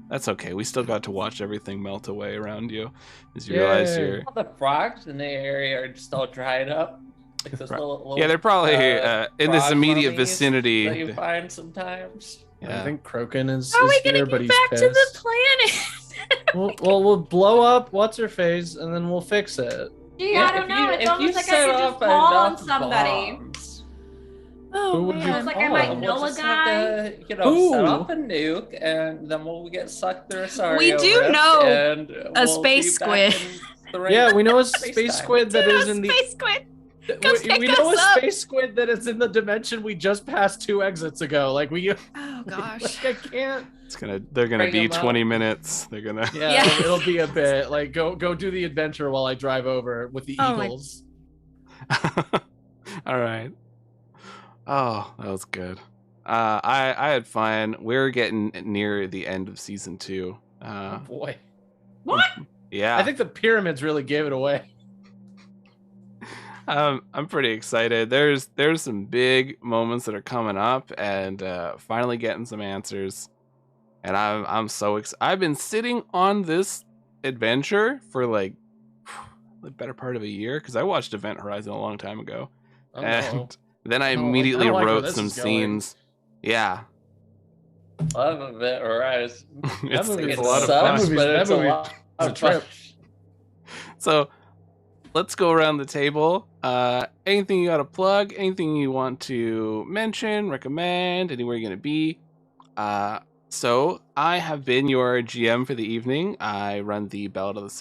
S1: that's okay. We still got to watch everything melt away around you as you realize
S2: Yay.
S1: you're.
S4: All the frogs in the area are just all dried up. Like this little
S1: Yeah, they're probably in this
S4: frog
S1: immediate
S4: mummies
S1: vicinity.
S4: that you find sometimes.
S2: I
S1: Yeah.
S2: think Kroken is
S5: How are we
S2: here,
S5: gonna
S2: but
S5: get
S2: he's
S5: back
S2: pissed.
S5: to the planet?
S2: We'll blow up what's her face and then we'll fix it.
S3: Gee, I don't know. It's almost like I could just call on somebody.
S4: Bombs,
S5: Oh,
S2: Who would you
S3: Sounds like I might know
S4: we'll
S3: a
S4: just
S3: guy.
S4: have to, set
S2: Who?
S4: up a nuke, and then we'll get sucked through a Sario
S5: We do
S4: rift,
S5: know
S4: and we'll
S5: space
S4: be back
S5: squid.
S4: in the right
S2: Yeah, we know a
S4: space
S2: space
S4: time.
S2: squid that
S5: Dude,
S2: is in the.
S5: Space Squid. Come
S2: We
S5: pick
S2: know a
S5: us up.
S2: space squid that is in the dimension we just passed 2 exits ago. Like we.
S5: Oh gosh.
S2: Like, I can't.
S1: They're gonna
S4: Bring
S1: be
S4: them up.
S1: 20 minutes. They're gonna.
S2: Yeah,
S5: Yeah.
S2: It'll be a bit. Like go do the adventure while I drive over with the
S5: Oh my-
S2: eagles.
S1: All right. Oh, that was good. I had fun. We're getting near the end of season 2.
S2: Oh boy.
S3: What?
S1: Yeah.
S2: I think the pyramids really gave it away.
S1: I'm pretty excited. There's some big moments that are coming up, and finally getting some answers. And I'm so excited. I've been sitting on this adventure for like the better part of a year because I watched Event Horizon a long time ago,
S2: Oh,
S1: and
S2: no.
S1: then I
S2: I don't like-
S1: immediately
S2: I don't like where
S1: wrote
S2: this
S1: some
S2: is going.
S1: scenes. Yeah,
S4: Love of it, Horizon.
S1: it's,
S2: movie
S1: it's
S2: is
S1: a lot of
S2: that
S1: fun.
S4: sucks,
S2: movie's-
S4: but
S2: that
S4: it's a
S2: movie
S4: lot
S2: is a
S4: of
S2: trip.
S4: fun.
S1: So let's go around the table. Anything you got to plug? Anything you want to mention, recommend? Anywhere you're gonna be? So I have been your GM for the evening. I run the Ballad of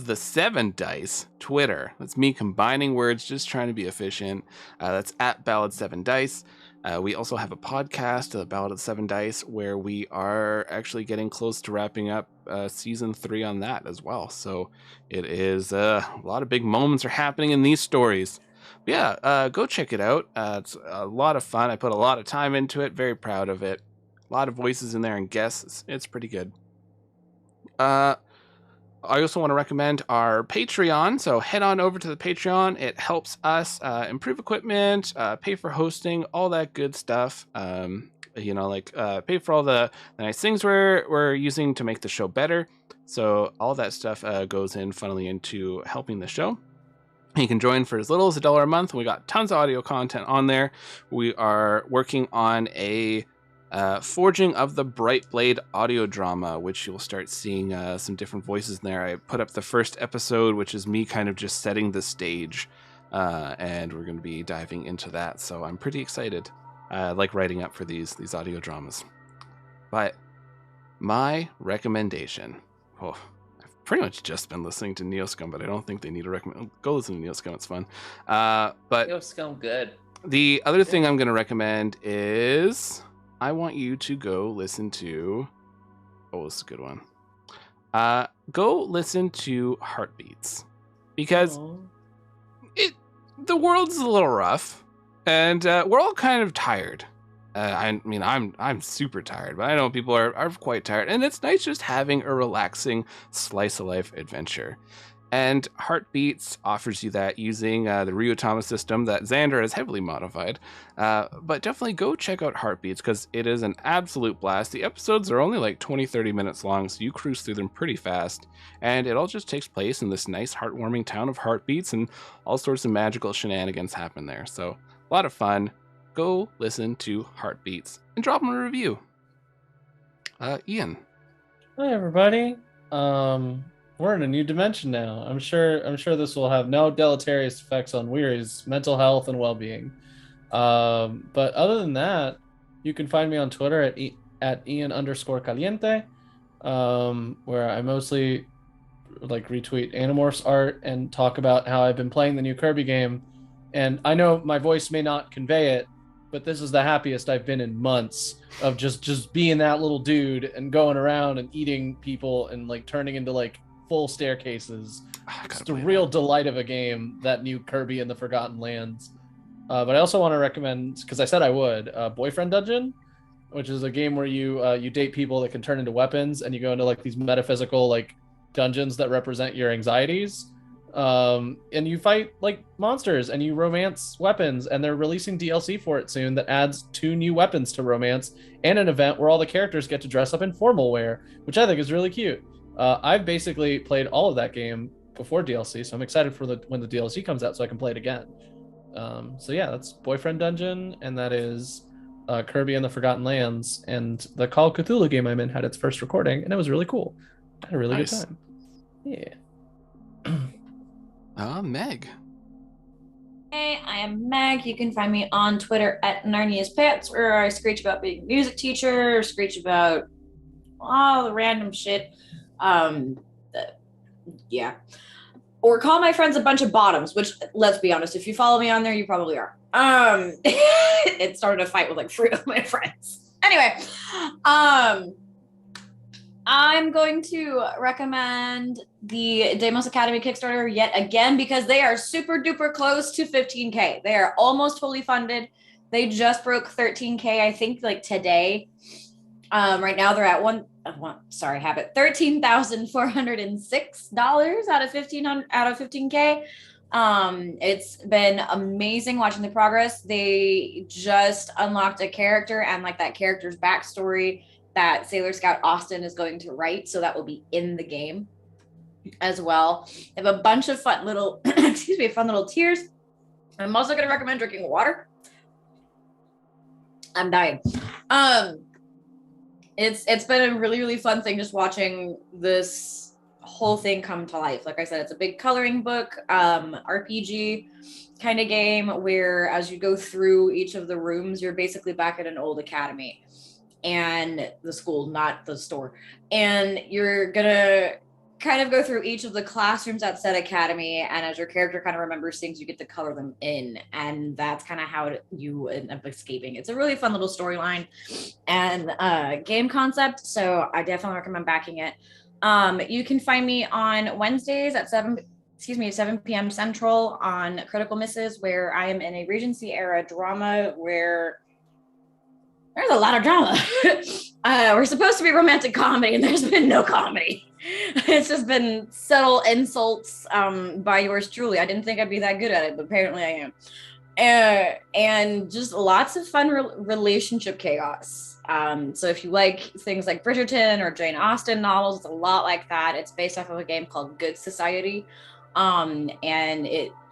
S1: the Seven Dice Twitter. That's me combining words, just trying to be efficient. That's at Ballad 7 Dice. We also have a podcast, the Ballad of the 7 Dice, where we are actually getting close to wrapping up season 3 on that as well. So it is a lot of big moments are happening in these stories. But yeah, go check it out. It's a lot of fun. I put a lot of time into it. Very proud of it. A lot of voices in there and guests. It's pretty good. I also want to recommend our Patreon. So head on over to the Patreon. It helps us improve equipment, pay for hosting, all that good stuff. Pay for all the nice things we're using to make the show better. So all that stuff goes in funnily into helping the show. You can join for as little as $1 a month. We got tons of audio content on there. We are working on a Forging of the Bright Blade audio drama, which you'll start seeing some different voices in there. I put up the first episode, which is me kind of just setting the stage, and we're going to be diving into that. So I'm pretty excited. I like writing up for these audio dramas. But my recommendation, I've pretty much just been listening to Neoscum, but I don't think they need a recommend. Go listen to Neoscum; it's fun. But
S4: Yo, scum good.
S1: the other thing I'm going to recommend is I want you to go listen to. Oh, this is a good one. Go listen to Heartbeats, because the world's a little rough, and we're all kind of tired. I mean, I'm super tired, but I know people are quite tired, and it's nice just having a relaxing slice of life adventure. And Heartbeats offers you that using the Ryutama system that Xander has heavily modified. But definitely go check out Heartbeats because it is an absolute blast. The episodes are only like 20-30 minutes long, so you cruise through them pretty fast. And it all just takes place in this nice, heartwarming town of Heartbeats, and all sorts of magical shenanigans happen there. So a lot of fun. Go listen to Heartbeats and drop them a review. Ian.
S2: Hi everybody. We're in a new dimension now. I'm sure this will have no deleterious effects on Weary's mental health and well-being. But other than that, you can find me on Twitter at Ian_Caliente, where I mostly like retweet Animorphs art and talk about how I've been playing the new Kirby game. And I know my voice may not convey it, but this is the happiest I've been in months of just being that little dude and going around and eating people and like turning into like full staircases. It's the real delight of a game, that new Kirby and the Forgotten Lands. But I also want to recommend, because I said I would, Boyfriend Dungeon, which is a game where you date people that can turn into weapons, and you go into like these metaphysical like dungeons that represent your anxieties. And you fight like monsters and you romance weapons, and they're releasing DLC for it soon that adds 2 new weapons to romance and an event where all the characters get to dress up in formal wear, which I think is really cute. I've basically played all of that game before DLC, so I'm excited for when the DLC comes out so I can play it again. So yeah, that's Boyfriend Dungeon, and that is Kirby and the Forgotten Lands. And the Call of Cthulhu game I'm in had its first recording, and it was really cool. I had a really good time. Yeah.
S1: Meg.
S3: Hey, I am Meg. You can find me on Twitter at Narnia's Pets, where I screech about being a music teacher, screech about all the random shit. Yeah. Or call my friends a bunch of bottoms, which, let's be honest, if you follow me on there, you probably are. It started a fight with like 3 of my friends. Anyway, I'm going to recommend the Deimos Academy Kickstarter yet again, because they are super duper close to 15K. They are almost fully funded. They just broke 13K, I think, like today. Right now they're at $13,406 out of 15K. It's been amazing watching the progress. They just unlocked a character and like that character's backstory that Sailor Scout Austin is going to write, so that will be in the game as well. They have a bunch of fun little fun little tiers. I'm also going to recommend drinking water. I'm dying. It's been a really, really fun thing just watching this whole thing come to life. Like I said, it's a big coloring book, RPG kind of game where as you go through each of the rooms, you're basically back at an old academy, and the school, not the store. And you're gonna kind of go through each of the classrooms at said academy, and as your character kind of remembers things, you get to color them in, and that's kind of how you end up escaping. It's a really fun little storyline and game concept, so I definitely recommend backing it. You can find me on Wednesdays at 7 p.m. Central on Critical Misses, where I am in a Regency era drama where there's a lot of drama. We're supposed to be romantic comedy, and there's been no comedy. It's just been subtle insults by yours truly. I didn't think I'd be that good at it, but apparently I am. And just lots of fun relationship chaos. So if you like things like Bridgerton or Jane Austen novels, it's a lot like that. It's based off of a game called Good Society. And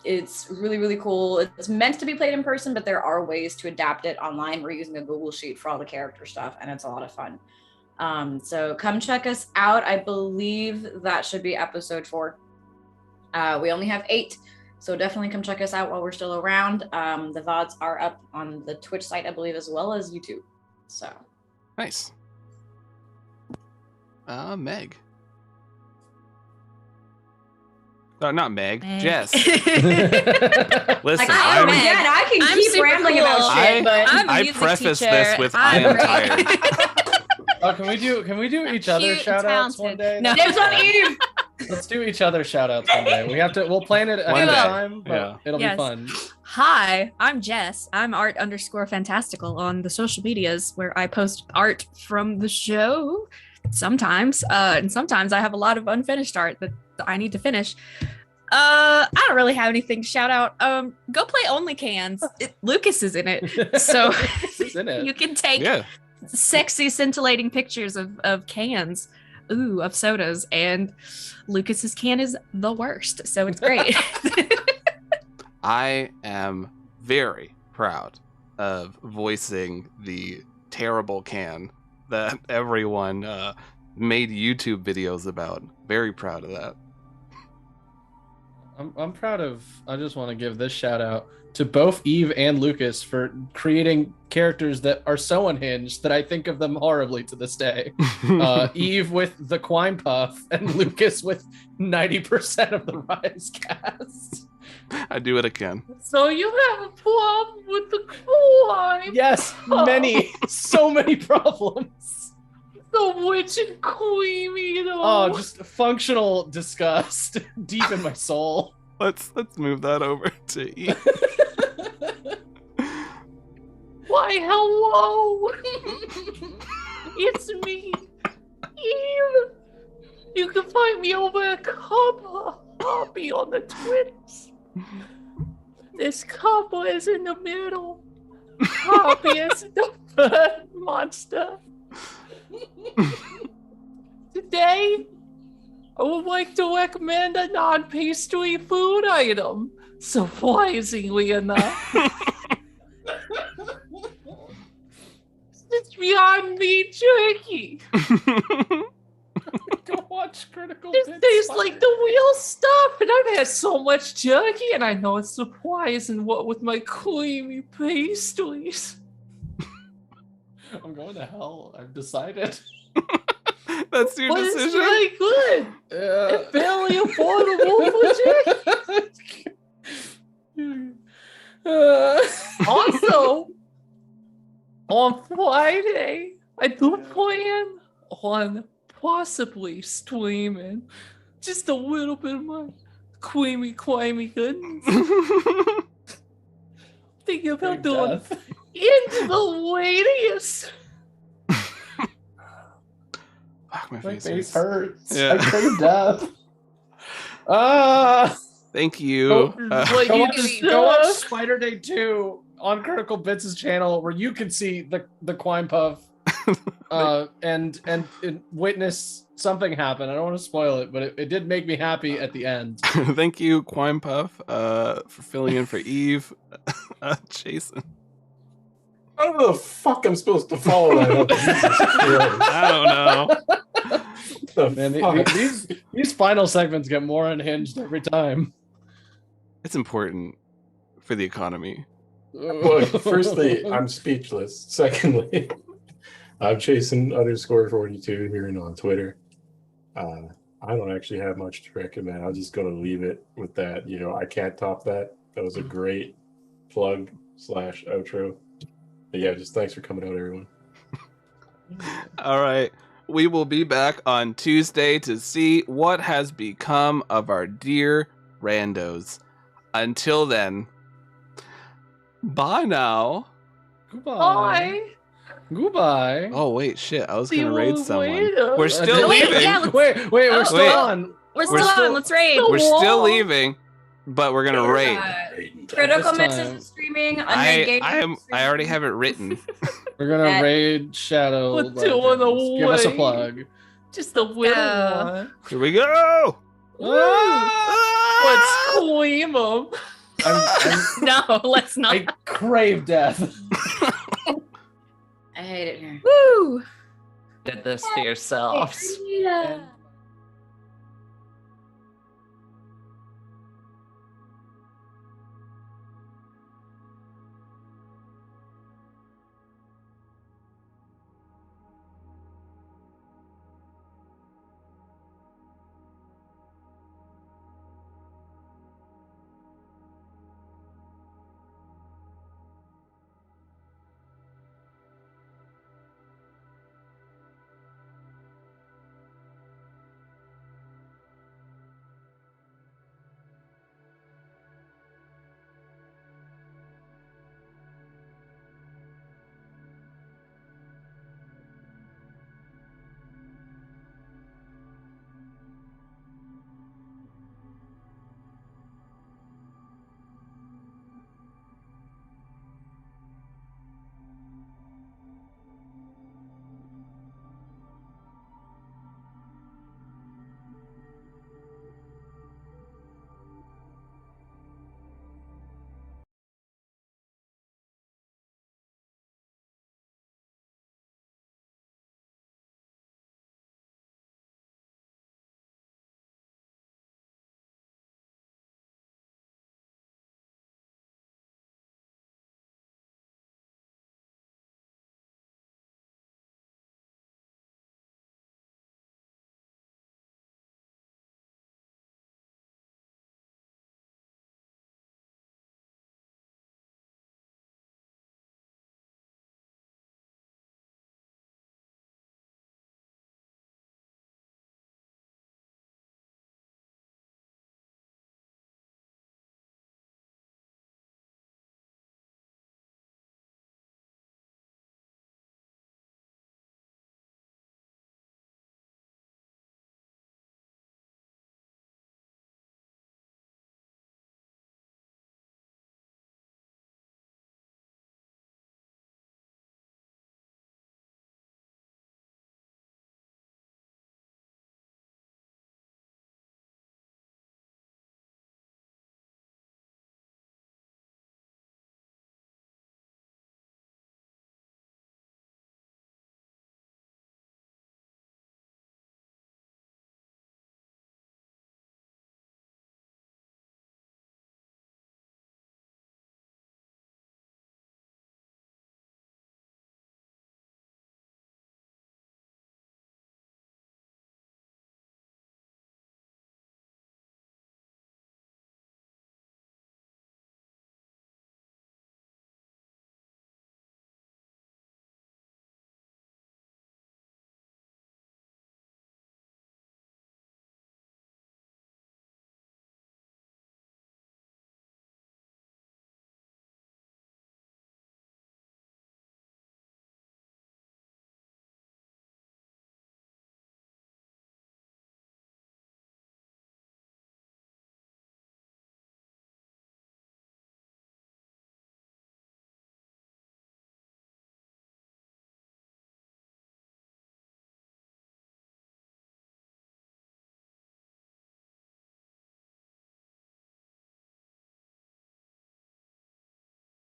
S3: it's really, really cool. It's meant to be played in person, but there are ways to adapt it online. We're using a Google Sheet for all the character stuff, and it's a lot of fun. So come check us out. I believe that should be episode 4. We only have 8, so definitely come check us out while we're still around. The VODs are up on the Twitch site, I believe, as well as YouTube. So
S1: nice. Meg. Not Meg. Jess. Listen,
S3: I can keep rambling
S5: cool.
S3: about shit, but
S1: I preface this with I am tired.
S2: Oh, can we do each other shout outs one day?
S5: No.
S3: Dibs on Eve.
S2: Let's do each other shout outs one day. We'll plan it ahead of time, but it'll be fun.
S5: Hi, I'm Jess. I'm art_fantastical on the social medias, where I post art from the show sometimes. And sometimes I have a lot of unfinished art that I need to finish. I don't really have anything to shout out. Go play Only Cans. Lucas is in it. So you can take sexy, scintillating pictures of cans, of sodas, and Lucas's can is the worst. So it's great.
S1: I am very proud of voicing the terrible can that everyone made YouTube videos about. Very proud of that.
S2: I'm proud of. I just want to give this shout out to both Eve and Lucas for creating characters that are so unhinged that I think of them horribly to this day. Eve with the Quine Puff and Lucas with 90% of the Rise cast.
S1: I do it again.
S4: So you have a problem with the Quine?
S2: Yes, so many problems.
S4: The witch and Queenie, though.
S2: Oh, just functional disgust deep in my soul.
S1: Let's move that over to Eve.
S4: Why, hello! It's me, Eve. You can find me over at Hobby on the Twitters. This couple is in the middle. Hobby is the bird monster. Today, I would like to recommend a non-pastry food item. Surprisingly enough. It's Beyond Meat Jerky.
S2: Go watch Critical
S4: This
S2: Bits.
S4: tastes like the real stuff, and I've had so much jerky, and I know it's surprising what with my creamy pastries.
S2: I'm going to hell. I've decided.
S1: That's your
S4: But it's
S1: decision?
S4: really good. It's barely affordable for jerky. Also, on Friday, I do plan on possibly streaming just a little bit of my creamy goodness. Thinking about doing Into the Radius.
S1: Fuck, my
S2: My
S1: face
S2: face
S1: hurts.
S2: hurts.
S1: Yeah.
S2: I crave death.
S1: Thank you.
S4: Like
S2: Go
S4: you
S2: watch,
S4: just-
S2: go watch Spider Day 2 on Critical Bits' channel, where you can see the Quine Puff and witness something happen. I don't want to spoil it, but it did make me happy at the end.
S1: Thank you, Quine Puff, for filling in for Eve. Jason.
S6: I don't know the fuck I'm supposed to follow that up. Jesus Christ.
S1: I don't know.
S6: The
S2: Man,
S6: fuck?
S2: these final segments get more unhinged every time.
S1: It's important for the economy.
S6: Well, firstly, I'm speechless. Secondly, I'm Jason_42 here and on Twitter. I don't actually have much to recommend. I'm just going to leave it with that. You know, I can't top that. That was a great plug/outro. But yeah, just thanks for coming out, everyone.
S1: All right. We will be back on Tuesday to see what has become of our dear randos. Until then, bye now.
S2: Goodbye. Goodbye.
S1: Oh, wait, shit. I was
S4: See
S1: going to
S4: you
S1: raid someone.
S4: later.
S1: We're still
S5: Wait,
S1: leaving.
S5: yeah,
S2: Wait, we're still
S1: Wait.
S2: on.
S5: We're still on. Let's raid.
S1: We're still
S4: Wall.
S1: leaving, but we're going to raid.
S3: Critical
S2: This
S3: Mix
S2: time.
S3: is streaming.
S1: I already have it written.
S2: We're gonna raid Shadow.
S4: We're doing
S2: Legends. Give us a
S4: away.
S2: plug.
S4: Just a little
S5: Yeah.
S4: one.
S1: Here we go.
S4: Let's scream them.
S5: No, let's not.
S2: I crave death.
S3: I hate it here.
S5: Woo!
S4: Did this to yourselves.
S3: Yeah.